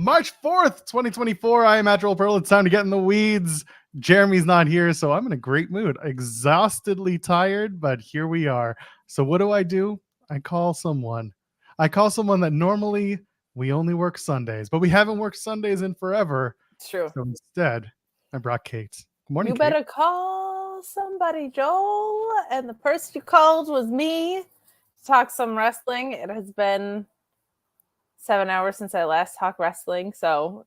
March 4th, 2024. I am at Joel Pearl. It's time to get in the weeds. Jeremy's not here, so I'm in a great mood. Exhaustedly tired, but here we are. So what do? I call someone. That normally we only work Sundays, but we haven't worked Sundays in forever. It's true. So instead, I brought Kate. Good morning, You Kate. better call somebody, Joel. And the person you called was me. Talk some wrestling. It has been 7 hours since I last talked wrestling, so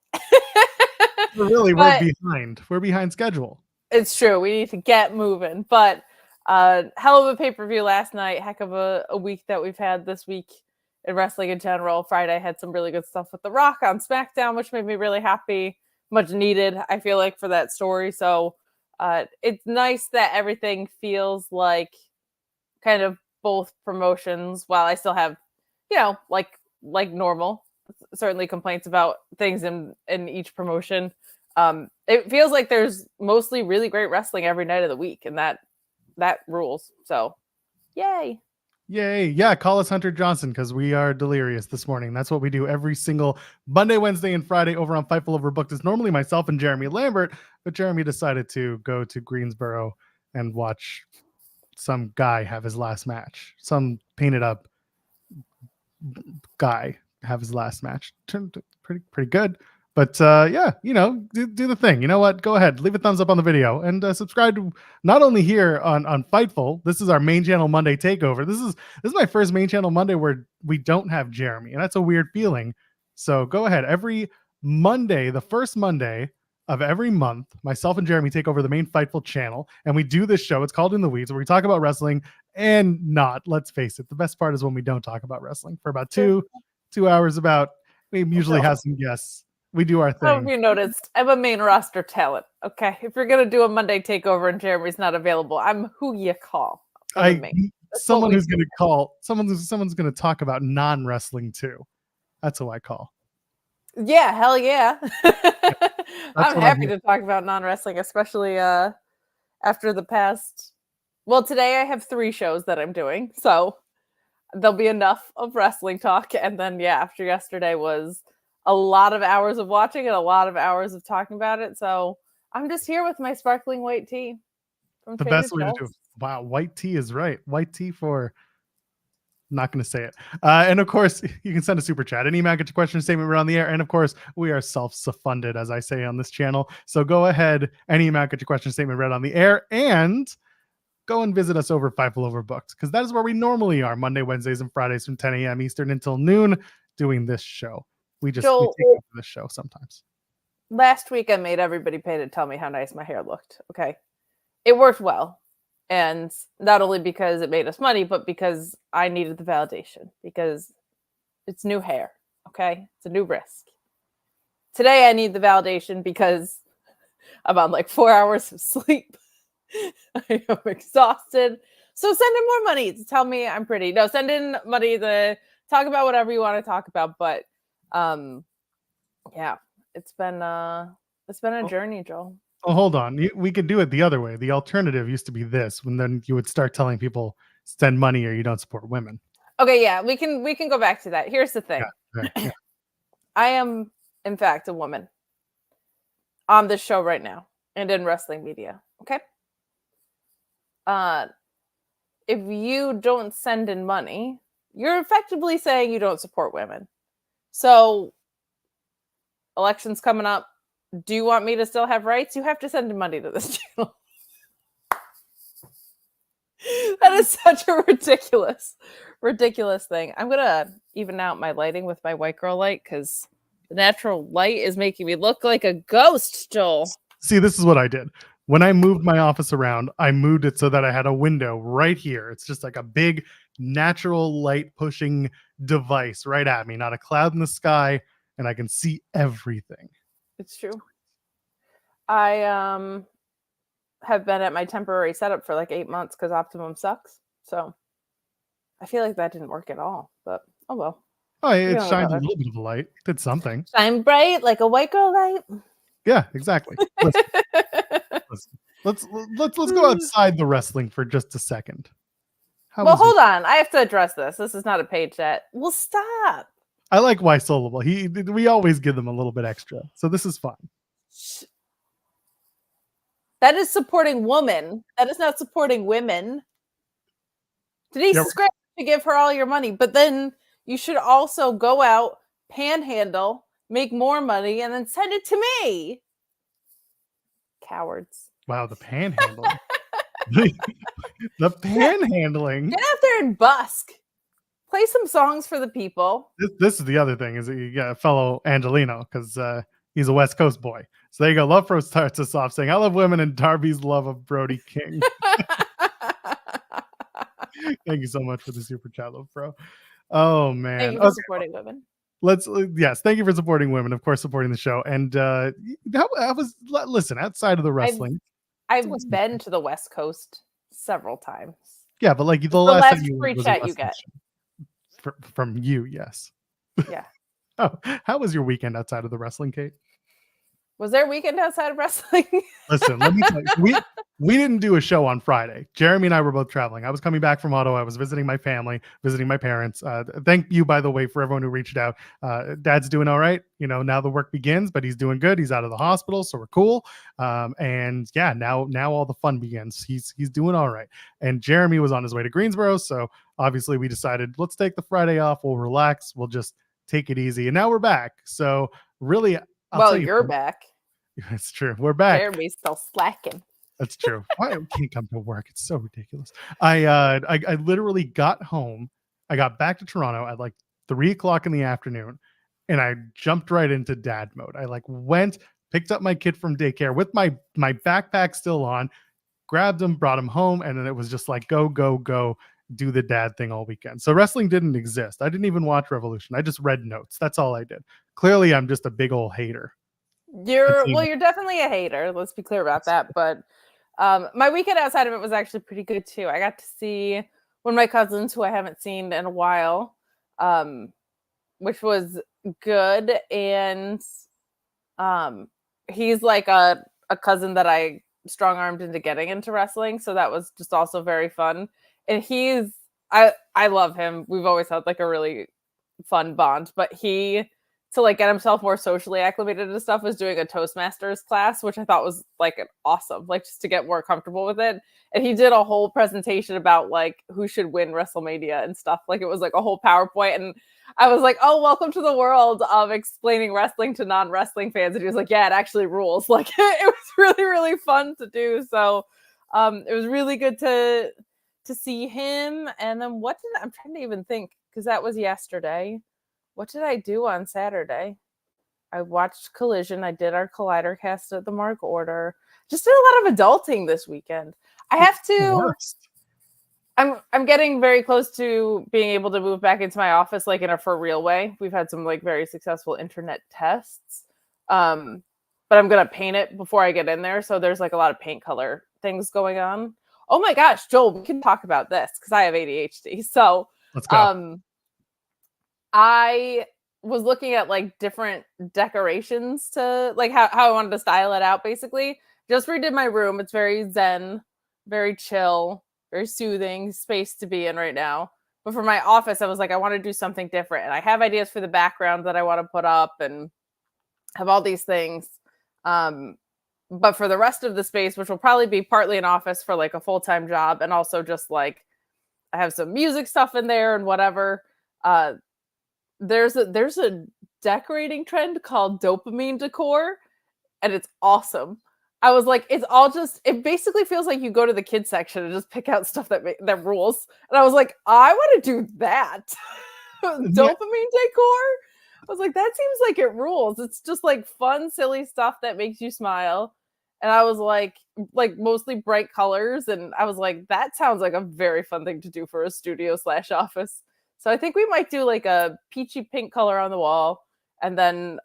we're behind. We're behind schedule. It's true. We need to get moving. But hell of a pay-per-view last night. Heck of a week that we've had this week in wrestling in general. Friday had some really good stuff with The Rock on SmackDown, which made me really happy. Much needed, I feel like, for that story. So it's nice that everything feels like kind of both promotions, while I still have, like normal, certainly complaints about things in each promotion. It feels like there's mostly really great wrestling every night of the week, and that rules. So yay. Yeah, call us Hunter Johnson, because we are delirious this morning. That's what we do every single Monday, Wednesday, and Friday over on Fightful Overbooked. It's normally myself and Jeremy Lambert, but Jeremy decided to go to Greensboro and watch some guy have his last match. Some painted up guy have his last match. Turned pretty good. But do the thing. You know what? Go ahead, leave a thumbs up on the video and subscribe to not only here on Fightful. This is our main channel Monday takeover. This is my first main channel Monday where we don't have Jeremy, and that's a weird feeling. So go ahead. Every Monday, the first Monday of every month, myself and Jeremy take over the main Fightful channel, and we do this show. It's called In the Weeds, where we talk about wrestling and not. Let's face it, the best part is when we don't talk about wrestling for about two hours. We usually have some guests. We do our thing. I hope you noticed, I'm a main roster talent. Okay, if you're gonna do a Monday takeover and Jeremy's not available, I'm who you call. Someone who's gonna call. Someone's gonna talk about non-wrestling too. That's who I call. Yeah, hell yeah. I'm happy to talk about non-wrestling, especially after the past. Well, today I have 3 shows that I'm doing, so there'll be enough of wrestling talk. And then after yesterday was a lot of hours of watching and a lot of hours of talking about it. So I'm just here with my sparkling white tea. From the best way to do it. Wow, white tea is right. White tea for... Not going to say it. And of course, you can send a super chat. Any email, get your question statement right on the air. And of course, we are self-funded, as I say on this channel. So go ahead, any email, get your question statement right on the air. And go and visit us over Fightful Overbooked, because that is where we normally are, Monday, Wednesdays, and Fridays from 10 a.m. Eastern until noon, doing this show. We take over this show sometimes. Last week, I made everybody pay to tell me how nice my hair looked. Okay. It worked well. And not only because it made us money, but because I needed the validation, because it's new hair. Okay. It's a new risk. Today, I need the validation because I'm on like 4 hours of sleep. I am exhausted. So send in more money to tell me I'm pretty. No, send in money to talk about whatever you want to talk about. But it's been a journey, Joel. Oh, hold on. We could do it the other way. The alternative used to be this, when then you would start telling people send money or you don't support women. Okay, yeah, we can go back to that. Here's the thing. Yeah. I am, in fact, a woman on this show right now and in wrestling media. Okay. If you don't send in money, you're effectively saying you don't support women. So, elections coming up. Do you want me to still have rights? You have to send money to this channel. That is such a ridiculous thing. I'm going to even out my lighting with my white girl light, because the natural light is making me look like a ghost, Joel. See, this is what I did. When I moved my office around, I moved it so that I had a window right here. It's just like a big natural light pushing device right at me, not a cloud in the sky, and I can see everything. It's true. I have been at my temporary setup for like 8 months because Optimum sucks. So I feel like that didn't work at all. But oh well. Oh, it shined a little bit of a light. Did something. Shine bright like a white girl light. Yeah, exactly. Let's go outside the wrestling for just a second. Hold on. I have to address this. This is not a paid chat. Well, stop. I like why Soulable. We always give them a little bit extra, so this is fun. That is supporting women. That is not supporting women. Denise is great to give her all your money, but then you should also go out, panhandle, make more money, and then send it to me. Cowards. Wow, the panhandling. The panhandling. Get out there and busk. Play some songs for the people. This is the other thing, is that you got a fellow Angelino, because he's a West Coast boy. So there you go. Love Pro starts us off saying, I love women and Darby's love of Brody King. Thank you so much for the super chat, Love Pro. Oh, man. Thank you for supporting women. Yes, thank you for supporting women, of course, supporting the show. And listen, outside of the wrestling. I've been to the West Coast several times. Yeah, but like the last time free chat you get. From you, yes. Yeah. Oh, how was your weekend outside of the wrestling, Kate? Was there a weekend outside of wrestling? Listen, let me tell you, we didn't do a show on Friday. Jeremy and I were both traveling. I was coming back from Ottawa. I was visiting my family, visiting my parents. Thank you, by the way, for everyone who reached out. Dad's doing all right. You know, now the work begins, but he's doing good. He's out of the hospital, so we're cool. And yeah, now all the fun begins. He's doing all right. And Jeremy was on his way to Greensboro, so obviously we decided, let's take the Friday off. We'll relax. We'll just take it easy. And now we're back. So really, you're back. It's true. We're back. Jeremy's still slacking. That's true. I can't come to work. It's so ridiculous. I literally got home. I got back to Toronto at like 3:00 in the afternoon, and I jumped right into dad mode. I went, picked up my kid from daycare with my backpack still on, grabbed him, brought him home, and then it was just like go, do the dad thing all weekend. So wrestling didn't exist. I didn't even watch Revolution. I just read notes. That's all I did. Clearly, I'm just a big old hater. You're definitely a hater. Let's be clear about that. But my weekend outside of it was actually pretty good too. I got to see one of my cousins who I haven't seen in a while, which was good. And he's like a cousin that I strong-armed into getting into wrestling. So that was just also very fun. And I love him. We've always had like a really fun bond, but to like get himself more socially acclimated to stuff, was doing a Toastmasters class, which I thought was like awesome, like just to get more comfortable with it. And he did a whole presentation about like who should win WrestleMania and stuff. Like it was like a whole PowerPoint. And I was like, oh, welcome to the world of explaining wrestling to non-wrestling fans. And he was like, yeah, it actually rules. Like it was really, really fun to do. So it was really good to see him. And then I'm trying to even think, because that was yesterday. What did I do on Saturday? I watched Collision. I did our Collider cast at the Mark Order. Just did a lot of adulting this weekend. I have to. I'm getting very close to being able to move back into my office, like in a for real way. We've had some like very successful internet tests, but I'm gonna paint it before I get in there. So there's like a lot of paint color things going on. Oh my gosh, Joel, we can talk about this because I have ADHD. So let's go. I was looking at like different decorations to like how I wanted to style it out. Basically, just redid my room. It's very zen, very chill, very soothing space to be in right now. But for my office, I was like, I want to do something different. And I have ideas for the background that I want to put up and have all these things. But for the rest of the space, which will probably be partly an office for like a full-time job, and also just like I have some music stuff in there and whatever. There's a decorating trend called dopamine decor, and it's awesome. I was like, it basically feels like you go to the kids section and just pick out stuff that rules. And I was like, I want to do that. Dopamine decor. I was like, that seems like it rules. It's just like fun, silly stuff that makes you smile. And I was like mostly bright colors. And I was like, that sounds like a very fun thing to do for a studio/office. So I think we might do like a peachy pink color on the wall, and then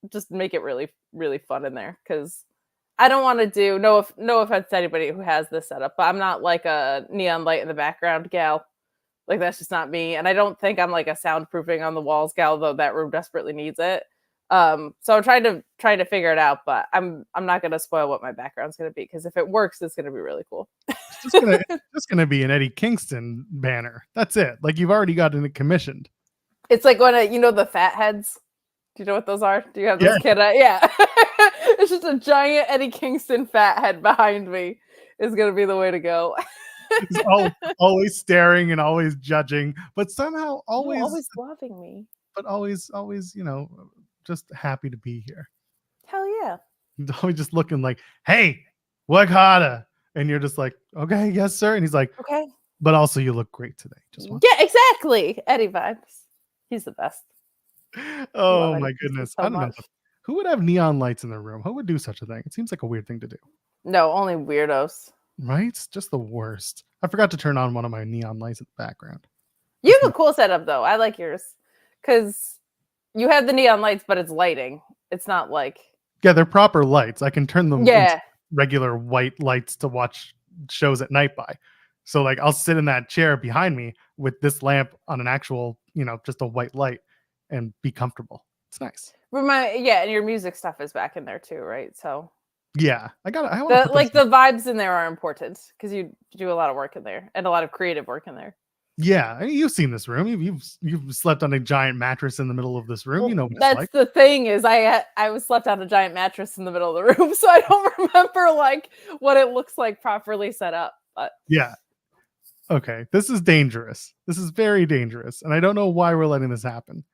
just make it really, really fun in there. Because I don't want to do no offense to anybody who has this setup, but I'm not like a neon light in the background gal. Like that's just not me. And I don't think I'm like a soundproofing on the walls gal, though that room desperately needs it. So I'm trying to figure it out, but I'm not gonna spoil what my background's gonna be, because if it works, it's gonna be really cool. It's just gonna be an Eddie Kingston banner. That's it. Like you've already gotten it commissioned. It's like when you know the fat heads. Do you know what those are? Do you have those Yeah. Yeah. It's just a giant Eddie Kingston fat head behind me is gonna be the way to go. He's always staring and always judging, but somehow Always loving me. but always, just happy to be here. Hell yeah. He's always just looking like, hey, work harder. And you're just like, okay, yes, sir. And he's like, Okay. but also you look great today. Just want Yeah, exactly. Eddie vibes. He's the best. Oh Love my Eddie Kingston goodness. so I don't know. much. Who would have neon lights in their room? Who would do such a thing? It seems like a weird thing to do. No, only weirdos. Right? It's just the worst. I forgot to turn on one of my neon lights in the background. You have a cool setup though. I like yours. Because you have the neon lights, but it's lighting. It's not like Yeah, they're proper lights. I can turn them Yeah. into regular white lights to watch shows at night by. So like I'll sit in that chair behind me with this lamp on an actual, just a white light and be comfortable. It's nice. And your music stuff is back in there too, right? So Yeah, I want to the vibes in there are important because you do a lot of work in there and a lot of creative work in there. Yeah, I mean, you've seen this room. You've slept on a giant mattress in the middle of this room. Well, You know what that's it's like. the thing is I was slept on a giant mattress in the middle of the room, so I don't remember like what it looks like properly set up. But Yeah. Okay, this is dangerous. This is very dangerous, and I don't know why we're letting this happen.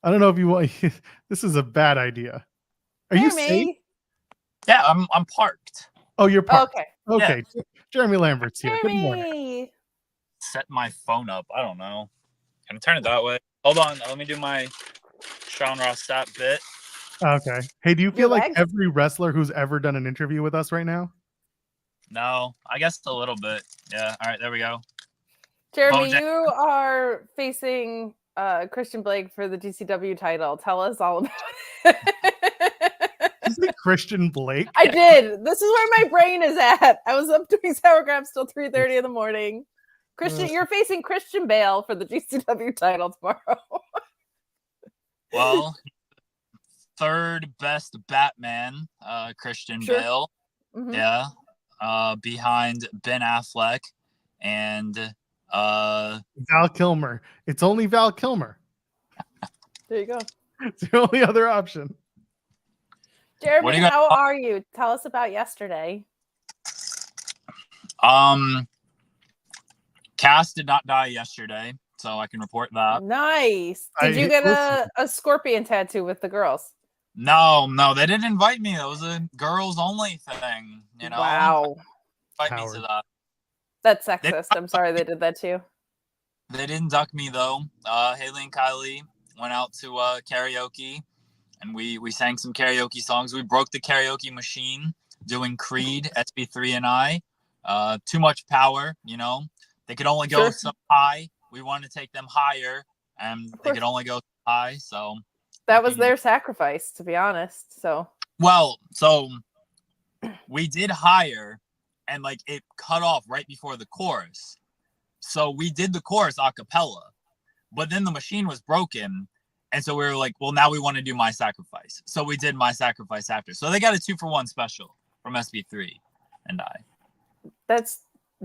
I don't know if you want. This is a bad idea. Are you safe? Yeah, I'm parked. Oh, you're parked. Okay. Okay. Yeah. Jeremy Lambert's here. Good morning. Jeremy. Set my phone up. I don't know. Can I turn it that way? Hold on. Let me do my Sean Ross Sapp bit. Okay. Hey, do you feel like legs? every wrestler who's ever done an interview with us right now? No, I guess a little bit. Yeah. All right. There we go. Jeremy, you are facing Christian Blake for the GCW title. Tell us all about it. Is it Christian Blake? I did. This is where my brain is at. I was up doing sour grabs till 3:30 in the morning. Christian, you're facing Christian Bale for the GCW title tomorrow. Well, third best Batman, Christian Bale. Mm-hmm. Yeah. Behind Ben Affleck and Val Kilmer. It's only Val Kilmer. There you go. It's the only other option. Jeremy, how are you? Tell us about yesterday. Cass did not die yesterday, so I can report that. Nice. Did you get a scorpion tattoo with the girls? No, they didn't invite me. That was a girls only thing, you know. Wow. Invite me to that. That's sexist. I'm sorry they did that to you. They didn't duck me though. Haley and Kylie went out to karaoke, and we sang some karaoke songs. We broke the karaoke machine doing Creed, SB3 and I. Too much power, you know. They could only go so high. We wanted to take them higher, and they could only go high. So that was their sacrifice, to be honest. So we did higher, and like it cut off right before the chorus. So we did the chorus a cappella, but then the machine was broken. And so we were like, well, now we want to do My Sacrifice. So we did My Sacrifice after. So they got a 2-for-1 special from SB3 and I. That's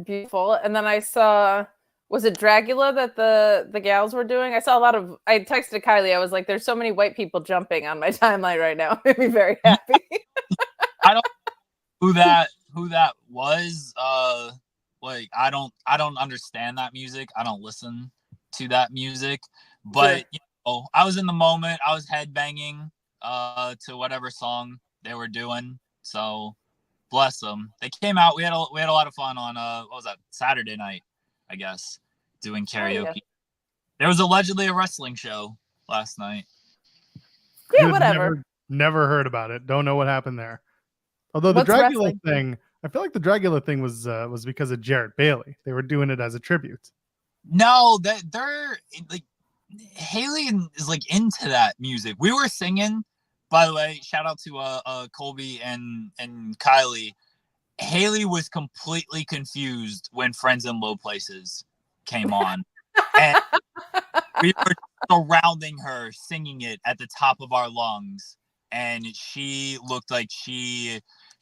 beautiful. And then I saw, was it Dragula that the gals were doing? I saw a lot of, I texted Kylie. I was like, there's so many white people jumping on my timeline right now. It made me very happy. I don't know who that was. Like, I don't understand that music. I don't listen to that music. But, you know, I was in the moment. I was headbanging to whatever song they were doing. So bless them. They came out. We had a lot of fun on what was that, Saturday night, I guess, doing karaoke. Oh, yeah. There was allegedly a wrestling show last night. Yeah, whatever. Never heard about it. Don't know what happened there. Although the Dragula thing, I feel like the Dragula thing was because of Jarrett Bailey. They were doing it as a tribute. No, they're like, Haley is like into that music. We were singing, by the way, shout out to Colby and Kylie. Haley was completely confused when Friends in Low Places came on. And we were surrounding her singing it at the top of our lungs. And she looked like she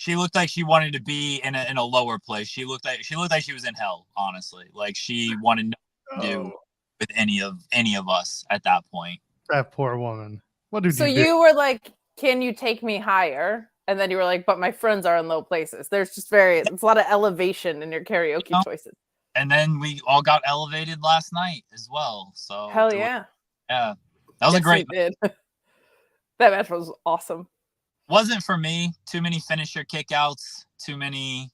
wanted to be in a lower place. She looked like she was in hell, honestly. Like she wanted to do with any of us at that point. That poor woman. What did So you do? you were like, "Can you take me higher?" And then you were like, "But my friends are in low places." There's just it's a lot of elevation in your karaoke choices. And then we all got elevated last night as well. So Hell yeah. That was a great match. That match was awesome. Wasn't for me. Too many finisher kickouts. Too many,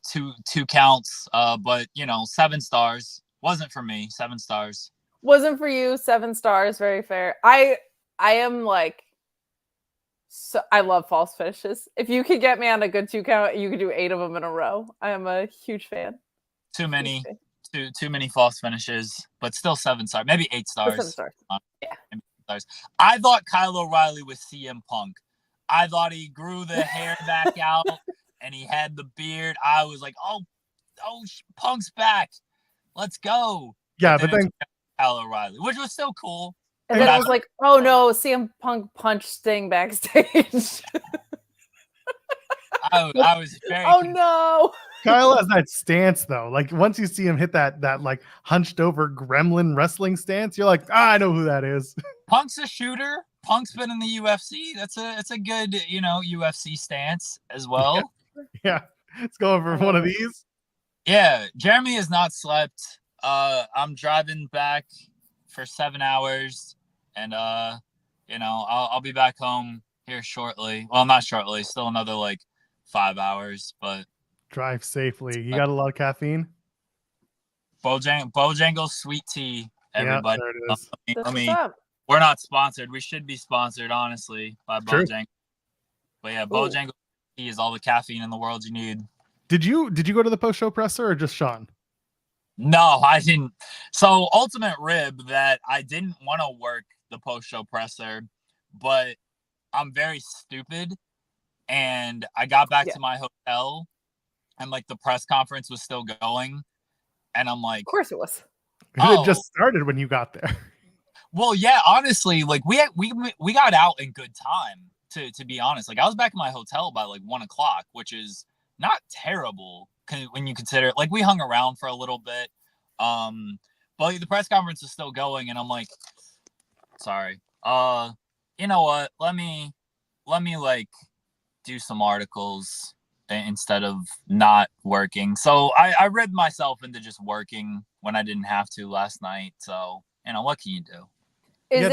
two counts. But 7 stars. Wasn't for me. 7 stars. Wasn't for you. 7 stars. Very fair. I am like, so I love false finishes. If you could get me on a good 2 count, you could do 8 of them in a row. I am a huge fan. Too many false finishes, but still 7 stars. Maybe 8 stars. 7 stars. Yeah. I thought Kyle O'Reilly was CM Punk. I thought he grew the hair back out and he had the beard. I was like, oh, Punk's back. Let's go. Yeah, but then Kyle O'Reilly, which was still cool. And then I was like, oh no, CM Punk punched Sting backstage. I was very no. Kyle has that stance though. Like once you see him hit that like hunched over gremlin wrestling stance, you're like, I know who that is. Punk's a shooter. Punk's been in the UFC. It's a good, UFC stance as well. Yeah. Let's go over one of these. Yeah, Jeremy has not slept. I'm driving back for 7 hours, and I'll be back home here shortly. Well, not shortly, still another like 5 hours, but drive safely. You got a lot of caffeine? Bojangles sweet tea, everybody. Yeah, there it is. We're not sponsored. We should be sponsored, honestly, by Bojangles. But yeah, Bojangles tea is all the caffeine in the world you need. Did you go to the post-show presser or just Sean? No, I didn't. So ultimate rib that I didn't want to work the post-show presser, but I'm very stupid. And I got back to my hotel and like the press conference was still going. And I'm like, of course it was. It had just started when you got there. Well, yeah, honestly, like we got out in good time, to be honest. Like I was back in my hotel by like 1 o'clock, which is not terrible when you consider, like, we hung around for a little bit, but the press conference is still going, and I'm like, sorry, you know what? Let me like do some articles instead of not working. So I ribbed myself into just working when I didn't have to last night. So what can you do? Is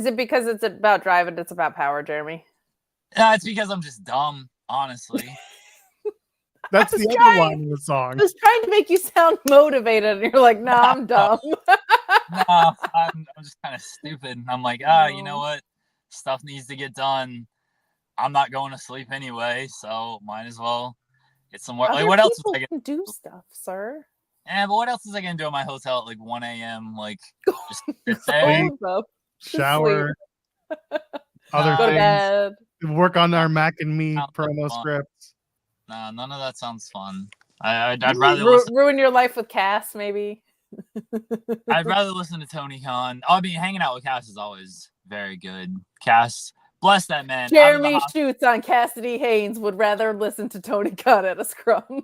it because it's about driving? It's about power, Jeremy. It's because I'm just dumb, honestly. That's the other line in the song. I was trying to make you sound motivated, and you're like, "No, I'm dumb." No, I'm just kind of stupid. I'm like, you know what? Stuff needs to get done. I'm not going to sleep anyway, so might as well get some work. Like, what else is I gonna do stuff, sir? Yeah, but what else is I gonna do at my hotel at like 1 a.m.? Like, just sit there, shower, other go to things. bed. Work on our Mac and Me promo scripts. Nah, none of that sounds fun. I'd rather ruin your life with Cass, maybe. I'd rather listen to Tony Khan. I mean, hanging out with Cass is always very good. Cass, bless that man. Jeremy Shoots on Cassidy Haynes would rather listen to Tony Khan at a scrum.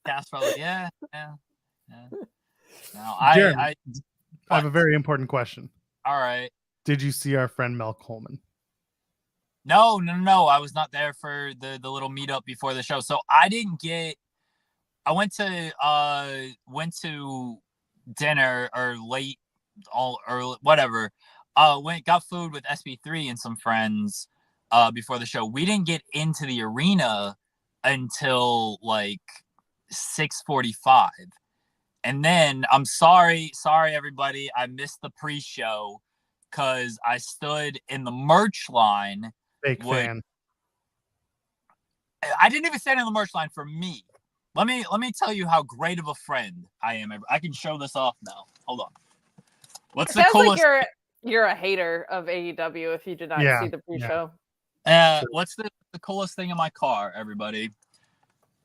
Cass probably, yeah. No, Jeremy, I have a very important question. All right. Did you see our friend Mel Coleman? No. I was not there for the little meetup before the show. So I didn't get. I went to dinner or late, all early, whatever. Got food with SB3 and some friends before the show. We didn't get into the arena until like 6:45, and then I'm sorry everybody, I missed the pre-show because I stood in the merch line. Fake fan. I didn't even stand in the merch line for me. Let me tell you how great of a friend I am. I can show this off now. Hold on. What's the coolest? Like you're a hater of AEW if you did not see the pre-show. What's the coolest thing in my car, everybody?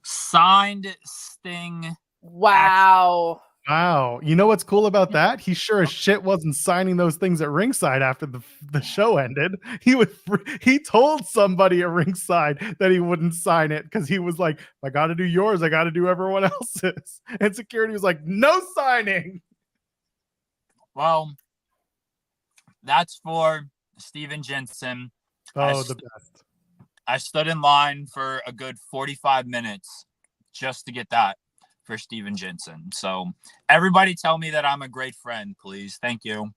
Signed Sting. Wow. Wow. You know what's cool about that? He sure as shit wasn't signing those things at ringside after the show ended. He told somebody at ringside that he wouldn't sign it because he was like, I got to do yours. I got to do everyone else's. And security was like, no signing. Well, that's for Steven Jensen. Oh, the best. I stood in line for a good 45 minutes just to get that for Steven Jensen. So everybody tell me that I'm a great friend, please. Thank you.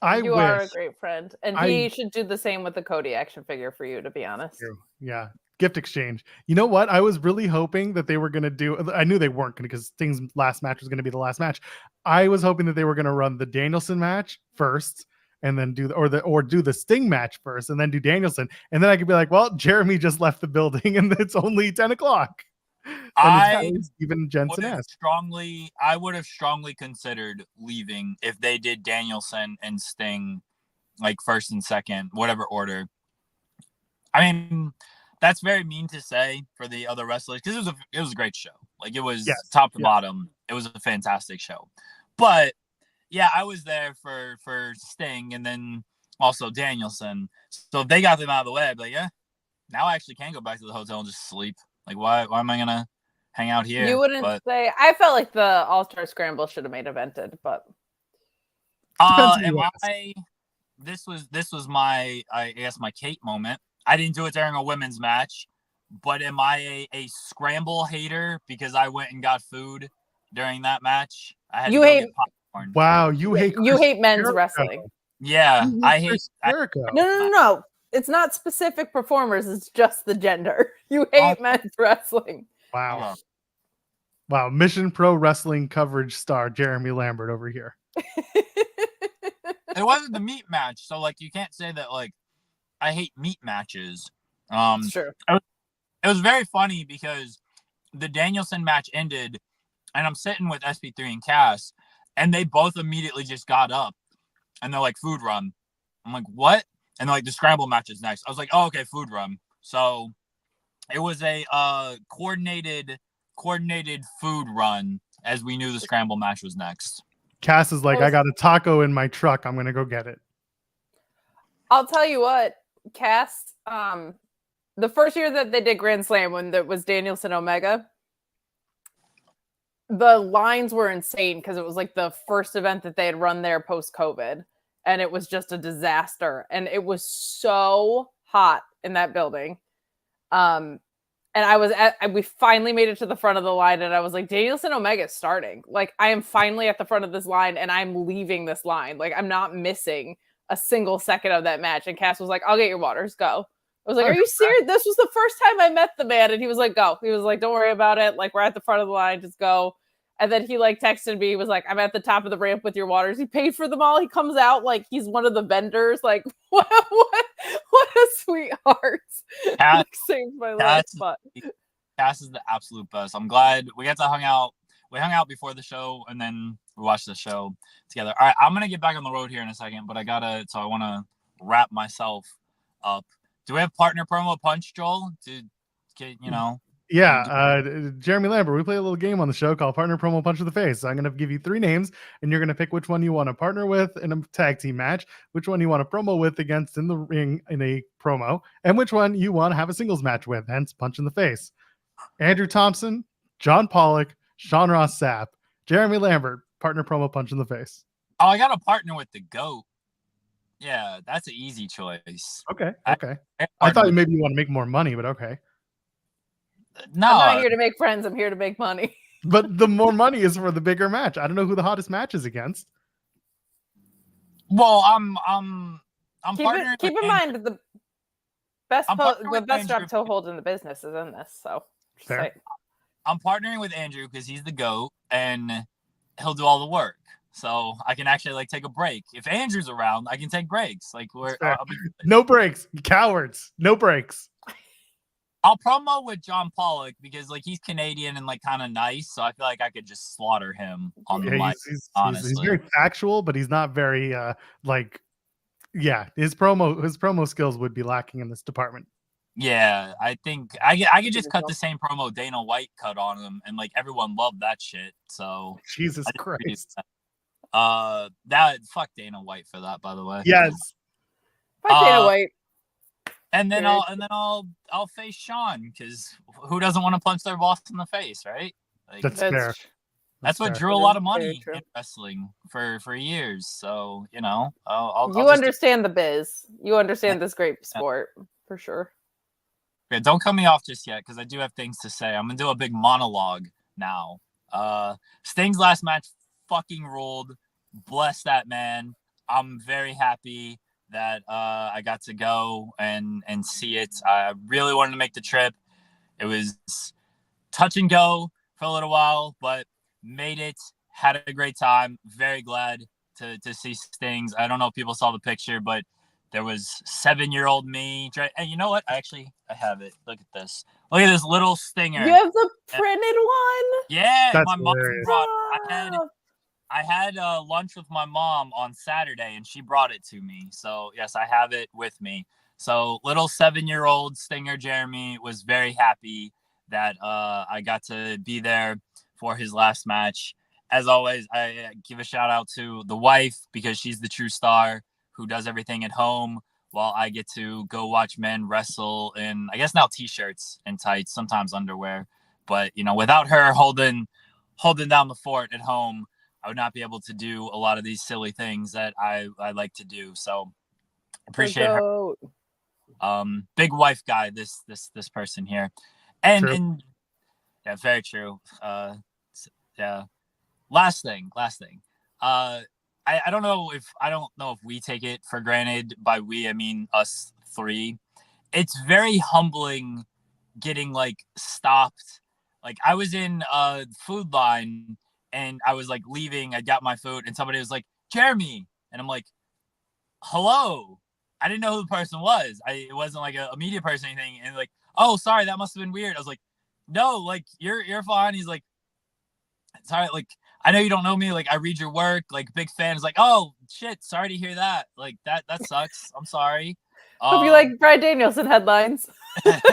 You are a great friend. And he should do the same with the Cody action figure for you, to be honest. Yeah. Gift exchange. You know what? I was really hoping that they were going to do, I knew they weren't going to, because Sting's last match was going to be the last match. I was hoping that they were going to run the Danielson match first and then do the Sting match first and then do Danielson. And then I could be like, well, Jeremy just left the building and it's only 10 o'clock. Even Jensen I would have strongly considered leaving if they did Danielson and Sting like first and second, whatever order. I mean, that's very mean to say for the other wrestlers because it was a great show. Like it was top to bottom. It was a fantastic show. But yeah, I was there for Sting and then also Danielson. So if they got them out of the way, I'd be like, yeah, now I actually can go back to the hotel and just sleep. Like, why am I gonna hang out here? You wouldn't say. I felt like the All-Star Scramble should have made evented, but this was my, I guess, my Kate moment. I didn't do it during a women's match, but am I a scramble hater because I went and got food during that match? I had to go get popcorn. Wow, you hate men's wrestling. Yeah, I hate Jericho. No. It's not specific performers. It's just the gender. You hate men's wrestling. Wow. Mission Pro Wrestling coverage star Jeremy Lambert over here. It wasn't the meat match, so like you can't say that like I hate meat matches. Sure. It was very funny because the Danielson match ended, and I'm sitting with SP3 and Cass, and they both immediately just got up, and they're like, "Food run." I'm like, "What?" And like the scramble match is next. I was like, oh, okay, food run. So it was a coordinated food run as we knew the scramble match was next. Cass is like, I got a taco in my truck. I'm going to go get it. I'll tell you what, Cass, the first year that they did Grand Slam when there was Danielson Omega, the lines were insane because it was like the first event that they had run there post-COVID. And it was just a disaster. And it was so hot in that building. And we finally made it to the front of the line. And I was like, Danielson Omega is starting. Like, I am finally at the front of this line and I'm leaving this line. Like, I'm not missing a single second of that match. And Cass was like, I'll get your waters. Go. I was like, are you serious? This was the first time I met the man. And he was like, go. He was like, don't worry about it. Like, we're at the front of the line. Just go. And then he like texted me. He was like, I'm at the top of the ramp with your waters. He paid for them all. He comes out like he's one of the vendors. Like, what a sweetheart. Cass, saved my life. Cass is the absolute best. I'm glad we got to hang out. We hung out before the show and then we watched the show together. All right, I'm going to get back on the road here in a second, but I want to wrap myself up. Do we have partner promo punch, Joel? Yeah, Jeremy Lambert, we play a little game on the show called Partner Promo Punch to the Face. So I'm going to give you 3 names, and you're going to pick which one you want to partner with in a tag team match, which one you want to promo with against in the ring in a promo, and which one you want to have a singles match with, hence Punch in the Face. Andrew Thompson, John Pollock, Sean Ross Sapp, Jeremy Lambert, Partner Promo Punch in the Face. Oh, I got a partner with the GOAT. Yeah, that's an easy choice. Okay. I thought maybe you want to make more money, but okay. No, I'm not here to make friends. I'm here to make money. But the more money is for the bigger match. I don't know who the hottest match is against. Well, I'm keep in mind that the best job toe hold in the business is in this. So I'm partnering with Andrew because he's the GOAT and he'll do all the work. So I can actually like take a break. If Andrew's around, I can take breaks. Like no breaks, cowards. No breaks. I'll promo with John Pollock because like he's Canadian and like kind of nice, so I feel like I could just slaughter him on the mic. Honestly, he's very factual, but he's not very his promo skills would be lacking in this department. Yeah, I think I could just cut the same promo Dana White cut on him, and like everyone loved that shit. So Jesus Christ. That fuck Dana White for that, by the way. Yes. Fuck Dana White. And then Very I'll face Sean, because who doesn't want to punch their boss in the face, right? Like, That's fair. That's what fair. drew a lot of money in wrestling for years. So, you know, I'll you understand the biz. You understand this great sport for sure. Yeah, don't cut me off just yet, because I do have things to say. I'm gonna do a big monologue now. Sting's last match fucking ruled. Bless that man. I'm very happy that I got to go and see it. I really wanted to make the trip. It was touch and go for a little while, but made it. Had a great time. Very glad to see Stings. I don't know if people saw the picture, but there was 7-year-old me. And you know what? I have it. Look at this. Look at this little stinger. You have the printed one? Yeah, That's my mom hilarious. brought. I had lunch with my mom on Saturday, and she brought it to me. So yes, I have it with me. So little 7-year-old Stinger Jeremy was very happy that I got to be there for his last match. As always, I give a shout out to the wife, because she's the true star who does everything at home, while I get to go watch men wrestle in, I guess now, t-shirts and tights, sometimes underwear. But, you know, without her holding down the fort at home, I would not be able to do a lot of these silly things that I like to do. So appreciate her. Big wife guy, this person here. And yeah, very true. Yeah. Last thing. I don't know if we take it for granted. By we, I mean us three. It's very humbling getting like stopped. Like, I was in a food line and I was like leaving. I got my food and somebody was like, Jeremy. And I'm like, hello. I didn't know who the person was. It wasn't like a media person or anything. And like, oh, sorry, that must have been weird. I was like, no, like you're fine. He's like, sorry, like, I know you don't know me. Like, I read your work. Like, big fan. Is like, oh shit, sorry to hear that. Like, that sucks. I'm sorry. Hope you like Brad Danielson headlines. Like,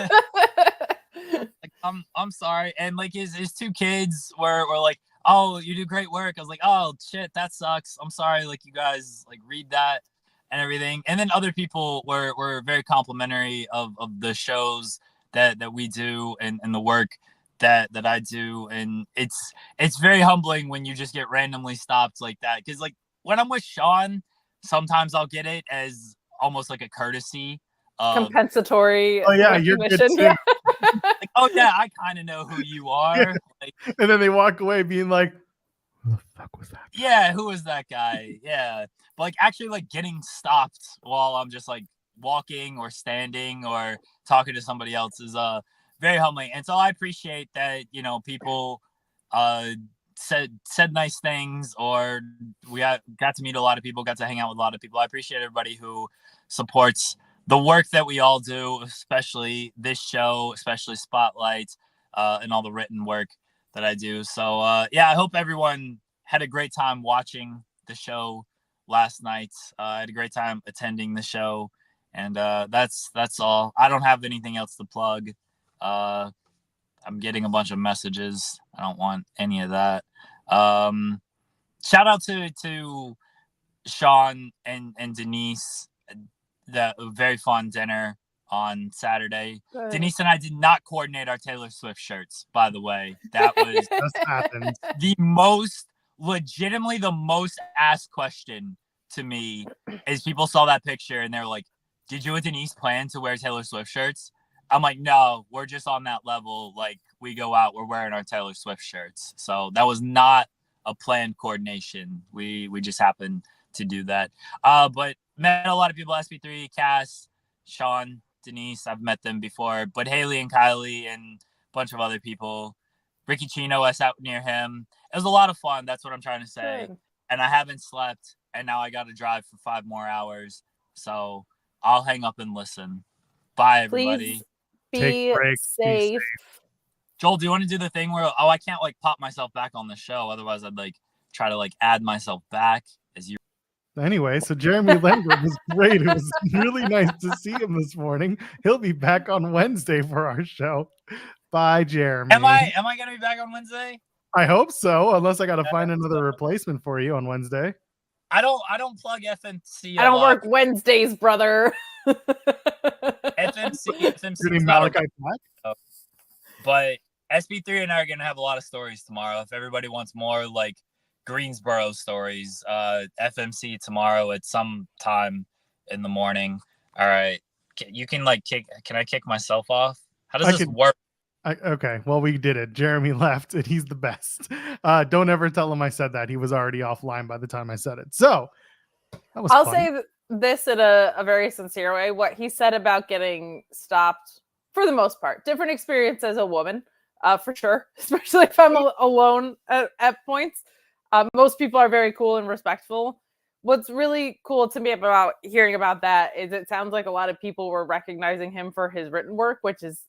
I'm sorry. And like his 2 kids were like, oh, you do great work. I was like, oh shit, that sucks. I'm sorry. Like, you guys like read that and everything. And then other people were very complimentary of the shows that we do and the work that I do. And it's very humbling when you just get randomly stopped like that. Because like when I'm with Sean, sometimes I'll get it as almost like a courtesy. Compensatory. Oh yeah, you're good too. Yeah. Like, oh yeah, I kind of know who you are. Yeah. Like, and then they walk away being like, who the fuck was that? Yeah, who was that guy? Yeah. But like actually like getting stopped while I'm just like walking or standing or talking to somebody else is very humbling. And so I appreciate that, you know, people said nice things, or we got to meet a lot of people, got to hang out with a lot of people. I appreciate everybody who supports the work that we all do, especially this show, especially Spotlight, and all the written work that I do. So yeah, I hope everyone had a great time watching the show last night. I had a great time attending the show, and that's all. I don't have anything else to plug. I'm getting a bunch of messages. I don't want any of that. Shout out to Sean and Denise. That very fun dinner on Saturday. Good. Denise and I did not coordinate our Taylor Swift shirts, by the way. That was legitimately the most asked question to me is people saw that picture and they're like, did you and Denise plan to wear Taylor Swift shirts? I'm like, no, we're just on that level. Like, we go out, we're wearing our Taylor Swift shirts. So that was not a planned coordination. We just happened to do that. But met a lot of people, SP3, Cass, Sean, Denise. I've met them before. But Haley and Kylie and a bunch of other people. Ricky Chino, I sat near him. It was a lot of fun. That's what I'm trying to say. Good. And I haven't slept. And now I got to drive for 5 more hours. So I'll hang up and listen. Bye, everybody. Please be safe. Joel, do you want to do the thing where, I can't like pop myself back on the show. Otherwise I'd like try to like add myself back as you. Anyway, so Jeremy Lambert was great. It was really nice to see him this morning. He'll be back on Wednesday for our show. Bye, Jeremy. Am I gonna be back on Wednesday? I hope so, unless I gotta find another replacement for you on Wednesday. I don't plug FMC. I don't work Wednesdays, brother. FMC is not but SB3 and I are gonna have a lot of stories tomorrow. If everybody wants more like Greensboro stories, FMC tomorrow at some time in the morning. All right, you can can I kick myself off? How does this work? Okay, well, we did it. Jeremy left, and he's the best. Don't ever tell him I said that. He was already offline by the time I said it. So that was I'll fun. say this in a very sincere way. What he said about getting stopped, for the most part, different experience as a woman, for sure, especially if I'm alone at points. Most people are very cool and respectful. What's really cool to me about hearing about that is it sounds like a lot of people were recognizing him for his written work, which is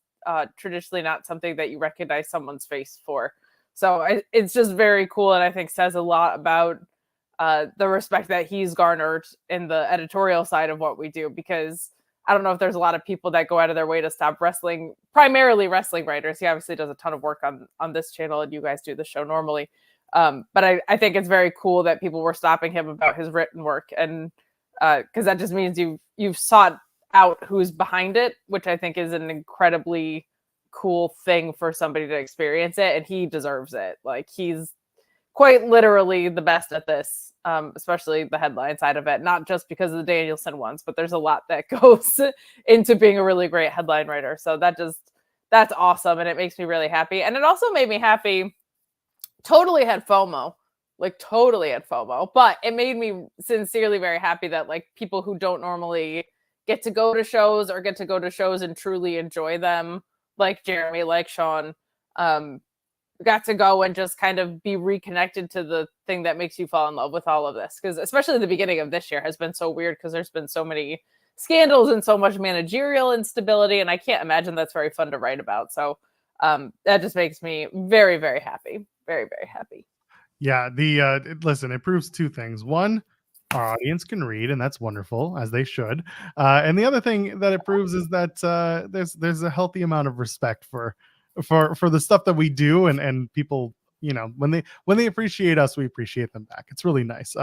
traditionally not something that you recognize someone's face for. So it's just very cool, and I think says a lot about the respect that he's garnered in the editorial side of what we do, because I don't know if there's a lot of people that go out of their way to stop wrestling, primarily wrestling writers. He obviously does a ton of work on this channel, and you guys do the show normally. But I think it's very cool that people were stopping him about his written work, and because that just means you've sought out who's behind it, which I think is an incredibly cool thing for somebody to experience it, and he deserves it. Like, he's quite literally the best at this, especially the headline side of it, not just because of the Danielson ones, but there's a lot that goes into being a really great headline writer. So that's awesome, and it makes me really happy. And it also made me happy. Totally had FOMO, but it made me sincerely very happy that like people who don't normally get to go to shows or get to go to shows and truly enjoy them, like Jeremy, like Sean, got to go and just kind of be reconnected to the thing that makes you fall in love with all of this. Because especially the beginning of this year has been so weird because there's been so many scandals and so much managerial instability, and I can't imagine that's very fun to write about. So that just makes me very, very happy. Very, very happy. Yeah, listen, it proves two things. One, our audience can read, and that's wonderful, as they should. And the other thing that it proves is that there's a healthy amount of respect for the stuff that we do, and people, you know, when they appreciate us, we appreciate them back. It's really nice.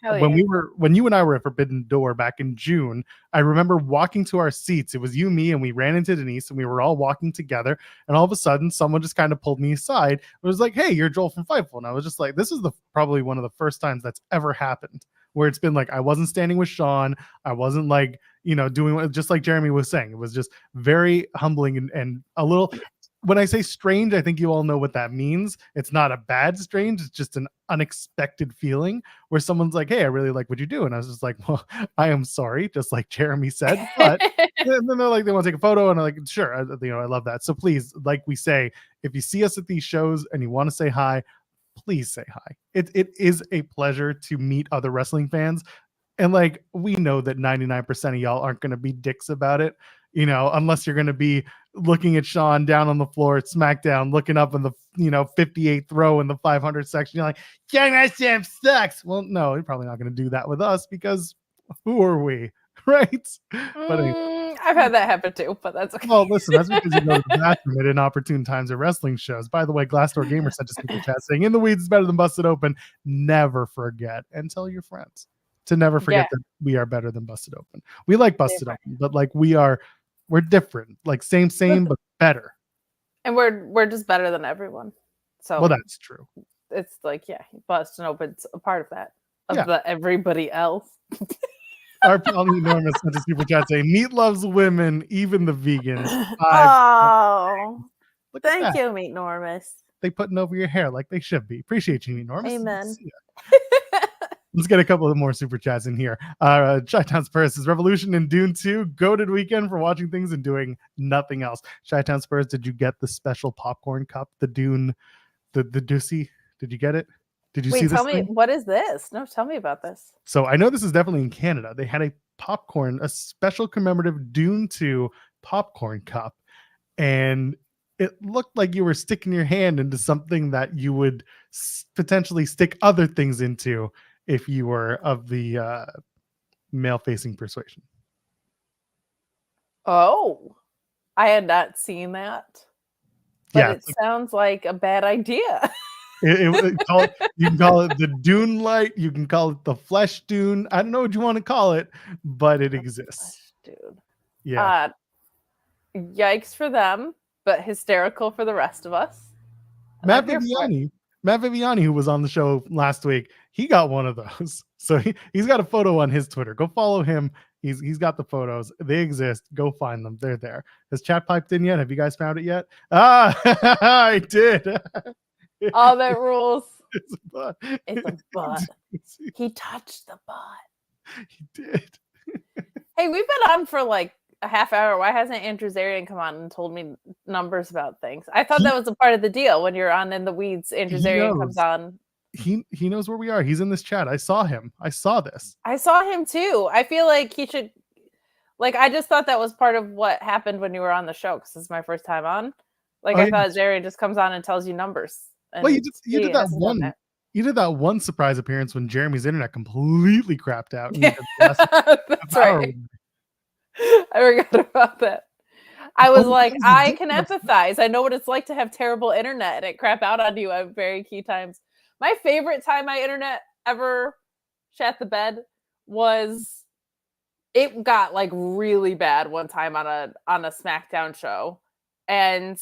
When you and I were at Forbidden Door back in June, I remember walking to our seats. It was you, me, and we ran into Denise, and we were all walking together. And all of a sudden, someone just kind of pulled me aside. It was like, "Hey, you're Joel from Fightful," and I was just like, "This is probably one of the first times that's ever happened." Where it's been like, I wasn't standing with Sean. I wasn't like, you know, doing just like Jeremy was saying. It was just very humbling and a little. When I say strange, I think you all know what that means. It's not a bad strange. It's just an unexpected feeling where someone's like, "Hey, I really like what you do." And I was just like, "Well, I am sorry," just like Jeremy said. But and then they're like, they want to take a photo. And I'm like, "Sure, I love that." So please, like we say, if you see us at these shows and you want to say hi, please say hi. It is a pleasure to meet other wrestling fans. And like, we know that 99% of y'all aren't going to be dicks about it, you know, unless you're going to be looking at Sean down on the floor at SmackDown, looking up in the, 58th row in the 500 section. You're like, "Young Sam sucks." Well, no, you're probably not going to do that with us because who are we? Right? But anyway. I've had that happen too, but that's okay. Well, listen, that's because you go to the bathroom at inopportune times at wrestling shows. By the way, Glassdoor Gamer sent a super chat saying, "In the weeds is better than busted open. Never forget," and tell your friends to never forget that we are better than busted open. We like busted open, but like we're different. Like same, but better. And we're just better than everyone. So well, that's true. It's like, busted open's a part of that. The everybody else. Our pal Enormous sent a super chat saying, "Meat loves women, even the vegans." Oh, thank you, Meat Enormous. They putting over your hair like they should be. Appreciate you, Enormous. Amen. Let's get a couple of more super chats in here. Chi-Town Spurs says, "Revolution and Dune 2, goated weekend for watching things and doing nothing else." Chi-Town Spurs, did you get the special popcorn cup, the Dune, the Ducey? Did you get it? Did you see this? Tell me, what is this? No, tell me about this. So I know this is definitely in Canada. They had a special commemorative Dune 2 popcorn cup, and it looked like you were sticking your hand into something that you would potentially stick other things into. if you were of the male-facing persuasion. Oh, I had not seen that. But Yeah, it sounds like a bad idea. you can call it the Dune light. You can call it the Flesh Dune. I don't know what you want to call it, but it exists. Dude. Yeah. Yikes for them, but hysterical for the rest of us. Matt Viviani, who was on the show last week, he got one of those. So he's got a photo on his Twitter. Go follow him. He's got the photos. They exist. Go find them. They're there. Has chat piped in yet? Have you guys found it yet? I did. Oh, that rules. It's a butt. It's a butt. He touched the butt. He did. Hey, we've been on for like a half hour. Why hasn't Andrew Zarian come on and told me numbers about things? I thought that was a part of the deal. When you're on In the Weeds, Andrew Zarian comes on. He knows where we are. He's in this chat. I saw him. I saw this. I saw him too. I feel like he should. Like, I just thought that was part of what happened when you were on the show, because this is my first time on. Like, I thought Zarian just comes on and tells you numbers. Well, you did that one. You did that one surprise appearance when Jeremy's internet completely crapped out. Yeah, that's right. I forgot about that. I was like, I can empathize. I know what it's like to have terrible internet and it crap out on you at very key times. My favorite time my internet ever shat the bed was, it got like really bad one time on a SmackDown show, and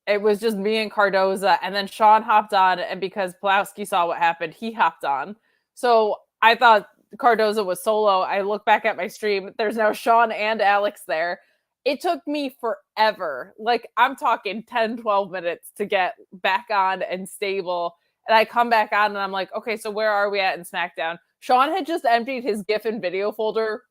it was just me and Cardoza, and then Sean hopped on, and because Pulowski saw what happened, he hopped on. So I thought Cardoza was solo. I look back at my stream. There's now Sean and Alex there. It took me forever. Like, I'm talking 10, 12 minutes to get back on and stable. And I come back on and I'm like, okay, so where are we at in SmackDown? Sean had just emptied his GIF and video folder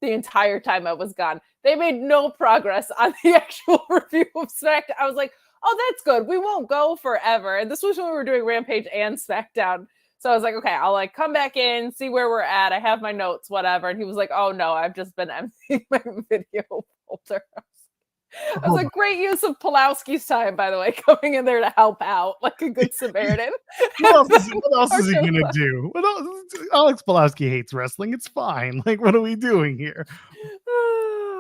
the entire time I was gone. They made no progress on the actual review of SmackDown. I was like, oh, that's good. We won't go forever. And this was when we were doing Rampage and SmackDown. So I was like, okay, I'll like come back in, see where we're at. I have my notes, whatever. And he was like, oh no, I've just been emptying my video folder. I was like, great use of Pulowski's time, by the way, coming in there to help out like a good Samaritan. What else is he going to do? What else? Alex Pulowski hates wrestling. It's fine. Like, what are we doing here?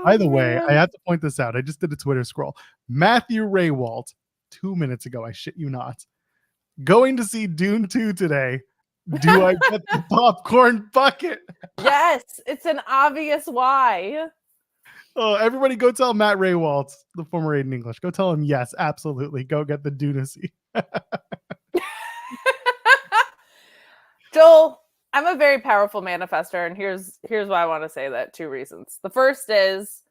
By the way, I have to point this out. I just did a Twitter scroll. Matthew Raywalt, 2 minutes ago, I shit you not, going to see Dune 2 today. Do I get the popcorn bucket? Yes, it's an obvious why. Oh, everybody go tell Matt Raywalt, the former Aiden English. Go tell him, yes, absolutely. Go get the Dunacy. Joel, I'm a very powerful manifester, and here's why I want to say that. 2 reasons. The first is,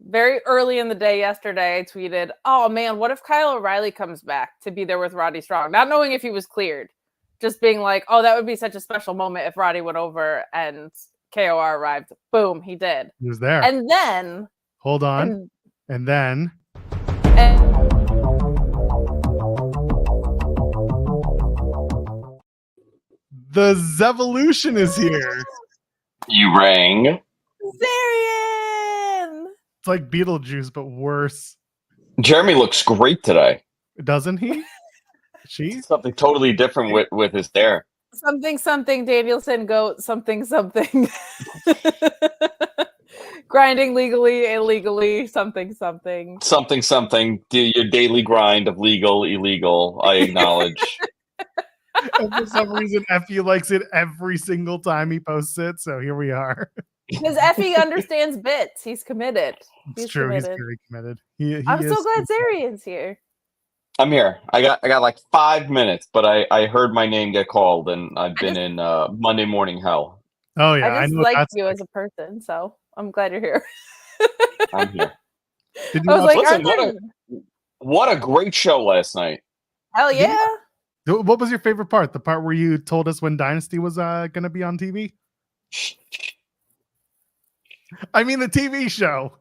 very early in the day yesterday, I tweeted, oh man, what if Kyle O'Reilly comes back to be there with Roddy Strong? Not knowing if he was cleared. Just being like, oh, that would be such a special moment if Roddy went over and KOR arrived. Boom, he did. He was there. And then... Hold on. And then... The Zevolution is here. You rang. Zarian! It's like Beetlejuice, but worse. Jeremy looks great today. Doesn't he? She? Something totally different with his hair. Something, Danielson goat, something. Grinding legally, illegally, something. Something. Do your daily grind of legal, illegal. I acknowledge. And for some reason, Effie likes it every single time he posts it. So here we are. Because Effie understands bits. He's committed. It's true. Committed. He's very committed. I'm so glad Zarian's here. I'm here. I got like 5 minutes, but I heard my name get called, and I've been in Monday morning hell. Oh yeah, I just like you as a person, so I'm glad you're here. I'm here. Did you I was like, listen, what a great show last night. Hell yeah. What was your favorite part? The part where you told us when Dynasty was going to be on TV? I mean, the TV show.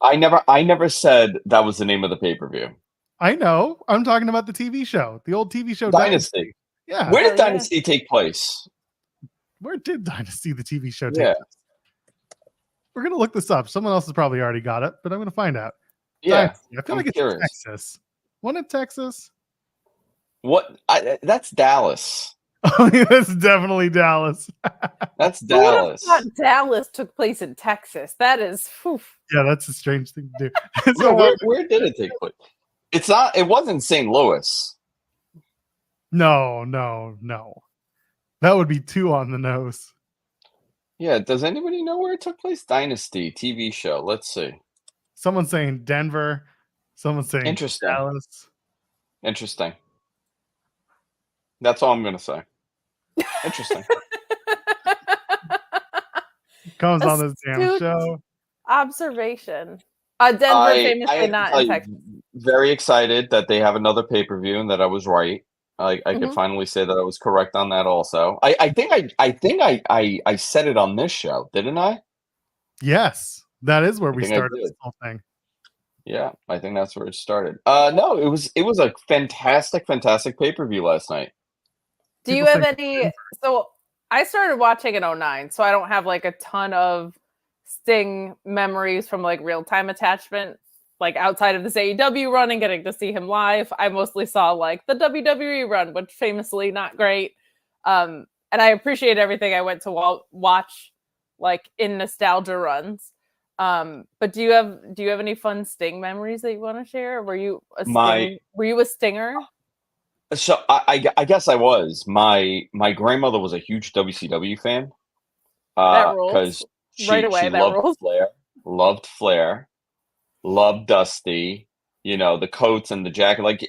I never said that was the name of the pay-per-view. I know. I'm talking about the TV show. The old TV show Dynasty. Yeah. Where did Dynasty take place? Where did Dynasty, the TV show, take place? We're going to look this up. Someone else has probably already got it, but I'm going to find out. Yeah. Dynasty. I feel like it's in Texas. Wasn't it Texas? What? That's Dallas. Oh, yeah, that's definitely Dallas. That's Who would have Dallas. thought Dallas took place in Texas? That is, whew. Yeah, that's a strange thing to do. So where did it take place? It's not. It wasn't St. Louis. No. That would be too on the nose. Yeah. Does anybody know where it took place? Dynasty TV show. Let's see. Someone's saying Denver. Someone's saying Interesting. Dallas. Interesting. That's all I'm gonna say. Interesting. Comes on this damn Astute show. Observation. Denver famously not in Texas. Very excited that they have another pay-per-view and that I was right. I could finally say that I was correct on that also. I think I said it on this show, didn't I? Yes, that is where we think I started did. this whole thing. Yeah, I think that's where it started. No, it was a fantastic pay-per-view last night. Do you have any? So I started watching in 2009, so I don't have like a ton of Sting memories from like real-time attachment, like outside of this AEW run and getting to see him live. I mostly saw like the WWE run, which famously not great. And I appreciate everything I went to watch like in nostalgia runs. But do you have any fun Sting memories that you want to share? Were you a Stinger? So I guess I was. My grandmother was a huge WCW fan. That rules. Because Right away, she that loved rules. Flair, loved Dusty, the coats and the jacket. Like,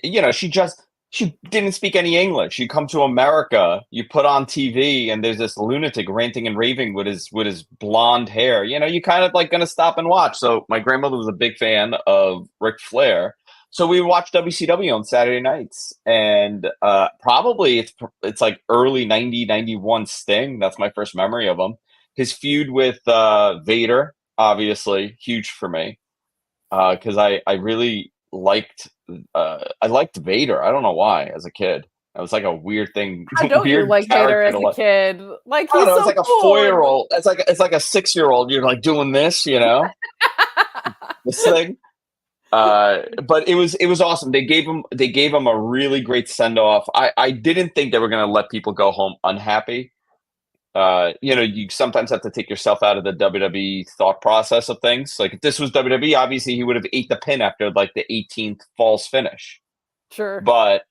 she didn't speak any English. You come to America, you put on TV, and there's this lunatic ranting and raving with his blonde hair. You kind of like gonna stop and watch. So my grandmother was a big fan of Ric Flair. So we watched WCW on Saturday nights, and probably it's like early 90, 91 Sting. That's my first memory of him. His feud with Vader, obviously huge for me, because I really liked Vader. I don't know why as a kid. It was like a weird thing. How don't you like Vader as a kid? Like he's so it's like cool. a 4-year-old. It's like a 6-year-old. You're like doing this, this thing. But it was awesome. They gave him a really great send off. I didn't think they were going to let people go home unhappy. You sometimes have to take yourself out of the WWE thought process of things. Like if this was WWE, obviously he would have ate the pin after like the 18th false finish. Sure. But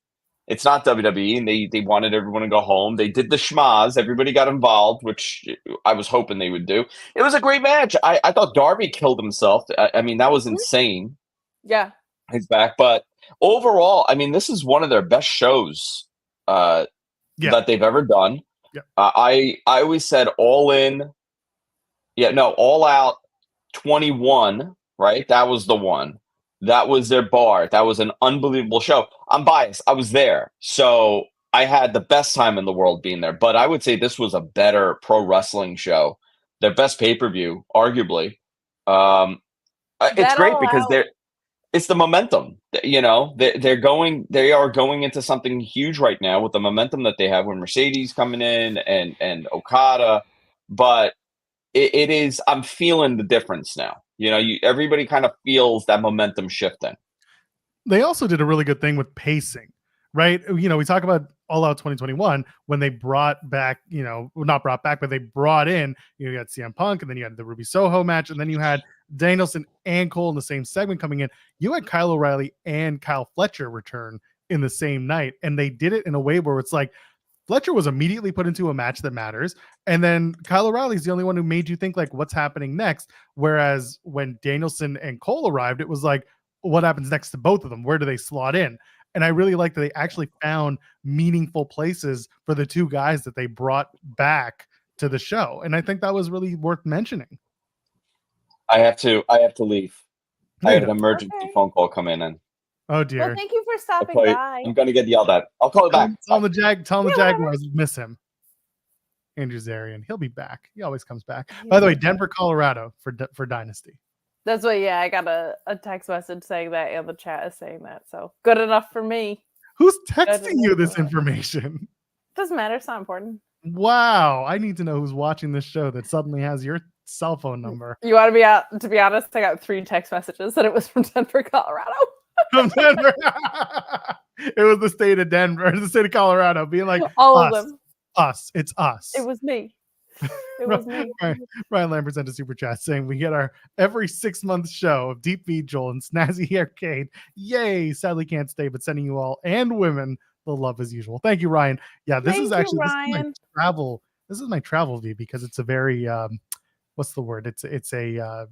it's not WWE, and they wanted everyone to go home. They did the schmaz. Everybody got involved, which I was hoping they would do. It was a great match. I thought Darby killed himself. I mean, that was insane. Yeah. He's back. But overall, I mean, this is one of their best shows that they've ever done. Yeah. I always said All Out 21, right? That was the one. That was their bar. That was an unbelievable show. I'm biased. I was there. So I had the best time in the world being there. But I would say this was a better pro wrestling show. Their best pay-per-view, arguably. It's great because it's the momentum. They are going into something huge right now with the momentum that they have with Mercedes coming in and Okada. But it is, I'm feeling the difference now. Everybody kind of feels that momentum shifting. They also did a really good thing with pacing, right? We talk about All Out 2021 when they brought back, not brought back, but they brought in, you got CM Punk, and then you had the Ruby Soho match, and then you had Danielson and Cole in the same segment coming in. You had Kyle O'Reilly and Kyle Fletcher return in the same night, and they did it in a way where it's like Fletcher was immediately put into a match that matters, and then Kyle O'Reilly's the only one who made you think like what's happening next, whereas when Danielson and Cole arrived, it was like what happens next to both of them? Where do they slot in? And I really like that they actually found meaningful places for the two guys that they brought back to the show, and I think that was really worth mentioning. I have to leave. I have an emergency phone call coming in. Oh dear. Well, thank you for stopping by. I'm gonna get yelled at. I'll call you back. Tell the Jaguars miss him. Andrew Zarian. He'll be back. He always comes back. By the way, Denver, Colorado for Dynasty. That's what, I got a text message saying that, and the chat is saying that. So good enough for me. Who's texting you this information? Doesn't matter. It's not important. Wow. I need to know who's watching this show that suddenly has your cell phone number. You want to be honest, I got 3 text messages that it was from Denver, Colorado. From Denver. It was the state of Denver, the state of Colorado, being like all of them. us. It's us. It was me. It was me. Ryan Lambert sent a super chat saying we get our every 6-month show of Deep Vigil and Snazzy Arcade. Yay! Sadly can't stay, but sending you all and women the love as usual. Thank you, Ryan. Yeah, this is actually Ryan. this is my travel view because it's a very what's the word? It's a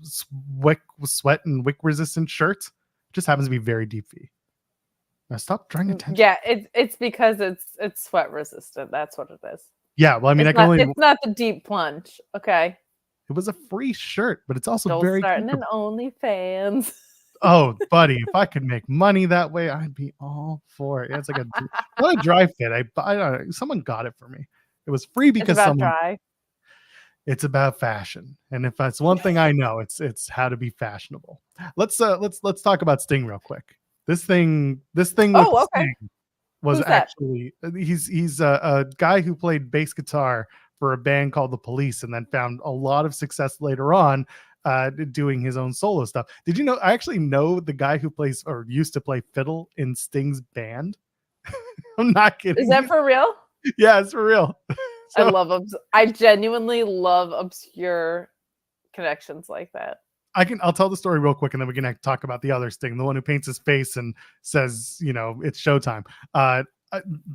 sweat and wick resistant shirt. It just happens to be very deep V. Now stop trying to Yeah, it's because it's sweat resistant. That's what it is. Yeah, well, I mean, it's not the deep plunge. Okay. It was a free shirt, but it's also Don't very starting an OnlyFans. Oh, buddy, if I could make money that way, I'd be all for it. It's like not a dry fit. I don't know, someone got it for me. It was free because it's about fashion, and if that's one thing I know, it's how to be fashionable. Let's talk about Sting real quick. This thing with Sting was actually he's a guy who played bass guitar for a band called The Police, and then found a lot of success later on doing his own solo stuff. Did you know? I actually know the guy who plays or used to play fiddle in Sting's band. I'm not kidding. Is that for real? Yeah, it's for real. So, I genuinely love obscure connections like that. I'll tell the story real quick, and then we can talk about the other Sting, the one who paints his face and says, it's showtime.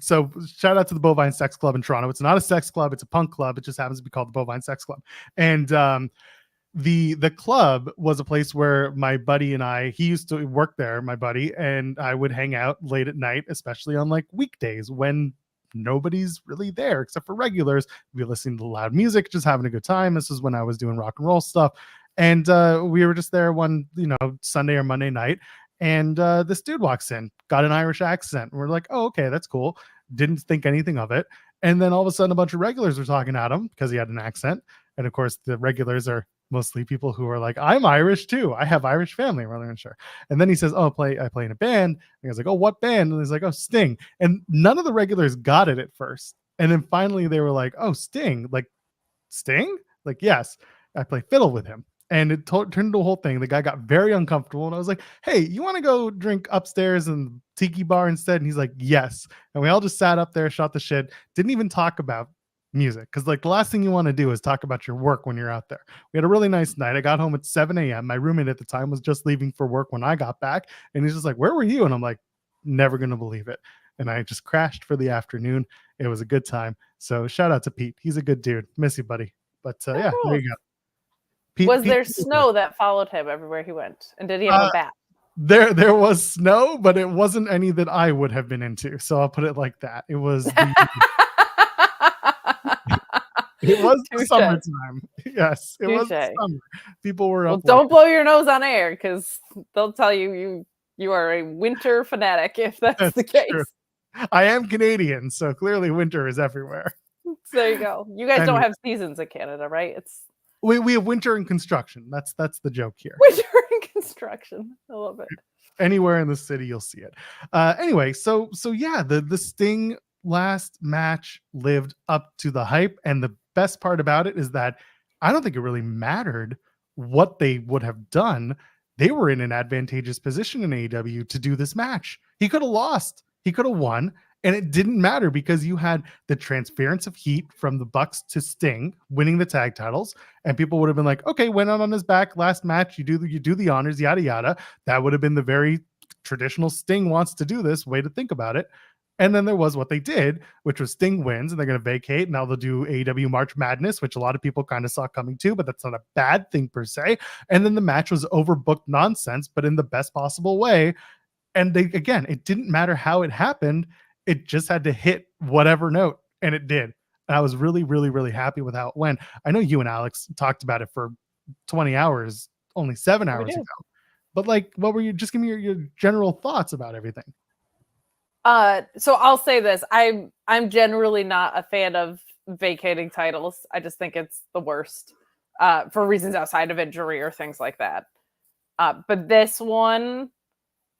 So shout out to the Bovine Sex Club in Toronto. It's not a sex club, it's a punk club. It just happens to be called the Bovine Sex Club. And the club was a place where my buddy and he used to work there, my buddy, and I would hang out late at night, especially on like weekdays when nobody's really there except for regulars. We'd be listening to loud music, just having a good time. This is when I was doing rock and roll stuff. And we were just there one, Sunday or Monday night. And this dude walks in, got an Irish accent. And we're like, oh, okay, that's cool. Didn't think anything of it. And then all of a sudden, a bunch of regulars were talking at him because he had an accent. And of course, the regulars are mostly people who are like, I'm Irish too. I have Irish family. We're not sure. And then he says, oh, I play in a band. And I was like, oh, what band? And he's like, oh, Sting. And none of the regulars got it at first. And then finally they were like, oh, Sting. Like, Sting? Like, yes, I play fiddle with him. And it turned into a whole thing. The guy got very uncomfortable. And I was like, hey, you want to go drink upstairs in the tiki bar instead? And he's like, yes. And we all just sat up there, shot the shit, didn't even talk about music. Because like the last thing you want to do is talk about your work when you're out there. We had a really nice night. I got home at 7 a.m. My roommate at the time was just leaving for work when I got back. And he's just like, where were you? And I'm like, never going to believe it. And I just crashed for the afternoon. It was a good time. So shout out to Pete. He's a good dude. Miss you, buddy. But yeah, there you go. Was there snow that followed him everywhere he went? And did he have a bat? There was snow, but it wasn't any that I would have been into. So I'll put it like that. It was the summertime. Yes, it was the summer. People were up. Don't blow your nose on air because they'll tell you are a winter fanatic if that's the case. True. I am Canadian, so clearly winter is everywhere. So there you go. You guys don't have seasons in Canada, right? We have winter in construction. That's the joke here. Winter in construction. I love it. Anywhere in the city, you'll see it. Anyway, so yeah, the Sting last match lived up to the hype, and the best part about it is that I don't think it really mattered what they would have done. They were in an advantageous position in AEW to do this match. He could have lost. He could have won. And it didn't matter because you had the transference of heat from the Bucks to Sting winning the tag titles. And people would have been like, okay, went out on his back last match. You do the honors, yada, yada. That would have been the very traditional Sting wants to do this way to think about it. And then there was what they did, which was Sting wins and they're going to vacate. Now they'll do AEW March Madness, which a lot of people kind of saw coming too, but that's not a bad thing per se. And then the match was overbooked nonsense, but in the best possible way. And it didn't matter how it happened. It just had to hit whatever note, and it did. And I was really, really, really happy with how it went. I know you and Alex talked about it for 20 hours, only 7 hours ago. But like, what were you? Just give me your general thoughts about everything. So I'll say this: I'm generally not a fan of vacating titles. I just think it's the worst for reasons outside of injury or things like that. But this one,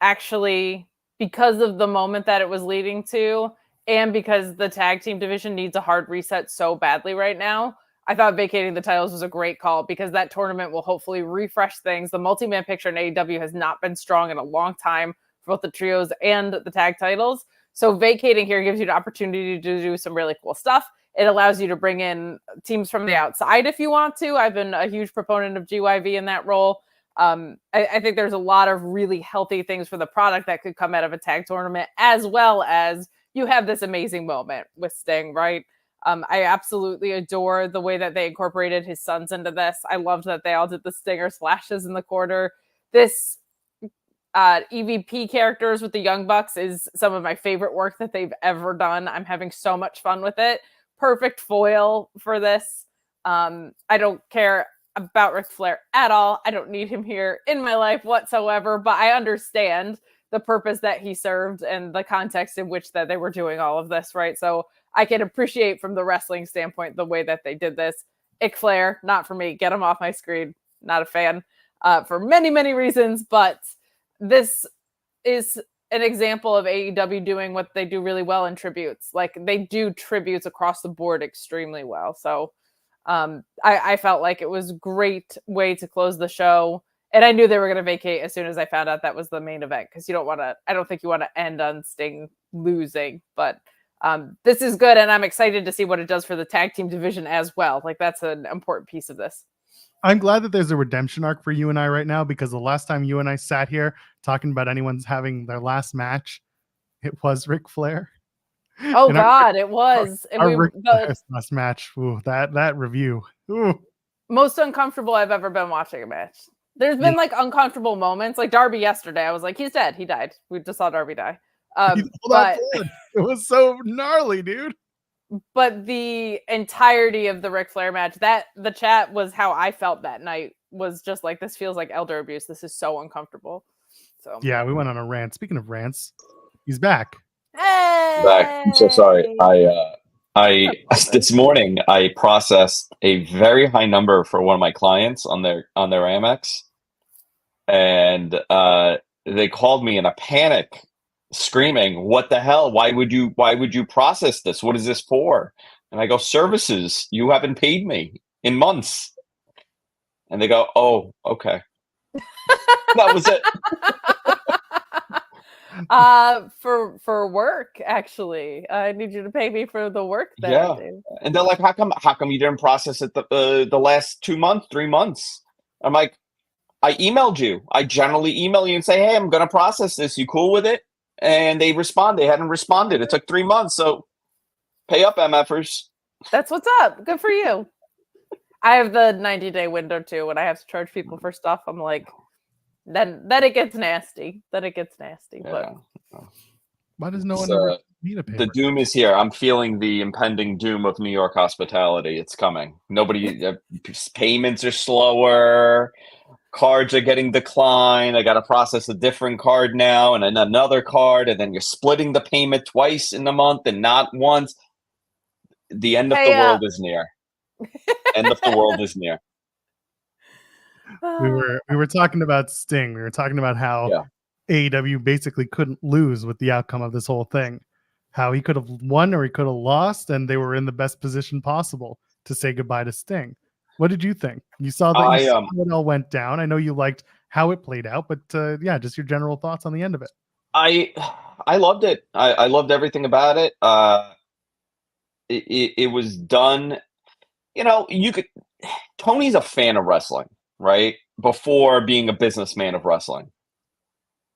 actually, because of the moment that it was leading to, and because the tag team division needs a hard reset so badly right now, I thought vacating the titles was a great call because that tournament will hopefully refresh things. The multi-man picture in AEW has not been strong in a long time for both the trios and the tag titles. So vacating here gives you the opportunity to do some really cool stuff. It allows you to bring in teams from the outside if you want to. I've been a huge proponent of GYV in that role. I think there's a lot of really healthy things for the product that could come out of a tag tournament, as well as you have this amazing moment with Sting, right? I absolutely adore the way that they incorporated his sons into this. I loved that they all did the Stinger splashes in the quarter. This EVP characters with the Young Bucks is some of my favorite work that they've ever done. I'm having so much fun with it. Perfect foil for this. I don't care about Ric Flair at all. I don't need him here in my life whatsoever, but I understand the purpose that he served and the context in which that they were doing all of this, right? So I can appreciate from the wrestling standpoint the way that they did this. Ric Flair, not for me. Get him off my screen. Not a fan for many, many reasons, but this is an example of AEW doing what they do really well in tributes. Like, they do tributes across the board extremely well. So I felt like it was a great way to close the show. And I knew they were going to vacate as soon as I found out that was the main event, because you don't want to, I don't think you want to end on Sting losing, but this is good. And I'm excited to see what it does for the tag team division as well. Like, that's an important piece of this. I'm glad that there's a redemption arc for you and I right now, because the last time you and I sat here talking about anyone's having their last match, it was Ric Flair. Oh, and God, it was. Our Ric Flair's last match. Ooh, that review. Ooh. Most uncomfortable I've ever been watching a match. There's been like uncomfortable moments, like Darby yesterday. I was like, he's dead. He died. We just saw Darby die. But it was so gnarly, dude. But the entirety of the Ric Flair match, that the chat was how I felt that night, was just like, this feels like elder abuse. This is so uncomfortable. So yeah, we went on a rant. Speaking of rants, he's back. Hey! Back. I'm so sorry. I this morning I processed a very high number for one of my clients on their Amex, and they called me in a panic, screaming, "What the hell? Why would you process this? What is this for?" And I go, "Services. You haven't paid me in months." And they go, "Oh, okay." That was it. For work, actually. I need you to pay me for the work that yeah. I do. And they're like, how come you didn't process it the last 2 months, 3 months? I'm like, I emailed you. I generally email you and say, hey, I'm gonna process this. You cool with it? And they respond. They hadn't responded. It took 3 months. So pay up, MFers. That's what's up. Good for you. I have the 90-day window too. When I have to charge people for stuff, I'm like, then it gets nasty. Yeah. But why does no one ever need a payment? The doom is here. I'm feeling the impending doom of New York hospitality. It's coming. Nobody payments are slower. Cards are getting declined. I got to process a different card now and then another card, and then you're splitting the payment twice in the month and not once. The end of the world is near. End of the world is near. We were talking about Sting. We were talking about how AEW basically couldn't lose with the outcome of this whole thing. How he could have won or he could have lost, and they were in the best position possible to say goodbye to Sting. What did you think? You saw that how it all went down. I know you liked how it played out, but just your general thoughts on the end of it. I loved it. I loved everything about it. It was done. You know, Tony's a fan of wrestling, right? Before being a businessman of wrestling.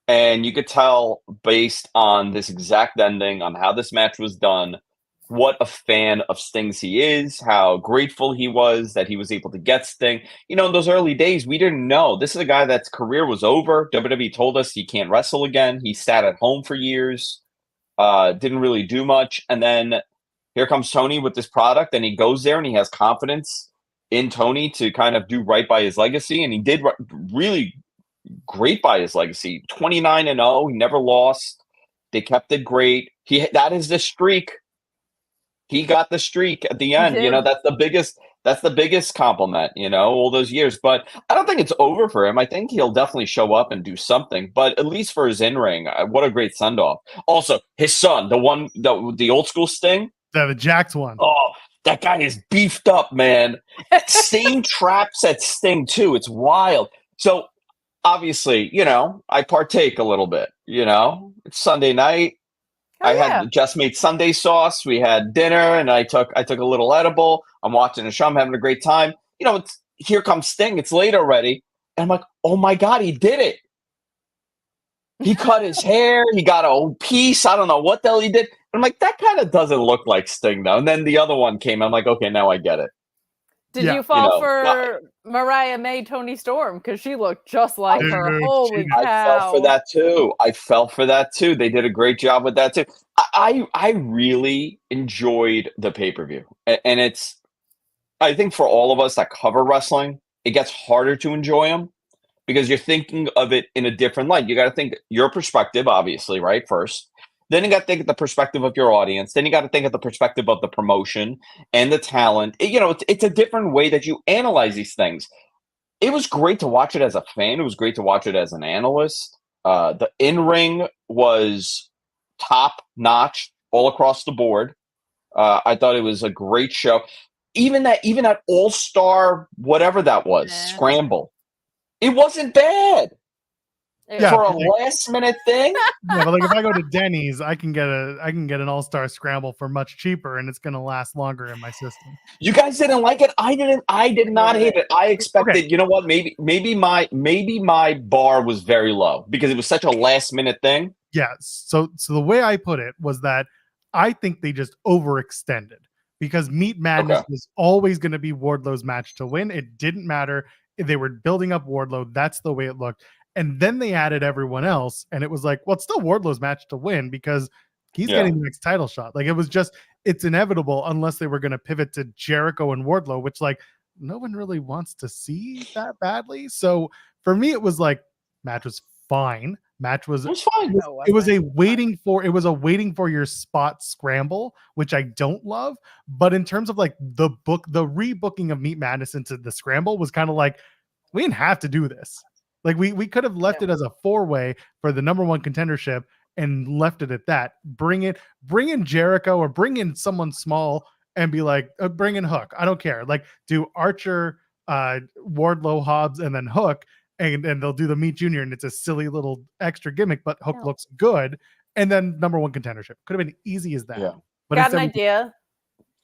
And you could tell based on this exact ending, on how this match was done, what a fan of Sting's he is, how grateful he was that he was able to get Sting. You know, in those early days, we didn't know. This is a guy that's career was over. WWE told us he can't wrestle again. He sat at home for years, didn't really do much. And then here comes Tony with this product, and he goes there and he has confidence in Tony to kind of do right by his legacy. And he did really great by his legacy. 29-0. He never lost. They kept it great. That is the streak. He got the streak at the end. You know, that's the biggest compliment, you know, all those years. But I don't think it's over for him. I think he'll definitely show up and do something. But at least for his in-ring, what a great send-off. Also, his son, the old school Sting. Yeah, the Jax one. Oh, that guy is beefed up, man. Same traps at Sting, too. It's wild. So, obviously, you know, I partake a little bit, you know. It's Sunday night. Oh, I yeah. had just made Sunday sauce. We had dinner, and I took a little edible. I'm watching a show. I'm having a great time. Here comes Sting. It's late already, and I'm like, oh my god, he did it. He cut his hair. He got a piece. I don't know what the hell he did. I'm like, that kind of doesn't look like Sting though. And then the other one came. I'm like, okay, now I get it. Did Yeah. you fall for Mariah May, Tony Storm? Because she looked just like her. Dude, Holy I cow. fell for that too. They did a great job with that too. I really enjoyed the pay-per-view. And it's, I think for all of us that cover wrestling, it gets harder to enjoy them because you're thinking of it in a different light. You got to think your perspective, obviously, right? First. Then you got to think of the perspective of your audience. Then you got to think of the perspective of the promotion and the talent. It's a different way that you analyze these things. It was great to watch it as a fan. It was great to watch it as an analyst. The in-ring was top notch all across the board. I thought it was a great show. Even that all-star, whatever that was, scramble, it wasn't bad. Yeah, for a last-minute thing. Yeah, but like if I go to Denny's, I can get an all-star scramble for much cheaper, and it's gonna last longer in my system. You guys didn't like it. I did not hate it. I expected. Okay. You know what? Maybe my bar was very low because it was such a last-minute thing. Yeah. So the way I put it was that I think they just overextended because Meat Madness was always going to be Wardlow's match to win. It didn't matter. They were building up Wardlow. That's the way it looked. And then they added everyone else, and it was like, well, it's still Wardlow's match to win because he's getting the next title shot. Like, it was just, it's inevitable unless they were going to pivot to Jericho and Wardlow, which, like, no one really wants to see that badly. So for me, it was like, match was fine. It was fine. It was a waiting for your spot scramble, which I don't love. But in terms of like the rebooking of Meat Madness into the scramble was kind of like, we didn't have to do this. Like we could have left it as a 4-way for the number one contendership and left it at that. Bring in Jericho or bring in someone small and be like, bring in Hook. I don't care. Like do Archer, Wardlow, Hobbs, and then Hook, and they'll do the Meat Junior, and it's a silly little extra gimmick, but Hook looks good. And then number one contendership. Could have been easy as that. Yeah. But got an idea.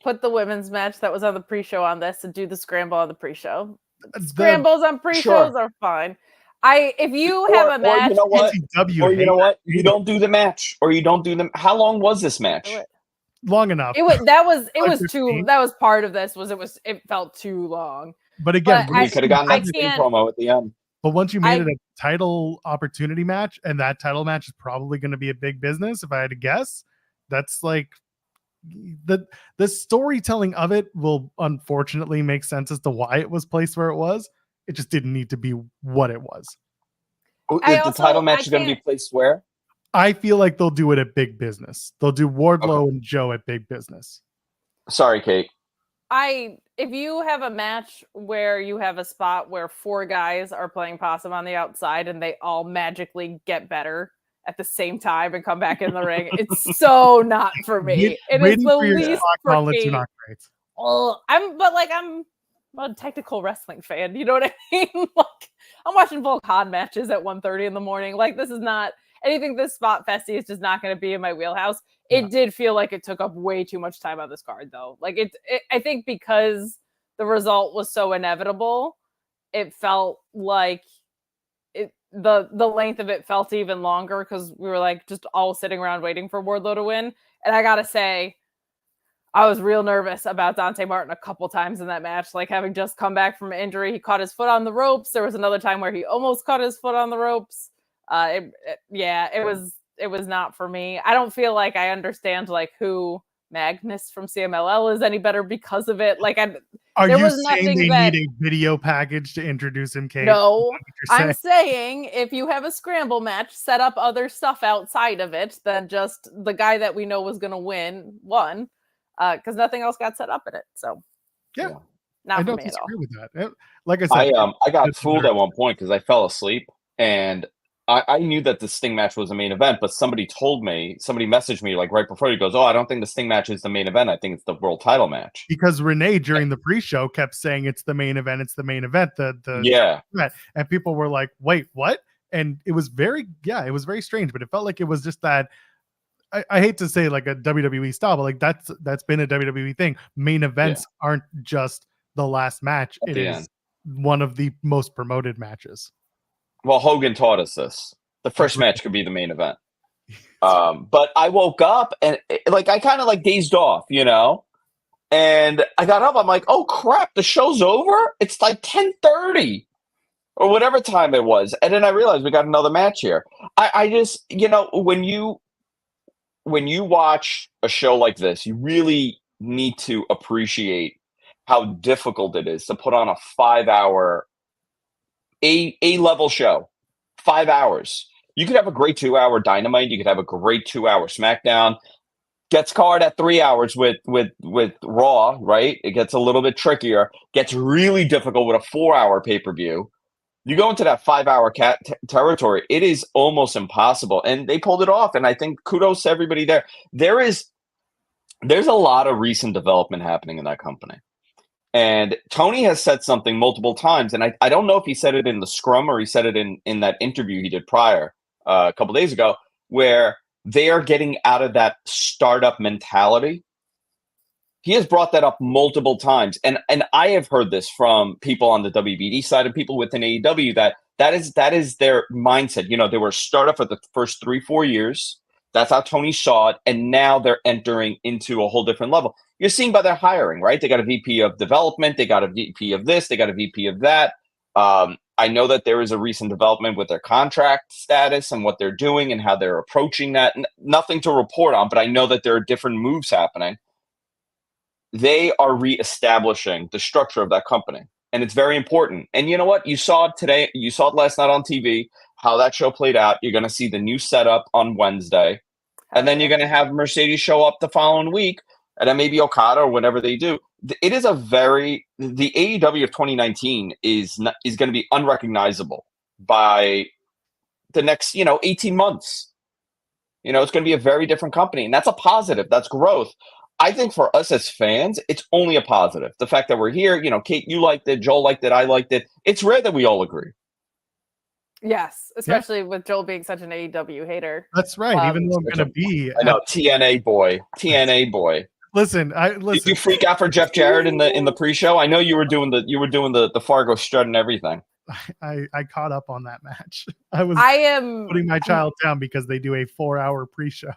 Put the women's match that was on the pre-show on this and do the scramble on the pre-show. Scrambles on pre-shows are fine. If you have a match, you know what? You don't do the match, or you don't do them. How long was this match? Long enough. That was part of this. It felt too long. But again, we could have gotten that promo at the end. But once you made it a title opportunity match, and that title match is probably going to be a big business, if I had to guess, that's like the storytelling of it will unfortunately make sense as to why it was placed where it was. It just didn't need to be what it was. The title match is going to be placed where? I feel like they'll do it at Big Business. They'll do Wardlow and Joe at Big Business. Sorry, Kate. If you have a match where you have a spot where 4 guys are playing possum on the outside and they all magically get better at the same time and come back in the ring, it's so not for me. It is the least for me. Not great. I'm a technical wrestling fan. You know what I mean? Like, I'm watching Volkan matches at 1:30 in the morning. Like, this is not anything. This spot festy is just not going to be in my wheelhouse. It did feel like it took up way too much time on this card, though. Like, I think because the result was so inevitable, it felt like the length of it felt even longer because we were like just all sitting around waiting for Wardlow to win. And I gotta say, I was real nervous about Dante Martin a couple times in that match, like having just come back from injury. He caught his foot on the ropes. There was another time where he almost caught his foot on the ropes. It was not for me. I don't feel like I understand like who Magnus from CMLL is any better because of it. Like, are you saying they need a video package to introduce him, Kate? No, I'm saying if you have a scramble match, set up other stuff outside of it than just the guy that we know was going to win won. Because nothing else got set up in it. So yeah, I don't disagree with that. Like I said, I got fooled at one point because I fell asleep, and I knew that the Sting match was the main event, but somebody messaged me like right before. He goes, "Oh, I don't think the Sting match is the main event. I think it's the world title match." Because Renee during the pre-show kept saying it's the main event. It's the main event. And people were like, "Wait, what?" And it was very strange, but it felt like it was just that. I hate to say like a WWE style, but like that's been a WWE thing. Main events aren't just the last match. It is one of the most promoted matches. Well, Hogan taught us this. The first match could be the main event. But I woke up and like I kind of like dazed off, you know? And I got up, I'm like, oh crap, the show's over? It's like 10:30 or whatever time it was. And then I realized we got another match here. I just, you know, when you watch a show like this, you really need to appreciate how difficult it is to put on a 5-hour A-level show. 5 hours. You could have a great 2-hour Dynamite. You could have a great 2-hour SmackDown. Gets card at 3 hours with Raw, right? It gets a little bit trickier. Gets really difficult with a 4-hour pay-per-view. You go into that 5-hour territory, it is almost impossible. And they pulled it off. And I think kudos to everybody there. There's a lot of recent development happening in that company. And Tony has said something multiple times. And I don't know if he said it in the scrum or he said it in that interview he did prior a couple days ago, where they are getting out of that startup mentality. He has brought that up multiple times. And I have heard this from people on the WBD side and people within AEW that is their mindset. You know, they were a startup for the first 3-4 years. That's how Tony saw it. And now they're entering into a whole different level. You're seeing by their hiring, right? They got a VP of development. They got a VP of this. They got a VP of that. I know that there is a recent development with their contract status and what they're doing and how they're approaching that. Nothing to report on, but I know that there are different moves happening. They are reestablishing the structure of that company. And it's very important. And you know what? You saw it today. You saw it last night on TV, how that show played out. You're going to see the new setup on Wednesday. And then you're going to have Mercedes show up the following week. And then maybe Okada or whatever they do. It is the AEW of 2019 is going to be unrecognizable by the next, 18 months. It's going to be a very different company. And that's a positive. That's growth. I think for us as fans, it's only a positive. The fact that we're here, Kate, you liked it, Joel liked it, I liked it. It's rare that we all agree. Yes, especially with Joel being such an AEW hater. That's right. Even though I'm going to be, I know, TNA boy. Listen. Did you freak out for Jeff Jarrett in the pre-show? I know you were doing the Fargo strut and everything. I caught up on that match. I am putting my child down because they do a 4-hour pre-show.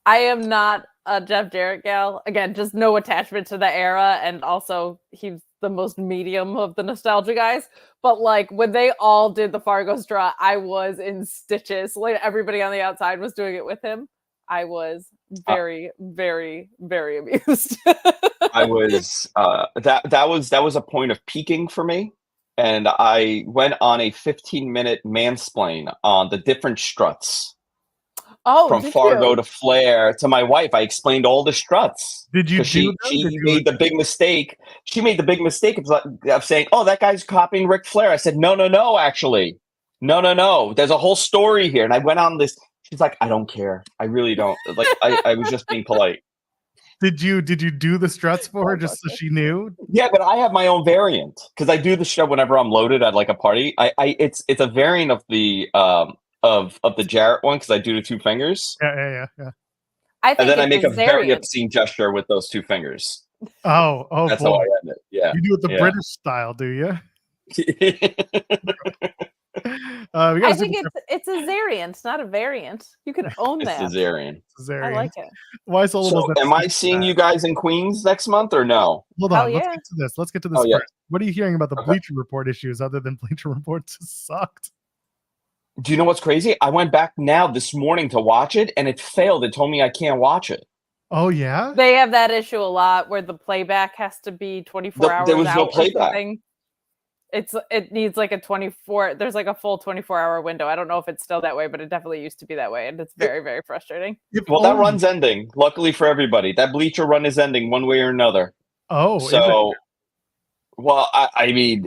I am not a Jeff Jarrett gal. Again, just no attachment to the era, and also he's the most medium of the nostalgia guys. But like when they all did the Fargo strut, I was in stitches. Like everybody on the outside was doing it with him. I was very, very, very amused. I was that was a point of peaking for me. And I went on a 15-minute mansplain on the different struts. From Fargo to Flair to my wife. I explained all the struts. Did you? She made the big mistake. She made the big mistake of saying, "Oh, that guy's copying Ric Flair." I said, "No, actually, no. There's a whole story here." And I went on this. She's like, "I don't care. I really don't." Like, I was just being polite. Did you do the struts for her just so she knew? Yeah, but I have my own variant because I do the show whenever I'm loaded at like a party. It's a variant of the of the Jarrett one because I do the 2 fingers. Yeah. And then I make a very obscene gesture with those 2 fingers. Oh, that's boy. how I end it. Yeah, you do it the British style, do you? I think it's a Zarian, not a variant. You can own that. It's a Zarian. I like it. Why so am I seeing you guys in Queens next month or no? Hold on, let's get to this. Yeah. What are you hearing about the Bleacher Report issues other than Bleacher Report just sucked? Do you know what's crazy? I went back now this morning to watch it, and it failed. It told me I can't watch it. Oh, yeah? They have that issue a lot where the playback has to be 24 hours There was out no playback. It needs like a 24. There's like a full 24-hour window. I don't know if it's still that way, but it definitely used to be that way, and it's very, very frustrating. Well, that run's ending. Luckily for everybody, that Bleacher run is ending one way or another. Oh, so well, I mean.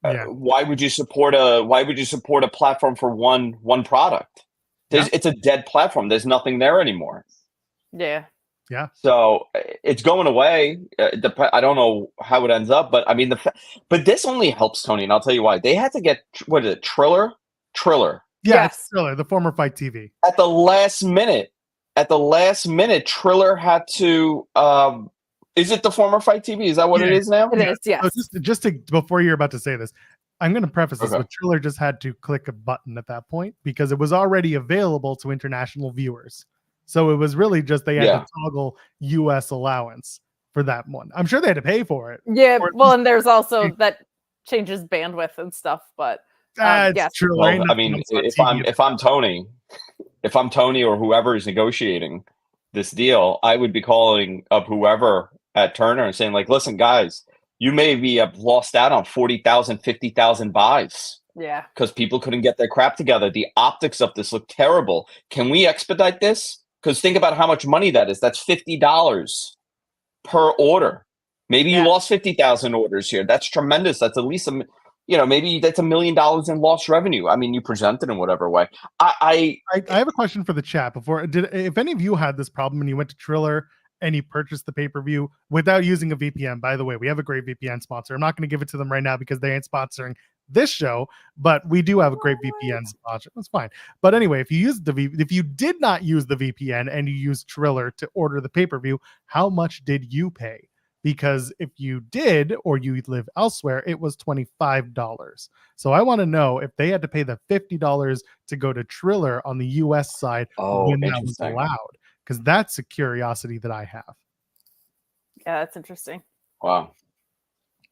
Yeah. Why would you support a platform for one product? It's a dead platform. There's nothing there anymore. Yeah. So it's going away. I don't know how it ends up, but I mean, but this only helps Tony, and I'll tell you why. They had to get what is it, Triller? Yeah, yes. It's Triller, the former Fight TV. At the last minute, at the last minute, Triller had to. Is it the former Fight TV? Is that what it is now? It is, yes. So just to before you're about to say this, I'm going to preface this Okay. with Triller just had to click a button at that point because it was already available to international viewers. So it was really just they had to toggle US allowance for that one. I'm sure they had to pay for it. Yeah, Or at well, least- and there's also that changes bandwidth and stuff, but It's yes. Triller. Well, Ain't I nothing mean, else on if TV. I'm Tony or whoever is negotiating this deal, I would be calling up whoever at Turner and saying, like, listen, guys, you maybe have lost out on 40,000, 50,000 buys Yeah. because people couldn't get their crap together. The optics of this look terrible. Can we expedite this? Because think about how much money that is. That's $50 per order. Maybe you lost 50,000 orders here. That's tremendous. That's at least maybe that's $1 million in lost revenue. I mean, you present it in whatever way. I have a question for the chat before. If any of you had this problem and you went to Triller and you purchased the pay-per-view without using a VPN, by the way, we have a great VPN sponsor. I'm not going to give it to them right now because they ain't sponsoring this show, but we do have a great VPN sponsor. That's fine. But anyway, if you did not use the VPN and you used Triller to order the pay-per-view, how much did you pay? Because if you did, or you live elsewhere, it was $25. So I want to know if they had to pay the $50 to go to Triller on the US side when that was allowed, because that's a curiosity that I have. Yeah, that's interesting. Wow.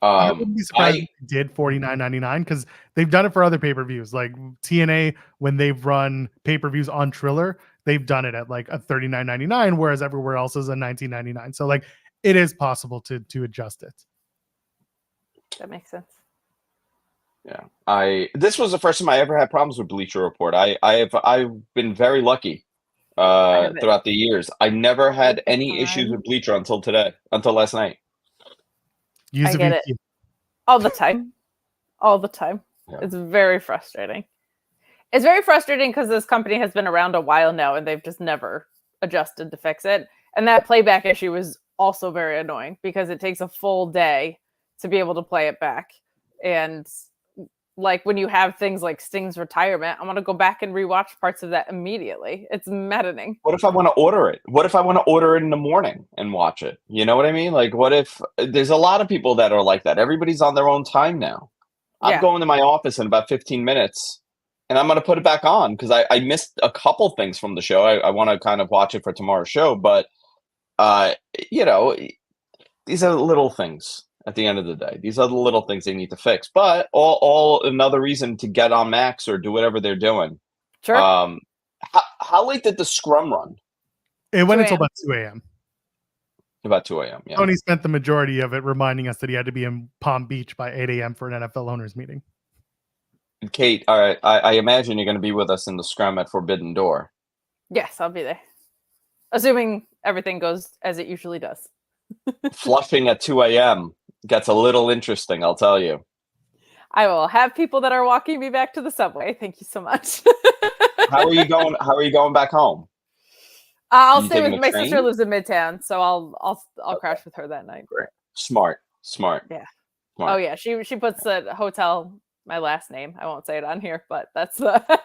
I wouldn't be surprised if they did $49.99 because they've done it for other pay-per-views. Like TNA, when they've run pay-per-views on Triller, they've done it at like a $39.99, whereas everywhere else is a $19.99. So like it is possible to adjust it. That makes sense. Yeah. This was the first time I ever had problems with Bleacher Report. I've been very lucky throughout the years. I never had any issues with Bleacher until last night. I get it all the time. Yeah. It's very frustrating. It's very frustrating because this company has been around a while now and they've just never adjusted to fix it. And that playback issue is also very annoying because it takes a full day to be able to play it back. And like when you have things like Sting's retirement, I want to go back and rewatch parts of that immediately. It's maddening. What if I want to order it? What if I want to order it in the morning and watch it? You know what I mean? Like, what if there's a lot of people that are like that? Everybody's on their own time now. I'm going to my office in about 15 minutes and I'm going to put it back on because I missed a couple things from the show. I want to kind of watch it for tomorrow's show, but these are little things. At the end of the day, these are the little things they need to fix, but all another reason to get on Max or do whatever they're doing. Sure. How late did the scrum run? It went until about 2 a.m. About 2 a.m. Yeah. Tony spent the majority of it reminding us that he had to be in Palm Beach by 8 a.m. for an NFL owners meeting. Kate, all right. I imagine you're going to be with us in the scrum at Forbidden Door. Yes, I'll be there. Assuming everything goes as it usually does. Flushing at 2 a.m. gets a little interesting, I'll tell you. I will have people that are walking me back to the subway. Thank you so much. How are you going? How are you going back home? I'll stay with my sister. Lives in Midtown, so I'll crash with her that night. Great, smart. Yeah. Smart. Oh yeah, she puts the hotel my last name. I won't say it on here, but that's the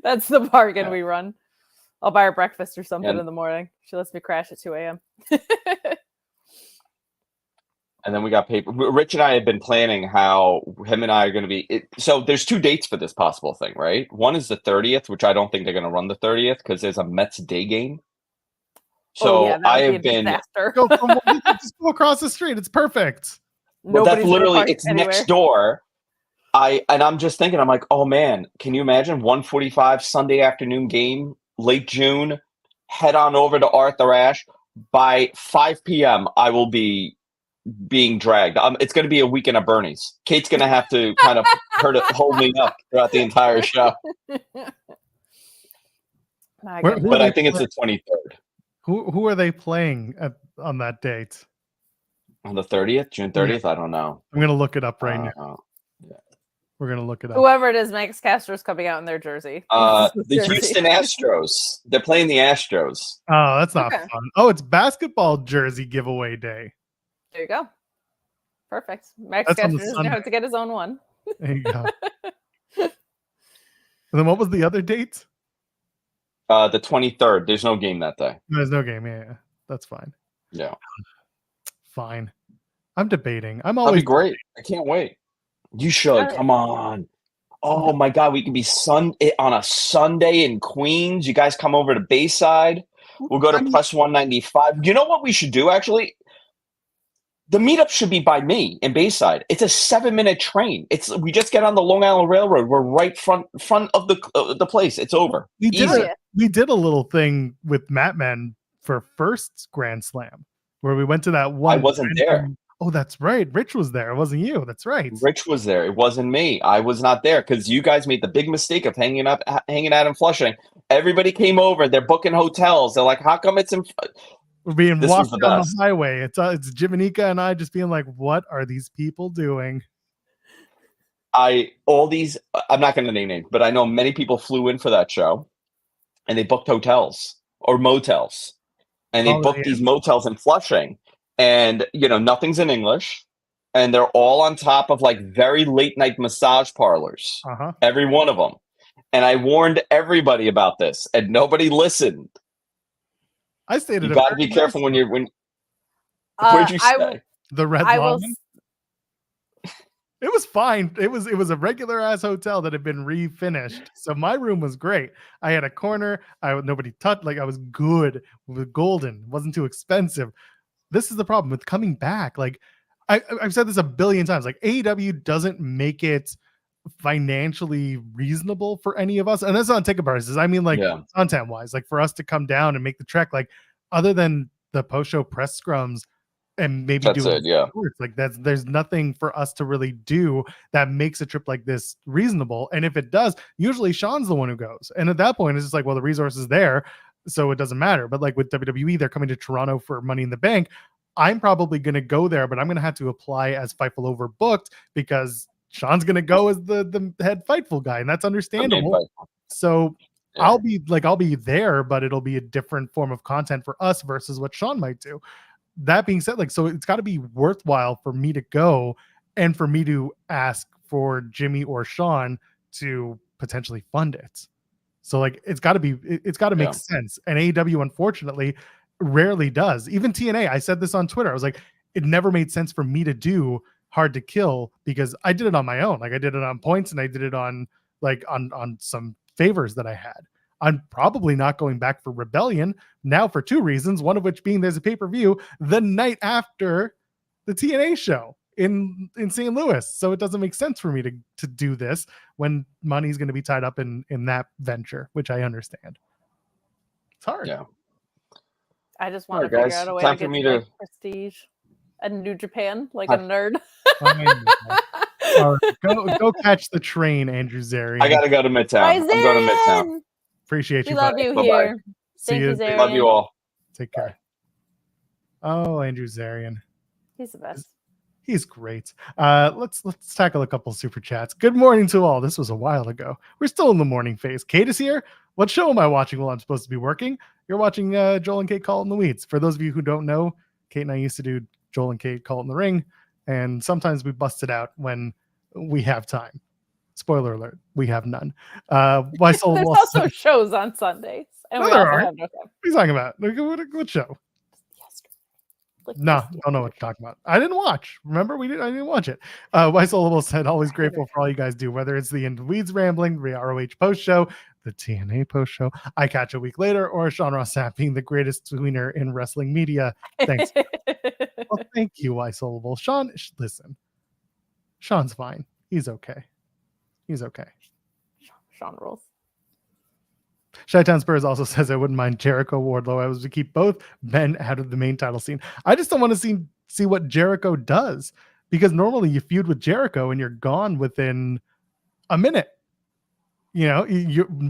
that's the bargain we run. I'll buy her breakfast or something in the morning. She lets me crash at 2 a.m. And then we got paper. Rich and I have been planning how him and I are going to be. So there's 2 dates for this possible thing, right? One is the 30th, which I don't think they're going to run the 30th because there's a Mets day game. So I have been. Just go across the street. It's perfect. Well, that's literally it's anywhere. Next door. And I'm just thinking, I'm like, oh man, can you imagine 1:45 Sunday afternoon game, late June, head on over to Arthur Ashe. By 5 p.m. I will be being dragged. It's going to be a weekend of Bernie's. Kate's going to have to kind of hold me up throughout the entire show. But I think it's the 23rd. Who are they playing on that date? On the 30th? June 30th? I don't know. I'm going to look it up right now. Yeah. We're going to look it up. Whoever it is, Max Castro's coming out in their jersey. The Houston Astros. They're playing the Astros. Oh, that's not fun. Oh, it's basketball jersey giveaway day. There you go. Perfect. Max Castro doesn't have to get his own one. There you go. And then what was the other date? The 23rd. There's no game that day. There's no game. Yeah, that's fine. Yeah. Fine. I'm debating. I'm That'd always be great. I can't wait. You should. Come on. Oh my God, we can be on a Sunday in Queens. You guys come over to Bayside. We'll go to Press 195. You know what we should do, actually? The meetup should be by me in Bayside. It's a 7-minute train. We just get on the Long Island Railroad. We're right front of the place. It's over. We did a little thing with Matman for first Grand Slam where we went to that one. I wasn't there. Oh, that's right. Rich was there. It wasn't you. That's right. Rich was there. It wasn't me. I was not there because you guys made the big mistake of hanging out in Flushing. Everybody came over. They're booking hotels. They're like, how come it's in... We're being walked down the highway. It's Jiminica and I just being like, what are these people doing? I'm not going to name names, but I know many people flew in for that show and they booked hotels or motels. And they booked these motels in Flushing. And, nothing's in English. And they're all on top of like very late night massage parlors. Every one of them. And I warned everybody about this and nobody listened. I stayed at You got to be careful when where'd you stay? The Red Lawman. It was fine. It was a regular ass hotel that had been refinished. So my room was great. I had a corner. Nobody touched. Like I was good with golden. It wasn't too expensive. This is the problem with coming back. Like I've said this a billion times. Like AEW doesn't make it financially reasonable for any of us, and that's not ticket prices. I mean, like content wise, like for us to come down and make the trek. Like other than the post show press scrums and maybe like there's nothing for us to really do that makes a trip like this reasonable. And if it does, usually Sean's the one who goes. And at that point, it's just like, well, the resource is there, so it doesn't matter. But like with WWE, they're coming to Toronto for Money in the Bank. I'm probably going to go there, but I'm going to have to apply as Fightful overbooked because Sean's going to go as the head Fightful guy, and that's understandable. So I'll be there, but it'll be a different form of content for us versus what Sean might do. That being said, like, so it's got to be worthwhile for me to go and for me to ask for Jimmy or Sean to potentially fund it. So like, it's got to make sense. And AEW, unfortunately, rarely does. Even TNA, I said this on Twitter. I was like, it never made sense for me to do Hard to Kill because I did it on my own. Like I did it on points and I did it on some favors that I had. I'm probably not going back for Rebellion now for two reasons. One of which being there's a pay-per-view the night after the TNA show in St. Louis. So it doesn't make sense for me to do this when money's going to be tied up in that venture, which I understand. It's hard. Yeah. I just want to figure out a way to get to Prestige and New Japan like a nerd. All right, go catch the train, Andrew Zarian. I gotta go to Midtown. I'm going to Midtown. Appreciate you. We love you here. Thank you, Zarian. Love you all. Take care. Oh, Andrew Zarian. He's the best. He's great. Let's tackle a couple super chats. Good morning to all. This was a while ago. We're still in the morning phase. Kate is here. What show am I watching while I'm supposed to be working? You're watching Joel and Kate Call It in the Weeds. For those of you who don't know, Kate and I used to do Joel and Kate Call It in the Ring, and sometimes we bust it out when we have time. Spoiler alert, we have none. There's also shows on Sundays. And no, there aren't. What are you talking about? What show? No, don't know what you're talking about. I didn't watch. Remember, I didn't watch it. Wysolable said, always grateful for all you guys do, whether it's the In the Weeds rambling, the ROH post show, the TNA post show, I catch a week later, or Sean Ross Sapp being the greatest tweener in wrestling media. Thanks. Well, thank you, Wysolable. Sean, listen. Sean's fine. He's okay. Sean rules. Chi-Town Spurs also says I wouldn't mind Jericho Wardlow. I was to keep both men out of the main title scene. I just don't want to see what Jericho does, because normally you feud with Jericho and you're gone within a minute. You know,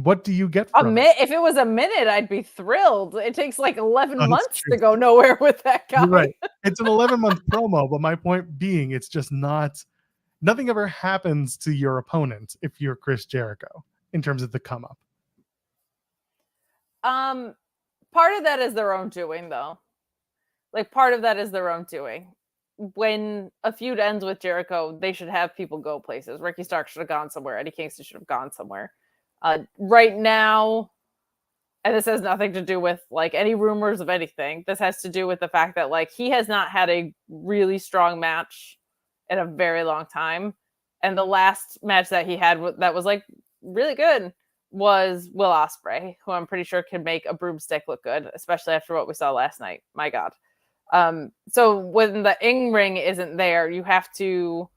what do you get from it? If it was a minute, I'd be thrilled. It takes like 11 months to go nowhere with that guy. You're right. It's an 11-month promo, but my point being, it's just nothing ever happens to your opponent if you're Chris Jericho in terms of the come up. Part of that is their own doing, though. Like, part of that is their own doing. When a feud ends with Jericho, they should have people go places. Ricky Starks should have gone somewhere. Eddie Kingston should have gone somewhere. Right now, and this has nothing to do with like any rumors of anything. This has to do with the fact that like he has not had a really strong match in a very long time. And the last match that he had that was like really good was Will Ospreay, who I'm pretty sure can make a broomstick look good, especially after what we saw last night. My God. So when the in-ring isn't there, you have to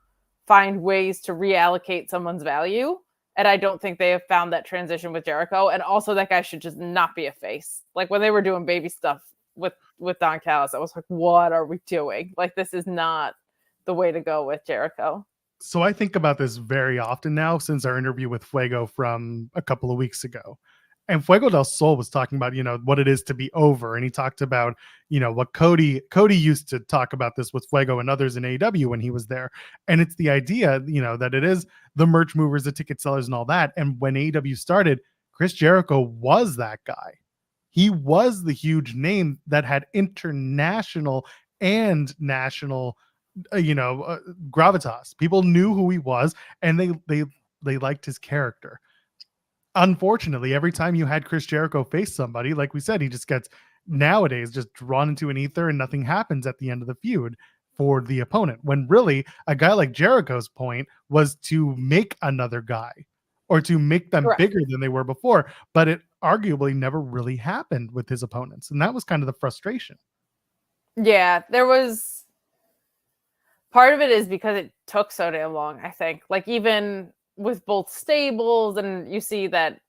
find ways to reallocate someone's value. And I don't think they have found that transition with Jericho. And also that guy should just not be a face. Like when they were doing baby stuff with Don Callis, I was like, what are we doing? Like, this is not the way to go with Jericho. So I think about this very often now since our interview with Fuego from a couple of weeks ago. And Fuego del Sol was talking about, what it is to be over. And he talked about, what Cody used to talk about this with Fuego and others in AEW when he was there. And it's the idea, that it is the merch movers, the ticket sellers and all that. And when AEW started, Chris Jericho was that guy. He was the huge name that had international and national, gravitas. People knew who he was and they liked his character. Unfortunately, every time you had Chris Jericho face somebody, like we said, he just gets nowadays just drawn into an ether and nothing happens at the end of the feud for the opponent. When really a guy like Jericho's point was to make another guy or to make them Correct. bigger than they were before. But it arguably never really happened with his opponents. And that was kind of the frustration. Yeah, there was part of it is because it took so damn long, I think. Like even with both stables, and you see that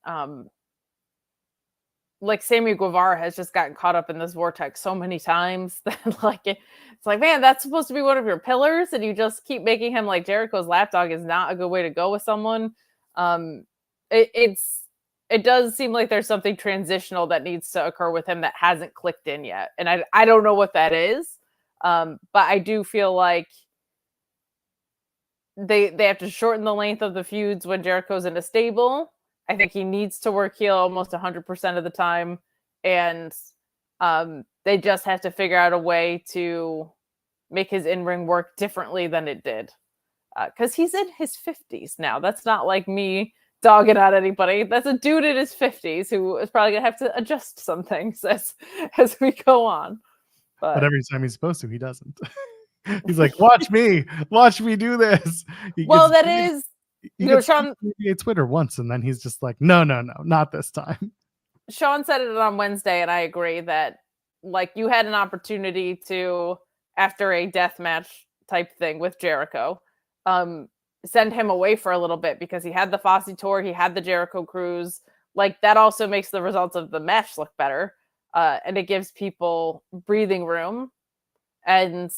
like Sammy Guevara has just gotten caught up in this vortex so many times that like it's like, man, that's supposed to be one of your pillars, and you just keep making him like Jericho's lapdog is not a good way to go with someone. It does seem like there's something transitional that needs to occur with him that hasn't clicked in yet, and I don't know what that is, but I do feel like they have to shorten the length of the feuds when Jericho's in a stable. I think he needs to work heel almost 100% of the time. And they just have to figure out a way to make his in-ring work differently than it did. Because he's in his 50s now. That's not like me dogging out anybody. That's a dude in his 50s who is probably going to have to adjust some things as we go on. But every time he's supposed to, he doesn't. He's like, watch me do this. Well, that is, Sean Twitter once, and then he's just like, no, not this time. Sean said it on Wednesday, and I agree that like you had an opportunity to, after a death match type thing with Jericho, send him away for a little bit because he had the Fosse tour, he had the Jericho cruise. Like that also makes the results of the match look better, and it gives people breathing room. And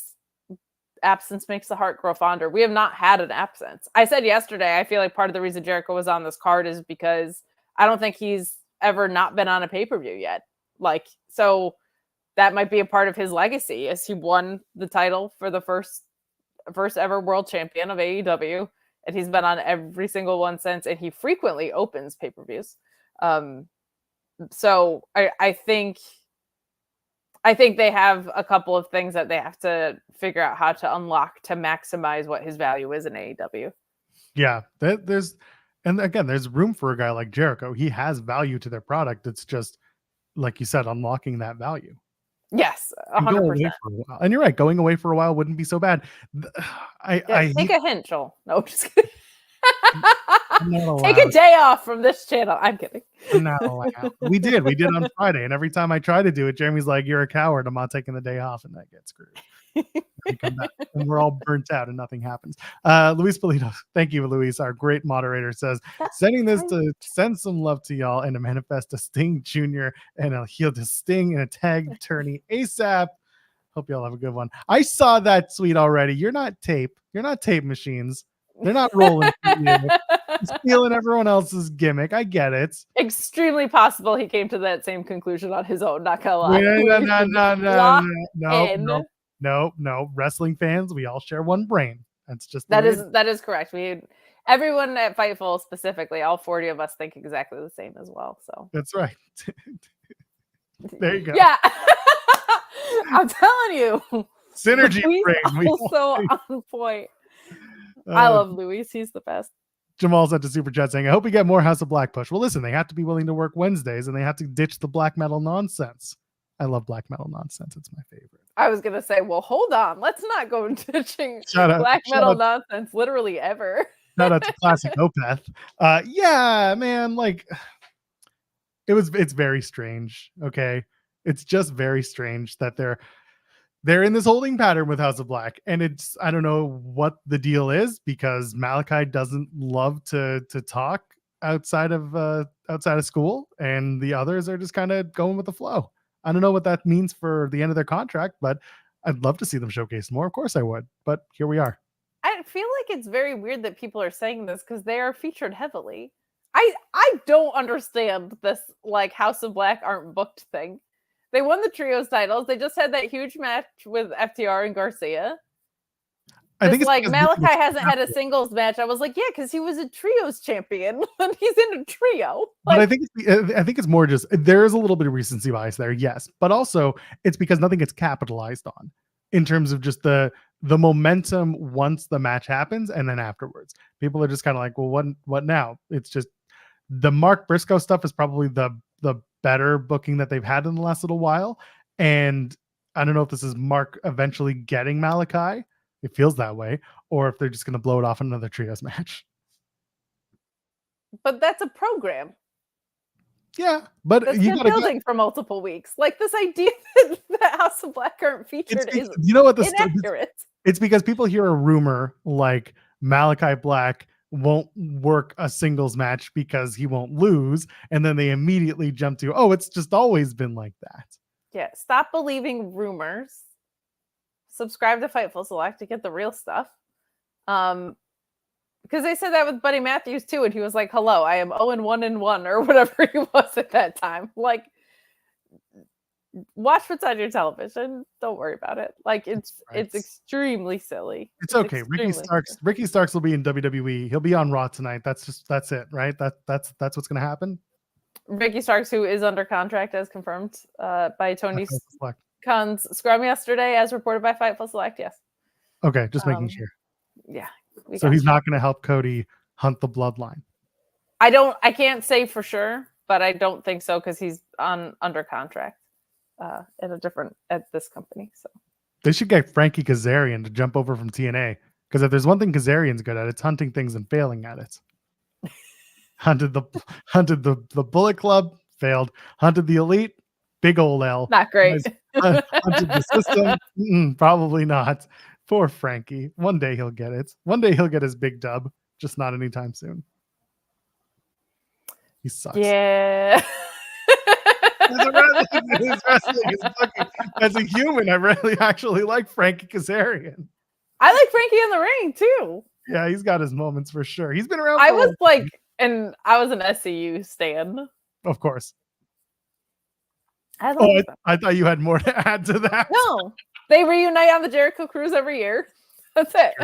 absence makes the heart grow fonder. We have not had an absence. I said yesterday, I feel like part of the reason Jericho was on this card is because I don't think he's ever not been on a pay-per-view yet. Like, so that might be a part of his legacy as he won the title for the first ever world champion of AEW. And he's been on every single one since, and he frequently opens pay-per-views. So I think they have a couple of things that they have to figure out how to unlock to maximize what his value is in AEW. Yeah, there's room for a guy like Jericho. He has value to their product. It's just, like you said, unlocking that value. Yes, 100%. And you're right, going away for a while wouldn't be so bad. I take a hint, Joel. No, just kidding. Take a day off from this channel. I'm kidding. No, we did on Friday, and every time I try to do it, Jeremy's like, "You're a coward. I'm not taking the day off," and that gets screwed. And we're all burnt out, and nothing happens. Luis Polito, thank you, Luis. Our great moderator says, sending this to send some love to y'all and to manifest a Sting Jr. and a heel to Sting and a tag tourney ASAP. Hope y'all have a good one. I saw that tweet already. You're not tape machines. They're not rolling for you. Stealing everyone else's gimmick. I get it. Extremely possible he came to that same conclusion on his own. Not gonna lie. No. Wrestling fans, we all share one brain. That's just that is correct. Everyone at Fightful specifically, all 40 of us think exactly the same as well. So that's right. There you go. Yeah, I'm telling you, synergy brain. Also on point. I love Luis. He's the best. Jamal sent a super chat saying, I hope we get more House of Black push. Well, listen, they have to be willing to work Wednesdays and they have to ditch the black metal nonsense. I love black metal nonsense. It's my favorite. I was going to say, well, hold on. Let's not go ditching Shout black out, metal nonsense literally ever. Shout out to Classic Opeth. Yeah, man, like it's very strange. Okay. It's just very strange that they're in this holding pattern with House of Black. And it's, I don't know what the deal is because Malachi doesn't love to talk outside of school, and the others are just kind of going with the flow. I don't know what that means for the end of their contract, but I'd love to see them showcase more. Of course I would, but here we are. I feel like it's very weird that people are saying this because they are featured heavily. I don't understand this like House of Black aren't booked thing. They won the trios titles. They just had that huge match with FTR and Garcia. I think it's like Malachi hasn't had a singles match. I was like, yeah, because he was a trios champion and he's in a trio. Like, but I think it's more just there is a little bit of recency bias there, yes, but also it's because nothing gets capitalized on in terms of just the momentum once the match happens and then afterwards. People are just kind of like, well, what now? It's just the Mark Briscoe stuff is probably the better booking that they've had in the last little while, and I don't know if this is Mark eventually getting Malachi. It feels that way, or if they're just going to blow it off in another trios match. But that's a program. Yeah, but that's been building for multiple weeks. Like this idea that House of Black aren't featured is you know what inaccurate. It's because people hear a rumor like Malachi Black won't work a singles match because he won't lose, and then they immediately jump to, oh, it's just always been like that. Yeah, stop believing rumors. Subscribe to Fightful Select to get the real stuff. Because they said that with Buddy Matthews too, and he was like, hello, I am 0-1-1 or whatever he was at that time. Like, watch what's on your television. Don't worry about it. Like, it's extremely silly. It's okay. Ricky Starks will be in WWE. He'll be on Raw tonight. That's it, right? That's what's gonna happen. Ricky Starks, who is under contract as confirmed by Tony Khan's scrum yesterday, as reported by Fightful Select. Yes. Okay, just making sure. Yeah. So he's not going to help Cody hunt the bloodline. I can't say for sure, but I don't think so because he's under contract at this company. So they should get Frankie Kazarian to jump over from TNA, because if there's one thing Kazarian's good at, it's hunting things and failing at it. hunted the Bullet Club, failed. Hunted the Elite, big old L. Not great. Hunted the system, probably not. Poor Frankie. One day he'll get it. One day he'll get his big dub, just not anytime soon. He sucks. Yeah. As a human, I really actually like Frankie Kazarian. I like Frankie in the ring too. Yeah, he's got his moments for sure. He's been around. I was an SCU stan. Of course. I thought you had more to add to that. No, they reunite on the Jericho Cruise every year. That's it.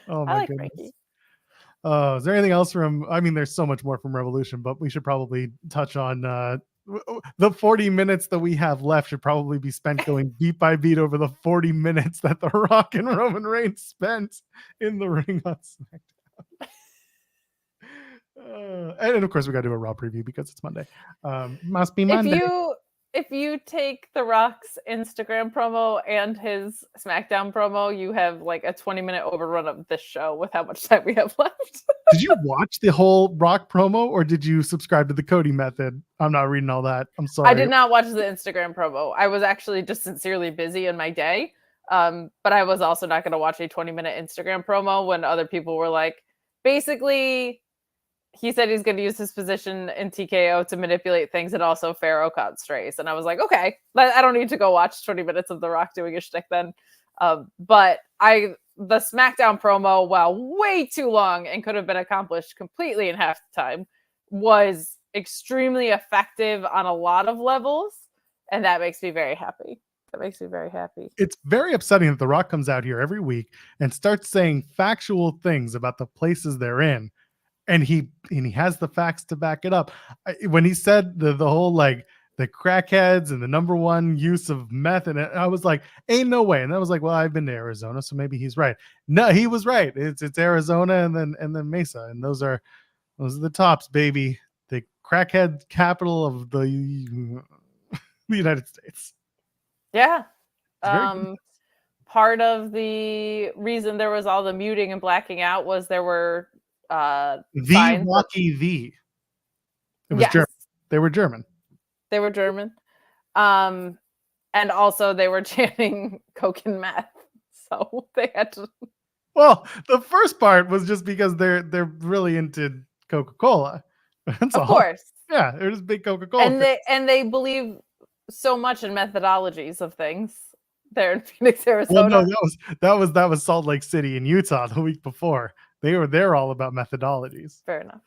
Oh my goodness. Frankie. Is there anything else from? I mean, there's so much more from Revolution, but we should probably touch on the 40 minutes that we have left. Should probably be spent going beat by beat over the 40 minutes that The Rock and Roman Reigns spent in the ring on SmackDown. And of course, we got to do a Raw preview because it's Monday. Must be Monday. If you take The Rock's Instagram promo and his SmackDown promo, you have like a 20-minute overrun of this show with how much time we have left. Did you watch the whole Rock promo, or did you subscribe to the Cody method? I'm not reading all that. I'm sorry. I did not watch the Instagram promo. I was actually just sincerely busy in my day. But I was also not going to watch a 20-minute Instagram promo when other people were like, basically, he said he's going to use his position in TKO to manipulate things, and also Pharaoh caught strays. And I was like, okay, I don't need to go watch 20 minutes of The Rock doing a shtick then. But the SmackDown promo, while way too long and could have been accomplished completely in half the time, was extremely effective on a lot of levels. And that makes me very happy. It's very upsetting that The Rock comes out here every week and starts saying factual things about the places they're in. And he has the facts to back it up. When he said the whole like the crackheads and the number one use of meth. And I was like, ain't no way. And I was like, well, I've been to Arizona, so maybe he's right. No, he was right. It's Arizona and then Mesa. And those are the tops, baby. The crackhead capital of the United States. Yeah. It's very good. Part of the reason there was all the muting and blacking out was there were The Rocky V. It was German. They were German. They were German. And also they were chanting coke and meth. So they had to. Well, the first part was just because they're really into Coca-Cola. That's of course. Yeah, they're just big Coca-Cola. And they believe so much in methodologies of things there in Phoenix, Arizona. Well, no, that was Salt Lake City in Utah the week before. They're all about methodologies. Fair enough.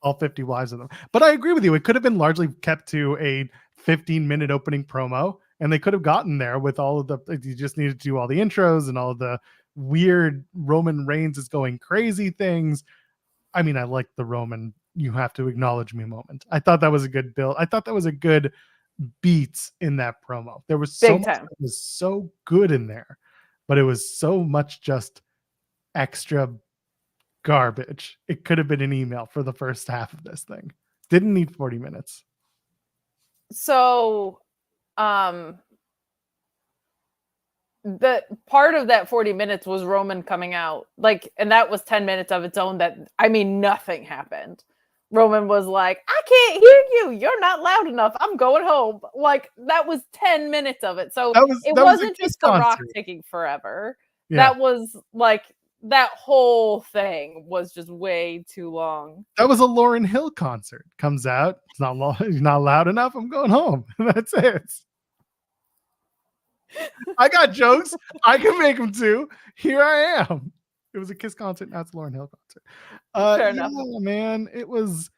All 50 wives of them. But I agree with you. It could have been largely kept to a 15-minute opening promo, and they could have gotten there with all of the. You just needed to do all the intros and all of the weird Roman Reigns is going crazy things. I mean, I like the Roman "you have to acknowledge me" moment. I thought that was a good build. I thought that was a good beat in that promo. There was so much that was so good in there, but it was so much just extra garbage. It could have been an email for the first half of this thing. Didn't need 40 minutes. So, the part of that 40 minutes was Roman coming out, and that was 10 minutes of its own. Nothing happened. Roman was like, I can't hear you. You're not loud enough. I'm going home. That was 10 minutes of it. So it wasn't just The Rock taking forever. Yeah. That was that whole thing was just way too long. That was a Lauryn Hill concert. Comes out. It's not loud enough. I'm going home. That's it. I got jokes. I can make them too. Here I am. It was a Kiss concert. Now it's a Lauryn Hill concert. Fair enough. Man, it was.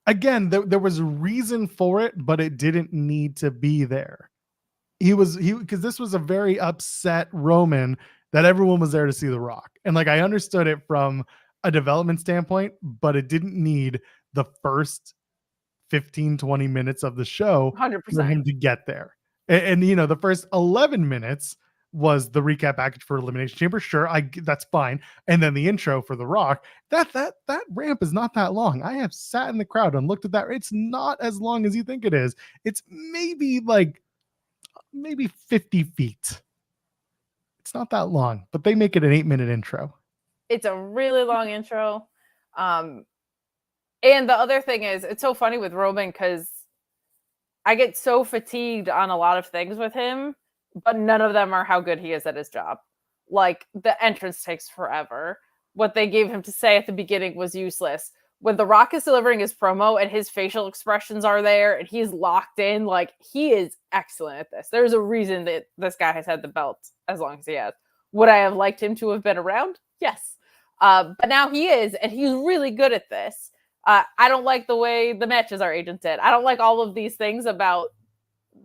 Again, there was a reason for it, but it didn't need to be there. Because this was a very upset Roman that everyone was there to see The Rock. And I understood it from a development standpoint, but it didn't need the first 15, 20 minutes of the show 100%. for him to get there. And the first 11 minutes was the recap package for Elimination Chamber. Sure, that's fine. And then the intro for The Rock. That ramp is not that long. I have sat in the crowd and looked at that. It's not as long as you think it is. It's maybe 50 feet. It's not that long, but they make it an 8-minute intro. It's a really long intro. And the other thing is, it's so funny with Roman because I get so fatigued on a lot of things with him, but none of them are how good he is at his job. The entrance takes forever. What they gave him to say at the beginning was useless. When The Rock is delivering his promo and his facial expressions are there and he's locked in, he is excellent at this. There's a reason that this guy has had the belt as long as he has. Would I have liked him to have been around? Yes. But now he is, and he's really good at this. I don't like the way the matches our agent did. I don't like all of these things about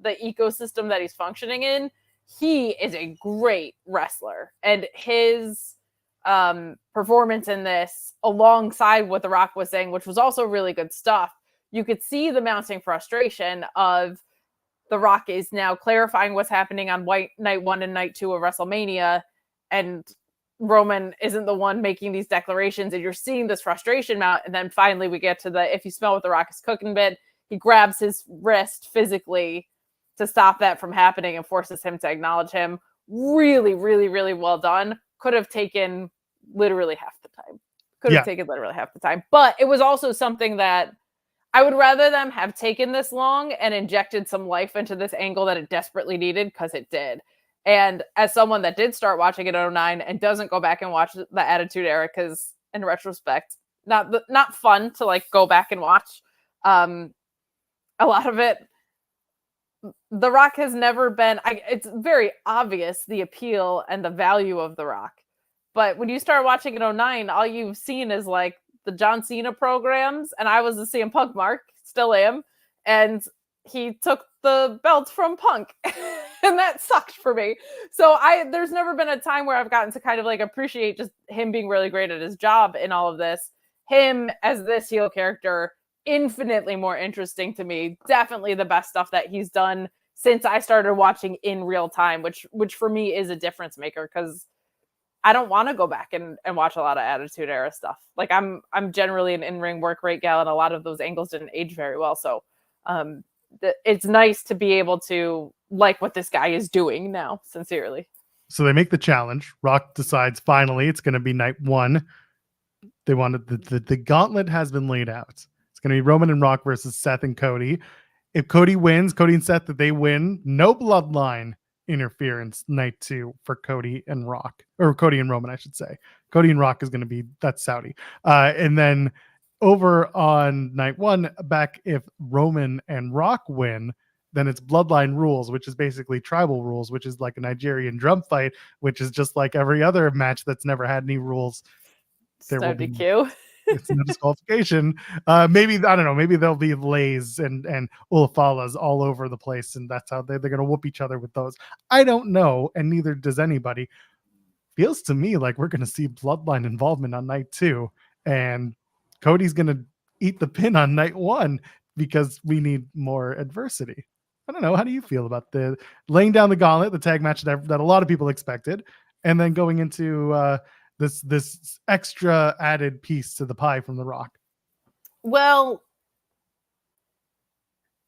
the ecosystem that he's functioning in. He is a great wrestler, and his performance in this, alongside what The Rock was saying, which was also really good stuff, you could see the mounting frustration of The Rock is now clarifying what's happening on night 1 and night 2 of WrestleMania, and Roman isn't the one making these declarations, and you're seeing this frustration mount. And then finally we get to the "if you smell what The Rock is cooking" bit. He grabs his wrist physically to stop that from happening and forces him to acknowledge him. Really, really, really well done. Could have taken literally half the time. But it was also something that I would rather them have taken this long and injected some life into this angle that it desperately needed, because it did. And as someone that did start watching it in 2009 and doesn't go back and watch the Attitude Era, because in retrospect, not fun to go back and watch a lot of it. The Rock has never been, it's very obvious the appeal and the value of The Rock. But when you start watching in 2009, all you've seen is the John Cena programs. And I was a CM Punk mark, still am. And he took the belt from Punk. And that sucked for me. So there's never been a time where I've gotten to kind of appreciate just him being really great at his job in all of this. Him as this heel character infinitely more interesting to me. Definitely the best stuff that he's done since I started watching in real time, which for me is a difference maker, because I don't want to go back and watch a lot of Attitude Era stuff. Like I'm generally an in-ring work rate gal, and a lot of those angles didn't age very well. So it's nice to be able to like what this guy is doing now, sincerely. So they make the challenge. Rock decides finally it's going to be night one. They wanted the gauntlet has been laid out. It's going to be Roman and Rock versus Seth and Cody. If Cody wins, Cody and Seth, that they win, no bloodline interference night two for Cody and Rock, or Cody and Roman, I should say. Cody and Rock is going to be, that's Saudi. And then over on night one, back if Roman and Rock win, then it's bloodline rules, which is basically tribal rules, which is like a Nigerian drum fight, which is just like every other match that's never had any rules. There will be DQ. It's no disqualification. Maybe, I don't know, maybe there'll be lays and Ulafalas all over the place, and that's how they're going to whoop each other with those. I don't know, and neither does anybody. Feels to me like we're going to see bloodline involvement on night two, and Cody's going to eat the pin on night one because we need more adversity. I don't know. How do you feel about the laying down the gauntlet, the tag match that a lot of people expected, and then going into this extra added piece to the pie from The Rock? Well,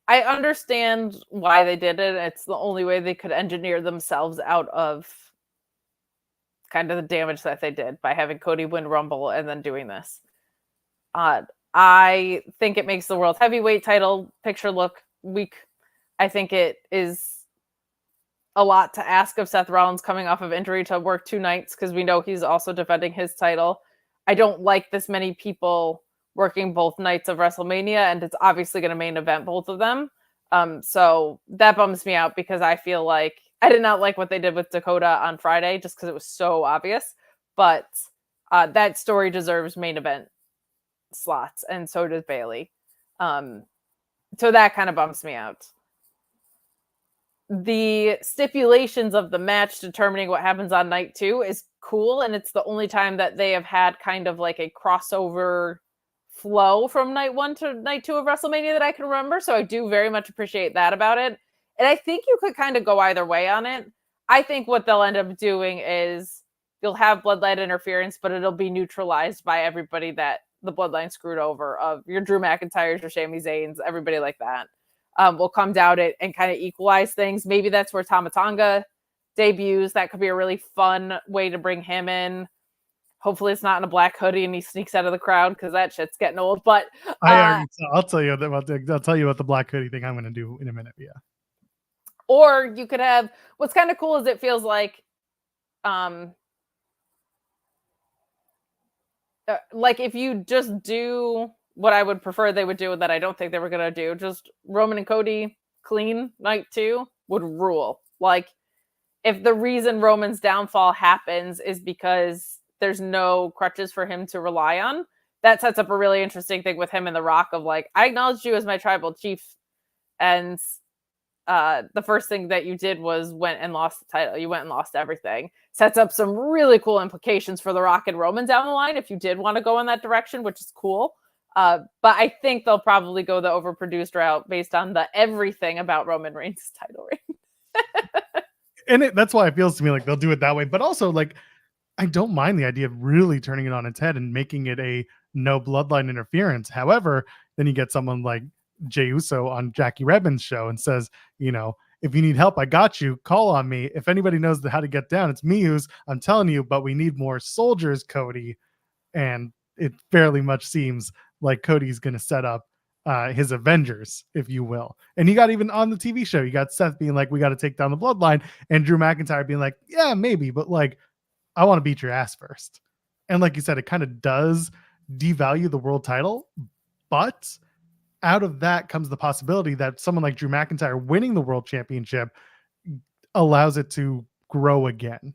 I understand why they did it. It's the only way they could engineer themselves out of kind of the damage that they did by having Cody win Rumble and then doing this. I think it makes the World Heavyweight title picture look weak. I think it is a lot to ask of Seth Rollins coming off of injury to work two nights, because we know he's also defending his title. I don't like this many people working both nights of WrestleMania, and it's obviously going to main event both of them. So that bums me out, because I feel like I did not like what they did with Dakota on Friday, just because it was so obvious. But that story deserves main event slots, and so does Bayley. So that kind of bumps me out. The stipulations of the match determining what happens on night two is cool, and it's the only time that they have had kind of like a crossover flow from night one to night two of WrestleMania that I can remember. So I do very much appreciate that about it. And I think you could kind of go either way on it. I think what they'll end up doing is you'll have bloodline interference, but it'll be neutralized by everybody that the bloodline screwed over, of your Drew McIntyres, your Sami Zayns, everybody like that. Will come down it and kind of equalize things. Maybe that's where Tama Tonga debuts. That could be a really fun way to bring him in. Hopefully it's not in a black hoodie and he sneaks out of the crowd, because that shit's getting old. But I'll tell you about the black hoodie thing I'm going to do in a minute. Yeah. Or you could have, what's kind of cool is it feels like if you just do what I would prefer they would do, that I don't think they were going to do, just Roman and Cody clean night two would rule. Like, if the reason Roman's downfall happens is because there's no crutches for him to rely on, that sets up a really interesting thing with him and The Rock of like, I acknowledged you as my tribal chief, and the first thing that you did was went and lost the title. You went and lost everything. Sets up some really cool implications for The Rock and Roman down the line if you did want to go in that direction, which is cool. But I think they'll probably go the overproduced route based on the everything about Roman Reigns' title reign. And that's why it feels to me like they'll do it that way. But also, like, I don't mind the idea of really turning it on its head and making it a no bloodline interference. However, then you get someone like Jey Uso on Jackie Redmond's show and says, you know, if you need help, I got you. Call on me. If anybody knows how to get down, it's me who's, I'm telling you, but we need more soldiers, Cody. And it fairly much seems like Cody's going to set up his Avengers, if you will. And you got even on the TV show, you got Seth being like, we got to take down the bloodline, and Drew McIntyre being like, yeah, maybe, but like, I want to beat your ass first. And like you said, it kind of does devalue the world title, but out of that comes the possibility that someone like Drew McIntyre winning the world championship allows it to grow again,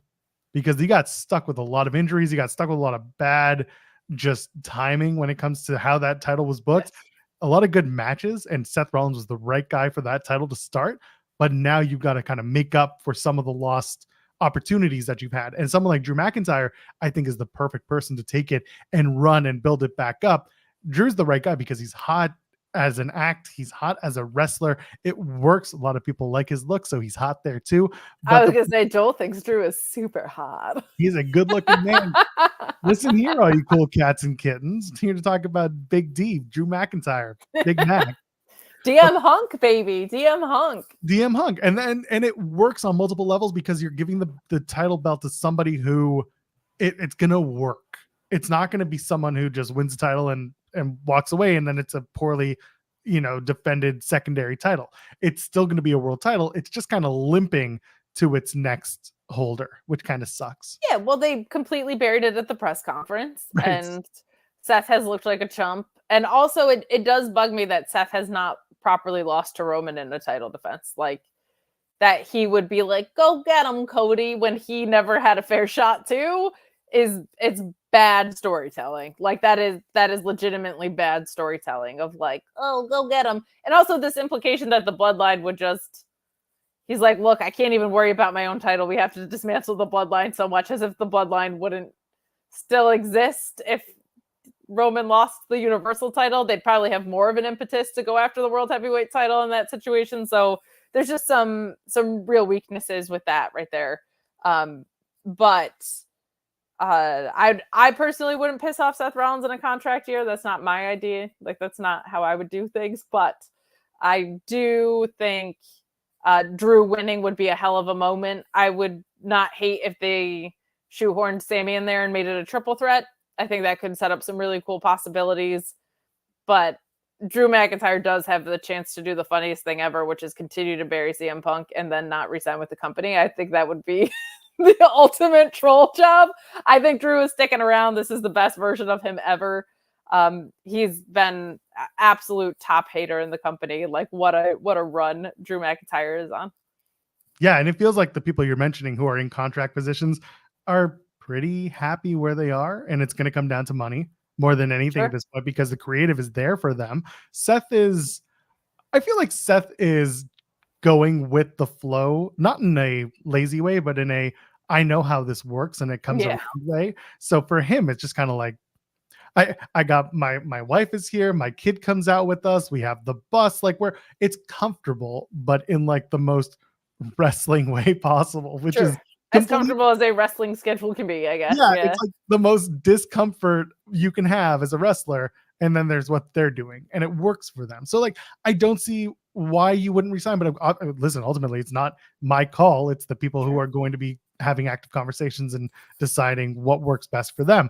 because he got stuck with a lot of injuries. He got stuck with a lot of bad just timing when it comes to how that title was booked. Yes. A lot of good matches, and Seth Rollins was the right guy for that title to start. But now you've got to kind of make up for some of the lost opportunities that you've had. And someone like Drew McIntyre, I think, is the perfect person to take it and run and build it back up. Drew's the right guy because he's hot as an act. He's hot as a wrestler. It works. A lot of people like his look, so he's hot there too. I But was gonna say Joel thinks Drew is super hot. he's a good-looking man. Listen here, all you cool cats and kittens. Here to talk about Big D, Drew McIntyre, Big Mac. DM Hunk, baby. DM Hunk. DM Hunk. And it works on multiple levels because you're giving the title belt to somebody who it's gonna work. It's not gonna be someone who just wins the title and walks away and then it's a poorly, defended secondary title. It's still gonna be a world title. It's just kind of limping to its next holder, which kind of sucks. Yeah, well, they completely buried it at the press conference, Right. and Seth has looked like a chump. And also, it does bug me that Seth has not properly lost to Roman in a title defense. Like, that he would be like, go get him, Cody, when he never had a fair shot too, it's bad storytelling. Like, that is legitimately bad storytelling of like, oh, go get him. And also this implication that the Bloodline would just... He's like, look, I can't even worry about my own title. We have to dismantle the Bloodline, so much as if the Bloodline wouldn't still exist if Roman lost the Universal title. They'd probably have more of an impetus to go after the World Heavyweight title in that situation. So there's just some real weaknesses with that right there. But I personally wouldn't piss off Seth Rollins in a contract year. That's not my idea. Like, that's not how I would do things. But I do think Drew winning would be a hell of a moment. I would not hate if they shoehorned Sammy in there and made it a triple threat. I think that could set up some really cool possibilities. But Drew McIntyre does have the chance to do the funniest thing ever, which is continue to bury CM Punk and then not resign with the company. I think that would be the ultimate troll job. I think Drew is sticking around. This is the best version of him ever. He's been absolute top hater in the company. Like, what a run Drew McIntyre is on. Yeah, and it feels like the people you're mentioning who are in contract positions are pretty happy where they are, and it's going to come down to money more than anything at this point because the creative is there for them. I feel like Seth is going with the flow, not in a lazy way, but in a I know how this works and it comes around way. So for him, it's just kind of like, I got my wife is here, my kid comes out with us, we have the bus, like it's comfortable, but in like the most wrestling way possible, which is as comfortable as a wrestling schedule can be, I guess. Yeah, it's like the most discomfort you can have as a wrestler, and then there's what they're doing, and it works for them. So like, I don't see why you wouldn't resign, but listen, ultimately it's not my call, it's the people who are going to be having active conversations and deciding what works best for them.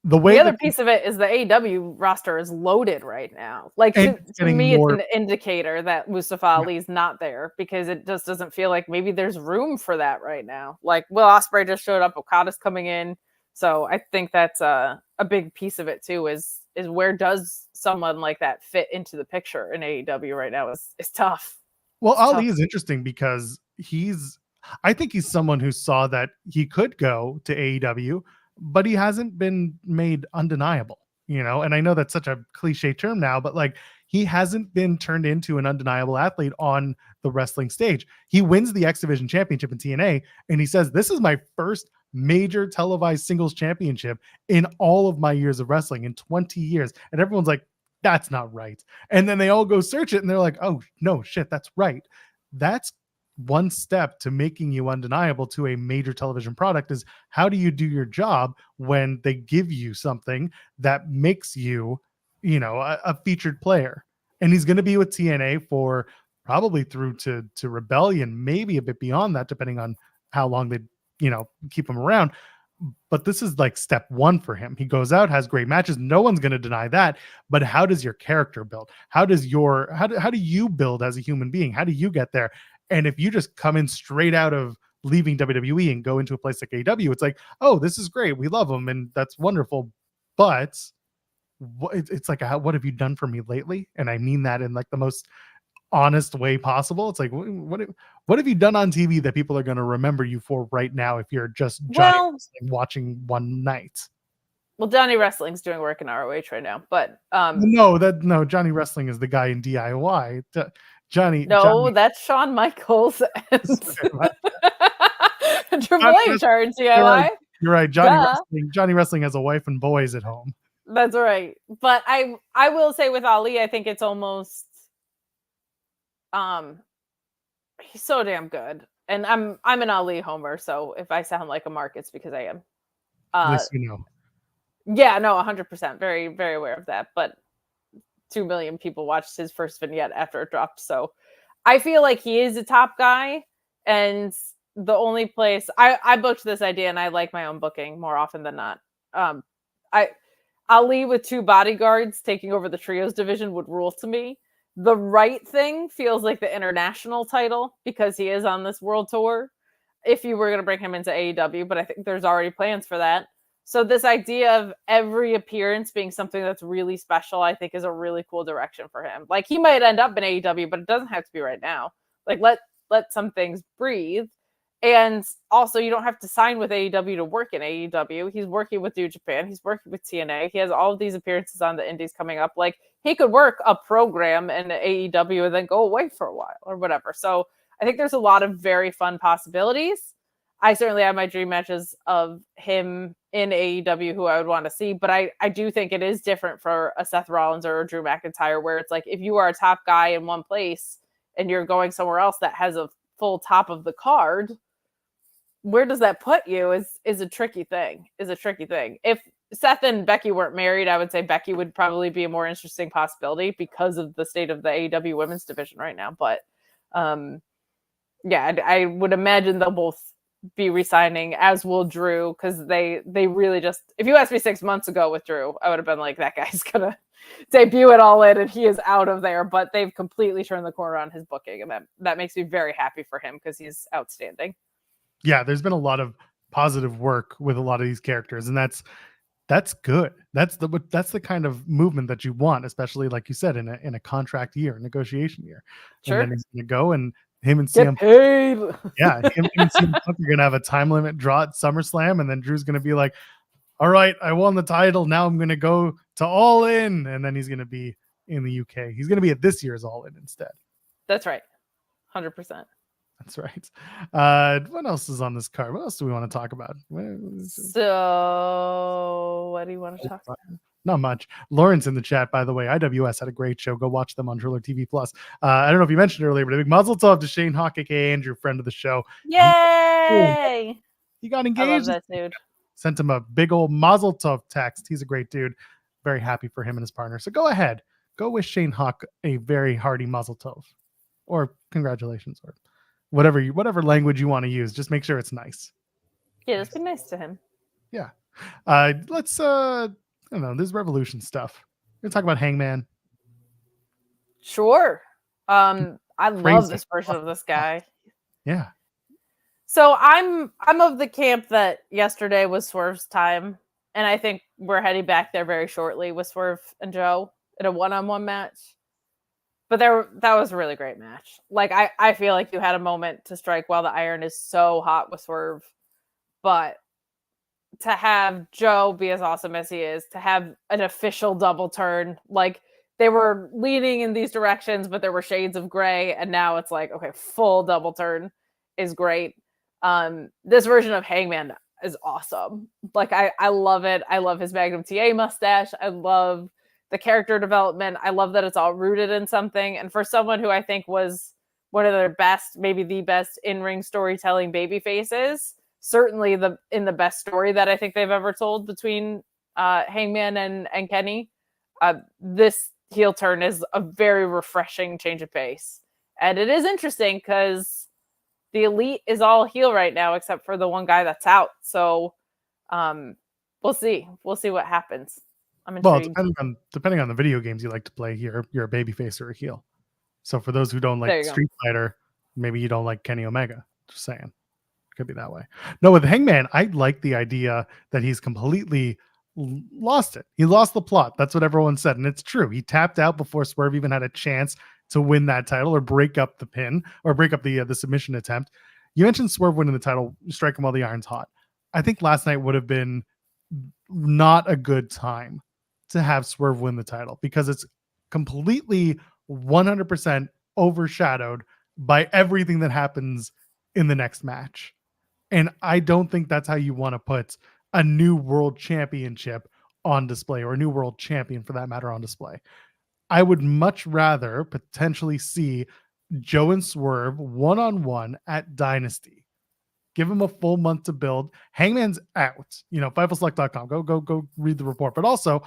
The other piece of it is the AEW roster is loaded right now. Like, to me, it's an indicator that Mustafa Ali's not there, because it just doesn't feel like maybe there's room for that right now. Like, Will Ospreay just showed up, Okada's coming in. So I think that's a big piece of it too, is where does someone like that fit into the picture in AEW right now is tough. Well, Ali is interesting because I think he's someone who saw that he could go to AEW, but he hasn't been made undeniable, and I know that's such a cliche term now, but like, he hasn't been turned into an undeniable athlete on the wrestling stage. He wins the X Division championship in TNA, and he says, this is my first major televised singles championship in all of my years of wrestling, in 20 years. And everyone's like, that's not right. And then they all go search it and they're like, oh no, shit, that's right. That's one step to making you undeniable to a major television product, is how do you do your job when they give you something that makes you, a featured player. And he's going to be with TNA for probably through to Rebellion, maybe a bit beyond that, depending on how long they, keep him around. But this is like step one for him. He goes out, has great matches. No one's going to deny that. But how does your character build? How do you build as a human being? How do you get there? And if you just come in straight out of leaving WWE and go into a place like AEW, it's like, oh, this is great. We love them. And that's wonderful. But it's like, what have you done for me lately? And I mean that in like the most honest way possible. It's like, what have you done on TV that people are going to remember you for right now if you're just watching one night? Well, Johnny Wrestling's doing work in ROH right now, but no, Johnny Wrestling is the guy in DIY. Johnny, that's Shawn Michaels and Triple H are in DIY. You're right. Johnny Wrestling has a wife and boys at home. That's right. But I will say with Ali, I think it's almost he's so damn good. And I'm an Ali homer, so if I sound like a mark, it's because I am. At least you know. Yeah, no, 100%. Very, very aware of that. But 2 million people watched his first vignette after it dropped. So I feel like he is a top guy. And the only place I booked this idea, and I like my own booking more often than not. Ali with 2 bodyguards taking over the trios division would rule to me. The right thing feels like the international title because he is on this world tour. If you were going to bring him into AEW, but I think there's already plans for that. So this idea of every appearance being something that's really special, I think is a really cool direction for him. Like he might end up in AEW, but it doesn't have to be right now. Like let some things breathe. And also, you don't have to sign with AEW to work in AEW. He's working with New Japan. He's working with TNA. He has all of these appearances on the indies coming up. Like, he could work a program in AEW and then go away for a while or whatever. So I think there's a lot of very fun possibilities. I certainly have my dream matches of him in AEW who I would want to see. But I do think it is different for a Seth Rollins or a Drew McIntyre, where it's like if you are a top guy in one place and you're going somewhere else that has a full top of the card, where does that put you is a tricky thing. If Seth and Becky weren't married, I would say Becky would probably be a more interesting possibility because of the state of the AEW women's division right now. But yeah, I would imagine they'll both be resigning, as will Drew, because they really just, if you asked me 6 months ago with Drew, I would have been like, that guy's gonna debut it all in and he is out of there. But they've completely turned the corner on his booking, and that makes me very happy for him because he's outstanding. Yeah, there's been a lot of positive work with a lot of these characters, and that's good. That's the kind of movement that you want, especially like you said in a contract year, negotiation year. Sure. And then he's gonna go, and him and Get CM paid. yeah, him and CM Punk are gonna have a time limit draw at SummerSlam, and then Drew's gonna be like, all right, I won the title, now I'm gonna go to All In, and then he's gonna be in the UK. He's gonna be at this year's All In instead. That's right. 100%. That's right. What else is on this card? What else do we want to talk about? So, what do you want to talk about? Not much. Lawrence in the chat, by the way. IWS had a great show. Go watch them on Triller TV Plus. I don't know if you mentioned earlier, but a big muzzle tov to Shane Hawk, aka Andrew, friend of the show. Yay! He got engaged. I love that dude. Sent him a big old mazel tov text. He's a great dude. Very happy for him and his partner. So go ahead. Go wish Shane Hawk a very hearty mazel tov. Or congratulations, or whatever language you want to use. Just make sure it's nice. Yeah, just be nice to him. Yeah. Let's I don't know, this Revolution stuff. We're gonna talk about Hangman. Sure. I love this version of this guy. Yeah. So I'm of the camp that yesterday was Swerve's time, and I think we're heading back there very shortly with Swerve and Joe in a one-on-one match. But that was a really great match. Like I feel like you had a moment to strike while the iron is so hot with Swerve. But to have Joe be as awesome as he is, to have an official double turn, like they were leaning in these directions, but there were shades of gray, and now it's like, okay, full double turn is great. This version of Hangman is awesome. Like I love it. I love his Magnum TA mustache. I love the character development. I love that it's all rooted in something. And for someone who I think was one of their best, maybe the best in-ring storytelling baby faces, certainly in the best story that I think they've ever told between Hangman and Kenny, this heel turn is a very refreshing change of pace. And it is interesting because the Elite is all heel right now, except for the one guy that's out. So we'll see. We'll see what happens. I'm intrigued. Well, depending on the video games you like to play, you're a babyface or a heel. So for those who don't like Street Fighter, maybe you don't like Kenny Omega. Just saying. Could be that way. No, with Hangman, I like the idea that he's completely lost it. He lost the plot. That's what everyone said. And it's true. He tapped out before Swerve even had a chance to win that title or break up the pin or break up the submission attempt. You mentioned Swerve winning the title, strike him while the iron's hot. I think last night would have been not a good time to have Swerve win the title because it's completely 100% overshadowed by everything that happens in the next match. And I don't think that's how you want to put a new world championship on display, or a new world champion for that matter on display. I would much rather potentially see Joe and Swerve one-on-one at Dynasty. Give him a full month to build. Hangman's out. FightfulSelect.com. Go read the report. But also,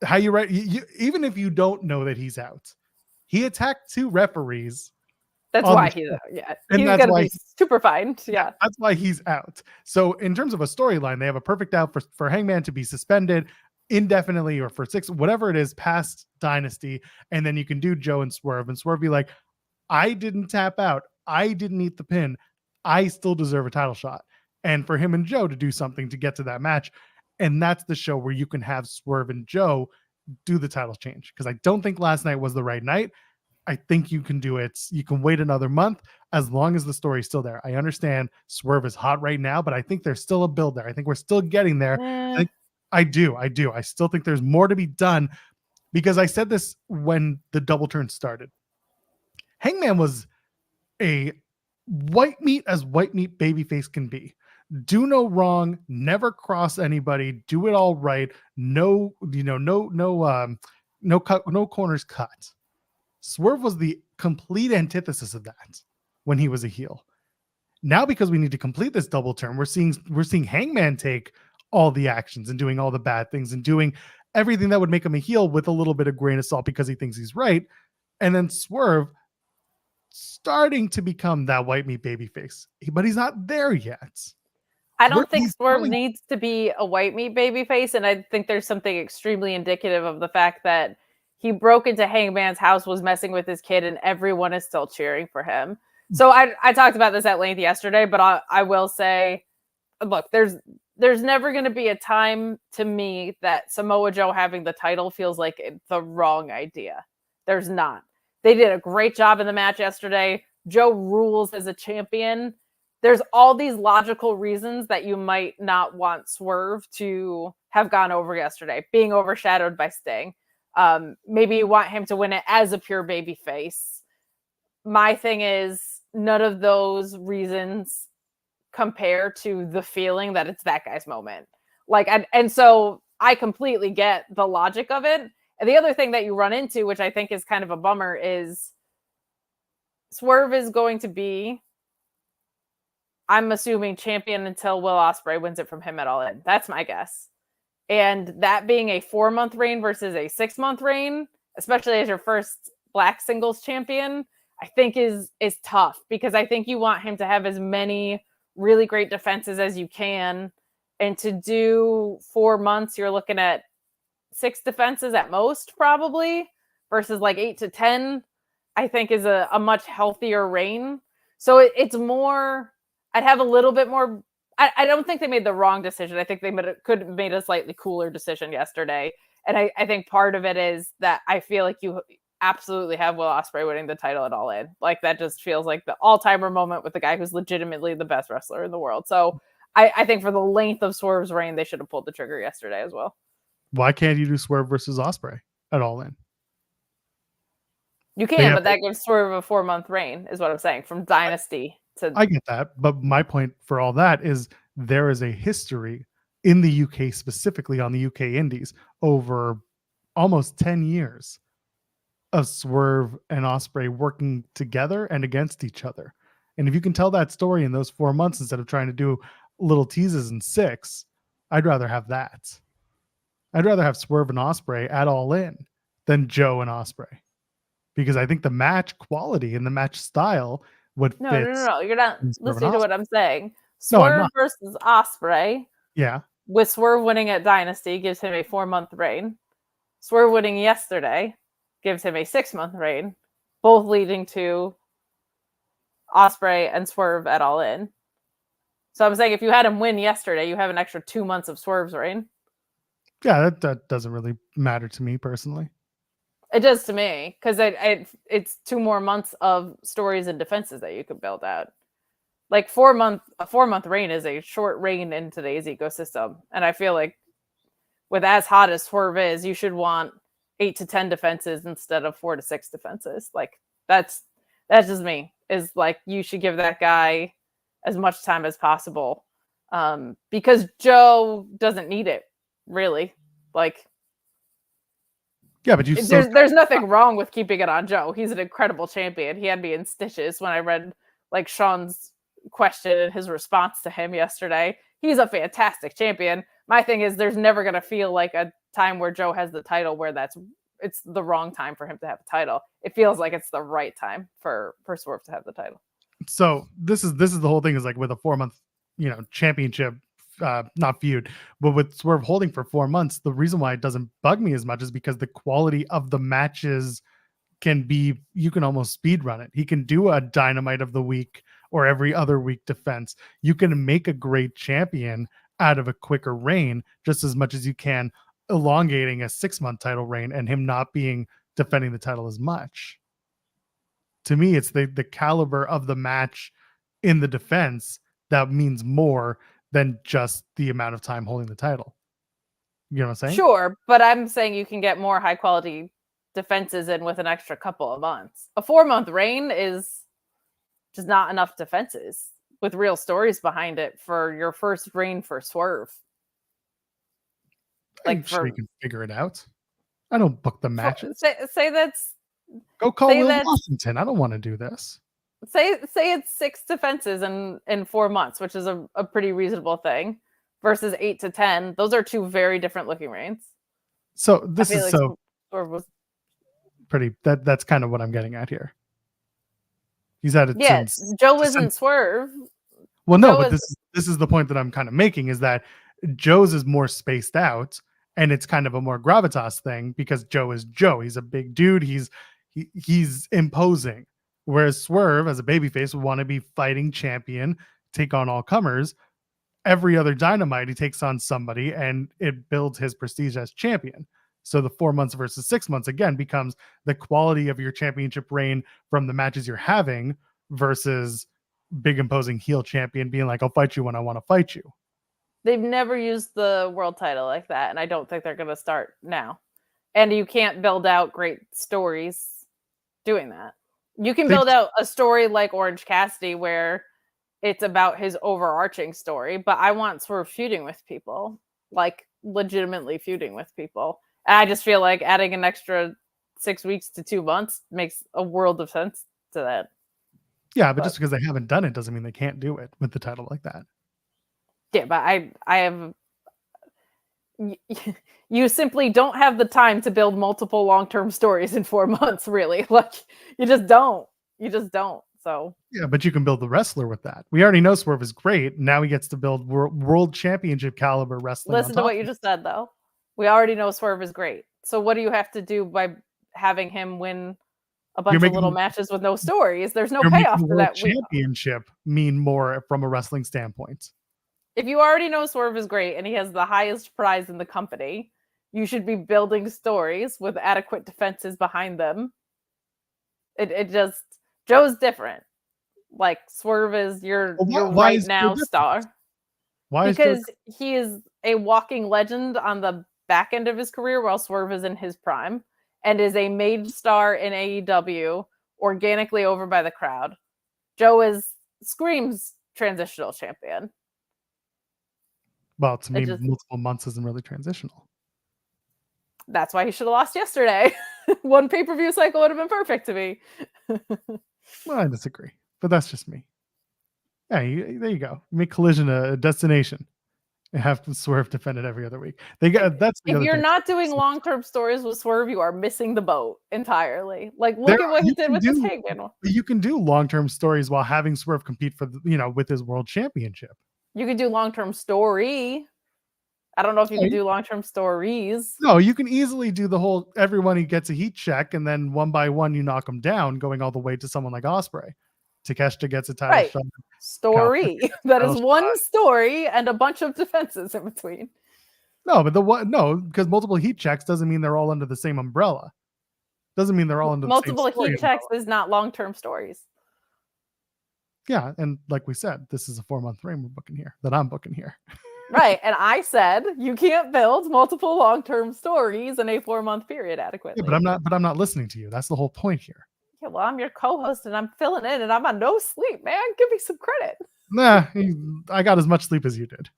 how you write, even if you don't know that he's out, he attacked 2 referees. That's why he's going to be super fine. Yeah. That's why he's out. So in terms of a storyline, they have a perfect out for Hangman to be suspended indefinitely or for 6, whatever it is, past Dynasty. And then you can do Joe and Swerve be like, I didn't tap out. I didn't eat the pin. I still deserve a title shot. And for him and Joe to do something to get to that match. And that's the show where you can have Swerve and Joe do the title change. Because I don't think last night was the right night. I think you can do it. You can wait another month as long as the story's still there. I understand Swerve is hot right now, but I think there's still a build there. I think we're still getting there. I do. I still think there's more to be done, because I said this when the double turn started. Hangman was a white meat babyface can be. Do no wrong, never cross anybody, do it all right. No corners cut. Swerve was the complete antithesis of that when he was a heel. Now, because we need to complete this double turn, we're seeing Hangman take all the actions and doing all the bad things and doing everything that would make him a heel with a little bit of grain of salt because he thinks he's right. And then Swerve starting to become that white meat babyface, but he's not there yet. I don't think Swerve needs to be a white meat babyface, and I think there's something extremely indicative of the fact that he broke into Hangman's house, was messing with his kid, and everyone is still cheering for him. So I talked about this at length yesterday, but I will say, look, there's never going to be a time to me that Samoa Joe having the title feels like the wrong idea. There's not. They did a great job in the match yesterday. Joe rules as a champion. There's all these logical reasons that you might not want Swerve to have gone over yesterday, being overshadowed by Sting. Maybe you want him to win it as a pure baby face. My thing is, none of those reasons compare to the feeling that it's that guy's moment. And so I completely get the logic of it. And the other thing that you run into, which I think is kind of a bummer, is Swerve is going to be, I'm assuming, champion until Will Ospreay wins it from him at All In. That's my guess. And that being a 4-month reign versus a 6-month reign, especially as your first black singles champion, I think is tough, because I think you want him to have as many really great defenses as you can. And to do 4 months, you're looking at 6 defenses at most, probably, versus like 8 to 10, I think is a much healthier reign. So it's more, I'd have a little bit more. I don't think they made the wrong decision. I think they could have made a slightly cooler decision yesterday. And I think part of it is that I feel like you absolutely have Will Ospreay winning the title at All In. Like, that just feels like the all-timer moment with the guy who's legitimately the best wrestler in the world. So I think for the length of Swerve's reign, they should have pulled the trigger yesterday as well. Why can't you do Swerve versus Ospreay at All In? You can, but that gives Swerve a 4-month reign, is what I'm saying, from Dynasty to. I get that, but my point for all that is there is a history in the UK, specifically on the UK Indies, over almost 10 years of Swerve and Ospreay working together and against each other. And if you can tell that story in those 4 months instead of trying to do little teases in 6, I'd rather have that. I'd rather have Swerve and Ospreay at All In than Joe and Ospreay, because I think the match quality and the match style would fit. No. You're not listening to what I'm saying. Swerve versus Ospreay. Yeah. With Swerve winning at Dynasty gives him a 4-month reign. Swerve winning yesterday gives him a 6-month reign, both leading to Ospreay and Swerve at All In. So I'm saying if you had him win yesterday, you have an extra 2 months of Swerve's reign. Yeah, that doesn't really matter to me personally. It does to me, because it's 2 more months of stories and defenses that you could build out. Like a 4-month reign is a short reign in today's ecosystem. And I feel like with as hot as Swerve is, you should want 8 to 10 defenses instead of 4 to 6 defenses. Like that's just me. Is like, you should give that guy as much time as possible. Because Joe doesn't need it, really. Like, Yeah, but there's nothing wrong with keeping it on Joe. He's an incredible champion. He had me in stitches when I read like Sean's question and his response to him yesterday. He's a fantastic champion. My thing is, there's never going to feel like a time where Joe has the title where it's the wrong time for him to have a title. It feels like it's the right time for Swerve to have the title. So this is the whole thing, is like with a 4-month, championship, not feud, but with Swerve holding for 4 months, the reason why it doesn't bug me as much is because the quality of the matches you can almost speed run it. He can do a Dynamite of the week or every other week defense. You can make a great champion out of a quicker reign just as much as you can elongating a 6-month title reign and him not being defending the title as much. To me, it's the caliber of the match in the defense that means more than just the amount of time holding the title. You know what I'm saying? Sure, but I'm saying you can get more high quality defenses in with an extra couple of months. A 4-month reign is just not enough defenses with real stories behind it for your first reign for Swerve. I'm sure you can figure it out. I don't book the matches. Say that's Go call Will Washington. I don't want to do this. Say it's 6 defenses in 4 months, which is a pretty reasonable thing, versus 8 to 10. Those are 2 very different looking reigns. So this is like Swerve was pretty. That's kind of what I'm getting at here. He's had it. Yeah, Joe isn't Swerve. Well, no, but this is the point that I'm kind of making, is that Joe's is more spaced out, and it's kind of a more gravitas thing because Joe is Joe. He's a big dude. He's imposing. Whereas Swerve, as a babyface, would want to be fighting champion, take on all comers. Every other Dynamite, he takes on somebody, and it builds his prestige as champion. So the 4 months versus 6 months, again, becomes the quality of your championship reign from the matches you're having versus big imposing heel champion being like, I'll fight you when I want to fight you. They've never used the world title like that, and I don't think they're going to start now. And you can't build out great stories doing that. You can build out a story like Orange Cassidy where it's about his overarching story, but I want Swerve feuding with people, like legitimately feuding with people. And I just feel like adding an extra 6 weeks to 2 months makes a world of sense to that. Yeah, but just because they haven't done it doesn't mean they can't do it with the title like that. Yeah, but I have... You simply don't have the time to build multiple long-term stories in 4 months, really. Like, you just don't. So yeah, but you can build the wrestler with that. We already know Swerve is great. Now he gets to build world championship caliber wrestling. Listen to what you just said, though. We already know Swerve is great. So what do you have to do by having him win a bunch of little matches with no stories? There's no payoff for that. Championship mean more from a wrestling standpoint. If you already know Swerve is great and he has the highest prize in the company, you should be building stories with adequate defenses behind them. Joe's different. Like, Swerve is your right now star. Why? Because he is a walking legend on the back end of his career while Swerve is in his prime and is a made star in AEW, organically over by the crowd. Joe screams transitional champion. Well, to me, multiple months isn't really transitional. That's why he should have lost yesterday. One pay-per-view cycle would have been perfect to me. Well, I disagree, but that's just me. Yeah, there you go. Make Collision a destination and have Swerve defend it every other week. If you're not doing long-term stories with Swerve, you are missing the boat entirely. Like, look at what he did with this Hangman. You can do long-term stories while having Swerve compete for with his world championship. You could do long-term story. I don't know if you can do long-term stories. No, you can easily do the whole everyone he gets a heat check and then one by one you knock him down, going all the way to someone like Ospreay. Takeshita gets a title shot. Story. That is one story and a bunch of defenses in between. No, but because multiple heat checks doesn't mean they're all under the same umbrella. Doesn't mean they're all under multiple the same heat checks is not long-term stories. Yeah, and like we said, this is a 4-month reign I'm booking here. Right, and I said you can't build multiple long-term stories in a 4-month period adequately. Yeah, but I'm not listening to you. That's the whole point here. Yeah, well, I'm your co-host and I'm filling in and I'm on no sleep, man. Give me some credit. Nah, I got as much sleep as you did.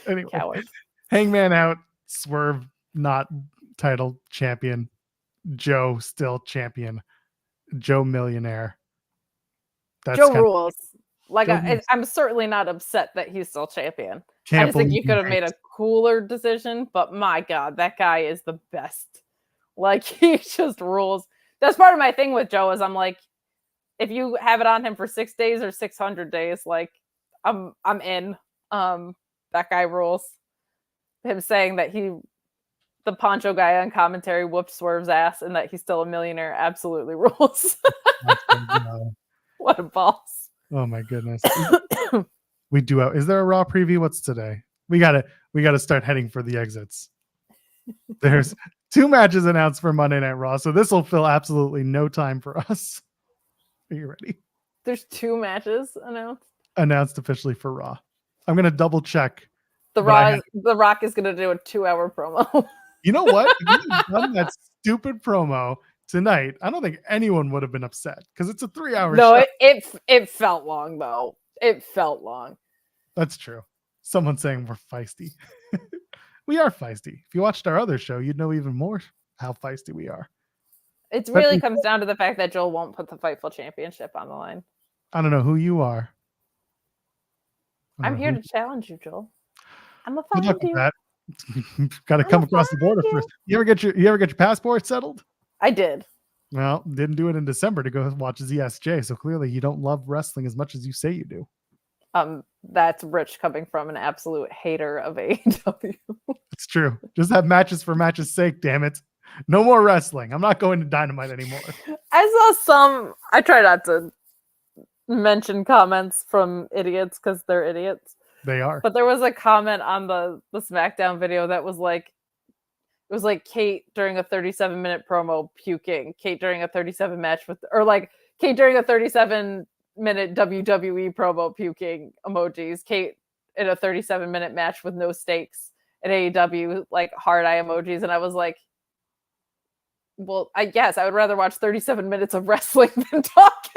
Anyway. Coward. Hangman out, Swerve not title champion, Joe still champion, Joe millionaire. That's Joe kind of, rules. Like Joe rules. I'm certainly not upset that he's still champion. I Can't just think believe you he could have made a makes- cooler decision, but my God, that guy is the best. Like he just rules. That's part of my thing with Joe is I'm like, if you have it on him for 6 days or 600 days, like I'm in. That guy rules. Him saying that the poncho guy on commentary whooped Swerve's ass and that he's still a millionaire absolutely rules. What a boss. Oh my goodness. We do out. Is there a Raw preview? What's today? We gotta start heading for the exits. There's 2 matches announced for Monday Night Raw, so this will fill absolutely no time for us. Are you ready? There's 2 matches Announced officially for Raw. I'm gonna double check. The Rock is gonna do a 2-hour promo. You know what? If he had done that stupid promo tonight, I don't think anyone would have been upset because it's a 3-hour show. No, it felt long though. It felt long. That's true. Someone saying we're feisty. We are feisty. If you watched our other show, you'd know even more how feisty we are. It really comes down to the fact that Joel won't put the Fightful Championship on the line. I don't know who you are. I'm here to challenge you, Joel. I'm a Good luck fighting with that. Got to come across the border first. You ever get your passport settled? I did. Well, didn't do it in December to go watch ZSJ. So clearly, you don't love wrestling as much as you say you do. That's rich coming from an absolute hater of AEW. It's true. Just have matches for matches' sake. Damn it. No more wrestling. I'm not going to Dynamite anymore. I try not to mention comments from idiots because they're idiots. They are. But there was a comment on the SmackDown video that was like, it was like Kate during a 37-minute promo puking, Kate during a 37 match with, or like Kate during a 37-minute WWE promo puking emojis, Kate in a 37-minute match with no stakes at AEW, like hard eye emojis. And I was like, well, I guess I would rather watch 37 minutes of wrestling than talking.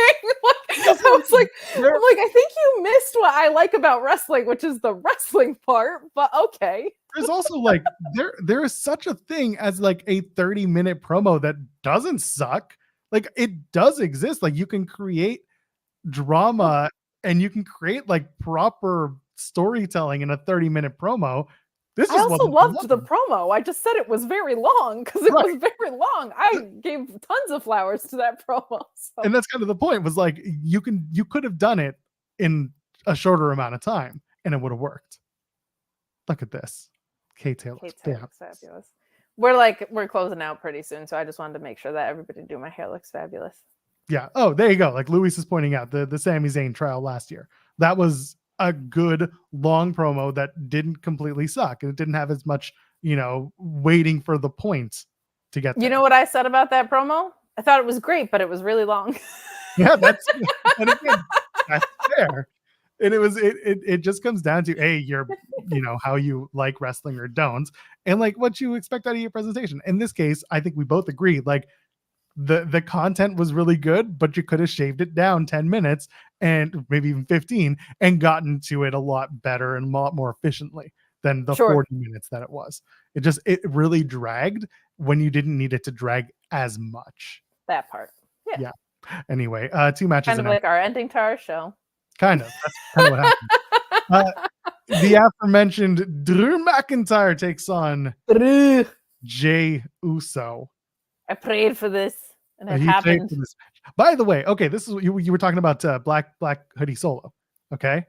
I was like, I think you missed what I like about wrestling, which is the wrestling part, but okay. There's also like, there is such a thing as like a 30-minute promo that doesn't suck. Like it does exist. Like you can create drama and you can create like proper storytelling in a 30-minute promo. I also loved the promo. I just said it was very long because it was very long. I gave tons of flowers to that promo. So. And that's kind of the point, was like you could have done it in a shorter amount of time and it would have worked. Look at this. Kate Taylor's fabulous. We're closing out pretty soon, so I just wanted to make sure that everybody knew my hair looks fabulous. Yeah. Oh, there you go. Like Luis is pointing out, the Sami Zayn trial last year. That was a good long promo that didn't completely suck. And it didn't have as much, waiting for the point to get there. You know what I said about that promo? I thought it was great, but it was really long. Yeah, that's fair. And it just comes down to your how you like wrestling or don't, and like what you expect out of your presentation. In this case, I think we both agreed, like the content was really good, but you could have shaved it down 10 minutes and maybe even 15 and gotten to it a lot better and a lot more efficiently than the 40 minutes that it was. It really dragged when you didn't need it to drag as much. That part. Yeah. Anyway, 2 matches. Kind of like our ending to our show. Kind of. That's kind of what happened. The aforementioned Drew McIntyre takes on Jey Uso. I prayed for this, and it happened. By the way, okay, this is you were talking about Black Hoodie Solo. Okay,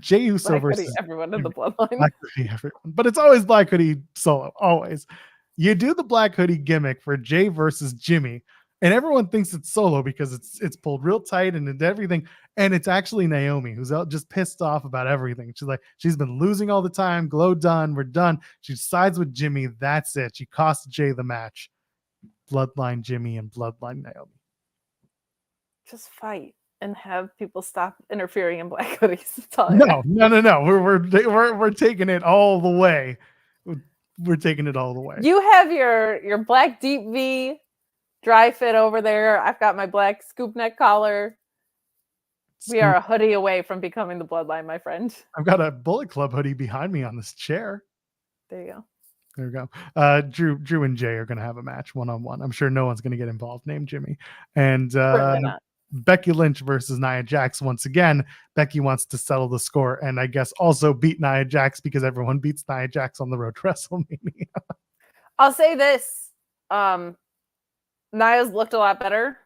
Jey Uso Black versus Hoodie, everyone in the bloodline. Black Hoodie, everyone, but it's always Black Hoodie Solo. Always, you do the Black Hoodie gimmick for Jey versus Jimmy, and everyone thinks it's Solo because it's pulled real tight and everything, and it's actually Naomi who's just pissed off about everything. She's like, she's been losing all the time. Glow done, we're done. She sides with Jimmy. That's it. She cost Jey the match. Bloodline Jimmy and Bloodline Naomi. Just fight and have people stop interfering in Black Hoodies. No. We're taking it all the way. We're taking it all the way. You have your black deep V dry fit over there. I've got my black scoop neck collar. We are a hoodie away from becoming the Bloodline, my friend. I've got a Bullet Club hoodie behind me on this chair. There you go. There we go. Drew and Jay are going to have a match one-on-one. I'm sure no one's going to get involved named Jimmy. And Certainly not. Becky Lynch versus Nia Jax. Once again, Becky wants to settle the score and I guess also beat Nia Jax because everyone beats Nia Jax on the road to WrestleMania. I'll say this. Nia's looked a lot better.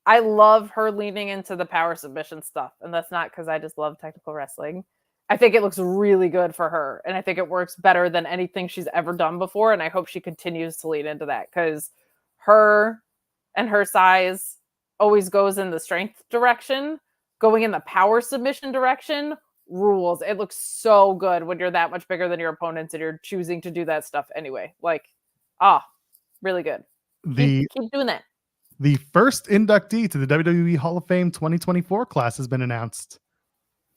I love her leaning into the power submission stuff. And that's not because I just love technical wrestling. I think it looks really good for her. And I think it works better than anything she's ever done before. And I hope she continues to lean into that because her and her size always goes in the strength direction. Going in the power submission direction rules. It looks so good when you're that much bigger than your opponents and you're choosing to do that stuff anyway. Like, really good. Keep doing that. The first inductee to the WWE Hall of Fame 2024 class has been announced.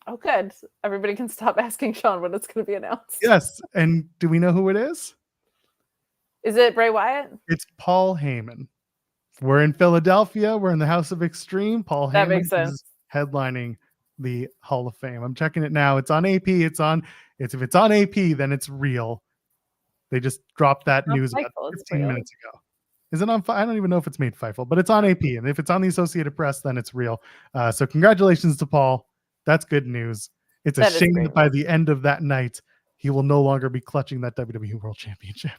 Oh, good. Everybody can stop asking Sean when it's going to be announced. Yes. And do we know who it is? Is it Bray Wyatt? It's Paul Heyman. We're in Philadelphia. We're in the House of Extreme. Paul That Heyman makes sense. is headlining the Hall of Fame. I'm checking it now. It's on AP. If it's on AP, then it's real. They just dropped that news about 15 minutes ago. Is it on? I don't even know if it's made Fightful, but it's on AP. And if it's on the Associated Press, then it's real. So congratulations to Paul. That's good news. It's a shame that by the end of that night, he will no longer be clutching that WWE World Championship.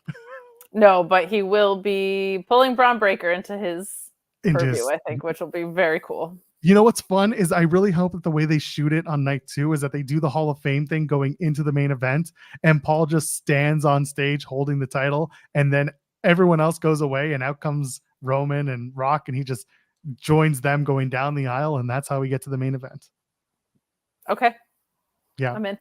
No, but he will be pulling Braun Breaker into his purview, I think, which will be very cool. You know what's fun is I really hope that the way they shoot it on night 2 is that they do the Hall of Fame thing going into the main event, and Paul just stands on stage holding the title, and then everyone else goes away, and out comes Roman and Rock, and he just joins them going down the aisle, and that's how we get to the main event. Okay. Yeah. I'm in.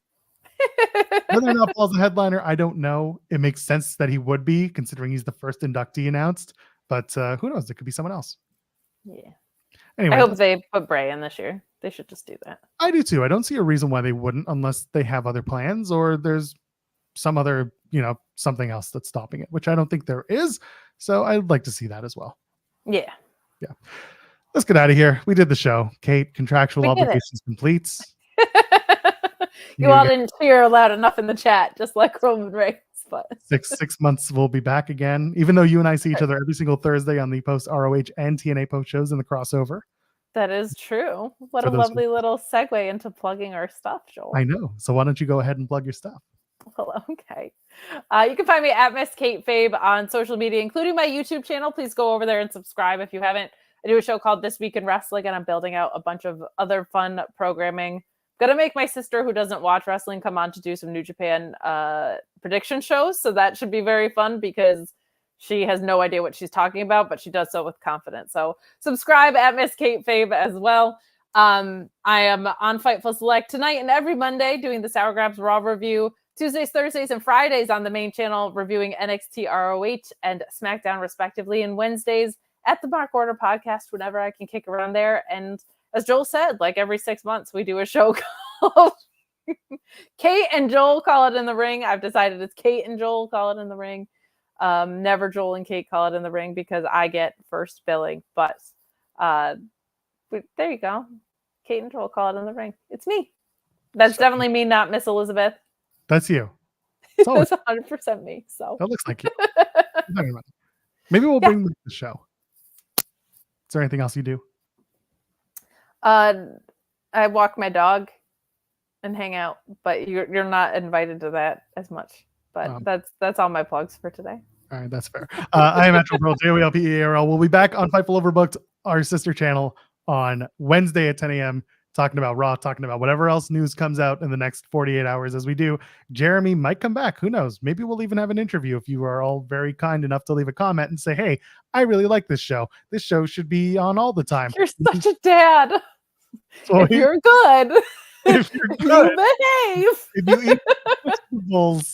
Whether or not Paul's a headliner, I don't know. It makes sense that he would be, considering he's the first inductee announced. But who knows? It could be someone else. Yeah. Anyway, I hope they put Bray in this year. They should just do that. I do too. I don't see a reason why they wouldn't, unless they have other plans or there's some other, something else that's stopping it, which I don't think there is. So I'd like to see that as well. Yeah. Yeah. Let's get out of here. We did the show. Kate, contractual obligations complete. You all didn't cheer loud enough in the chat, just like Roman Reigns. But 6 months we'll be back again, even though you and I see each other every single Thursday on the post ROH and TNA post shows in the crossover. That is true. What a lovely little segue into plugging our stuff, Joel. I know. So why don't you go ahead and plug your stuff? Well, okay. You can find me at Miss Kate Fabe on social media, including my YouTube channel. Please go over there and subscribe if you haven't. I do a show called This Week in Wrestling, and I'm building out a bunch of other fun programming. Gonna make my sister, who doesn't watch wrestling, come on to do some New Japan prediction shows. So that should be very fun because she has no idea what she's talking about, but she does so with confidence. So subscribe at Miss Kate Fabe as well. I am on Fightful Select tonight and every Monday doing the Sour Grabs Raw review. Tuesdays, Thursdays, and Fridays on the main channel reviewing NXT, ROH, and SmackDown respectively. And Wednesdays at the Mark Order podcast whenever I can kick around there. And as Joel said, like every 6 months, we do a show called Kate and Joel Call It in the Ring. I've decided it's Kate and Joel Call It in the Ring. Never Joel and Kate Call It in the Ring because I get first billing. But there you go. Kate and Joel Call It in the Ring. It's me. That's definitely me, not Miss Elizabeth. That's you. That's 100% me. So that looks like you. Maybe we'll bring the show. Is there anything else you do? I walk my dog and hang out, but you're not invited to that as much. But that's all my plugs for today. All right, that's fair. I am Metro Pearl, JOELPEARL. We'll be back on Fightful Overbooked, our sister channel, on Wednesday at 10 a.m. talking about Raw, talking about whatever else news comes out in the next 48 hours as we do. Jeremy might come back. Who knows? Maybe we'll even have an interview if you are all very kind enough to leave a comment and say, hey, I really like this show. This show should be on all the time. You're such a dad. So you're good. If you're good, you behave.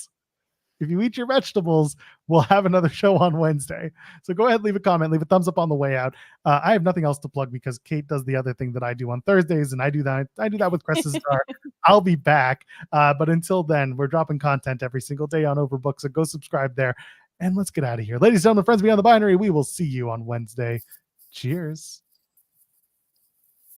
If you eat your vegetables, we'll have another show on Wednesday. So go ahead, leave a comment, leave a thumbs up on the way out. I have nothing else to plug because Kate does the other thing that I do on Thursdays, and I do that with Cress's Star. I'll be back. But until then, we're dropping content every single day on Overbook, so go subscribe there. And let's get out of here. Ladies and gentlemen, friends beyond the binary, we will see you on Wednesday. Cheers.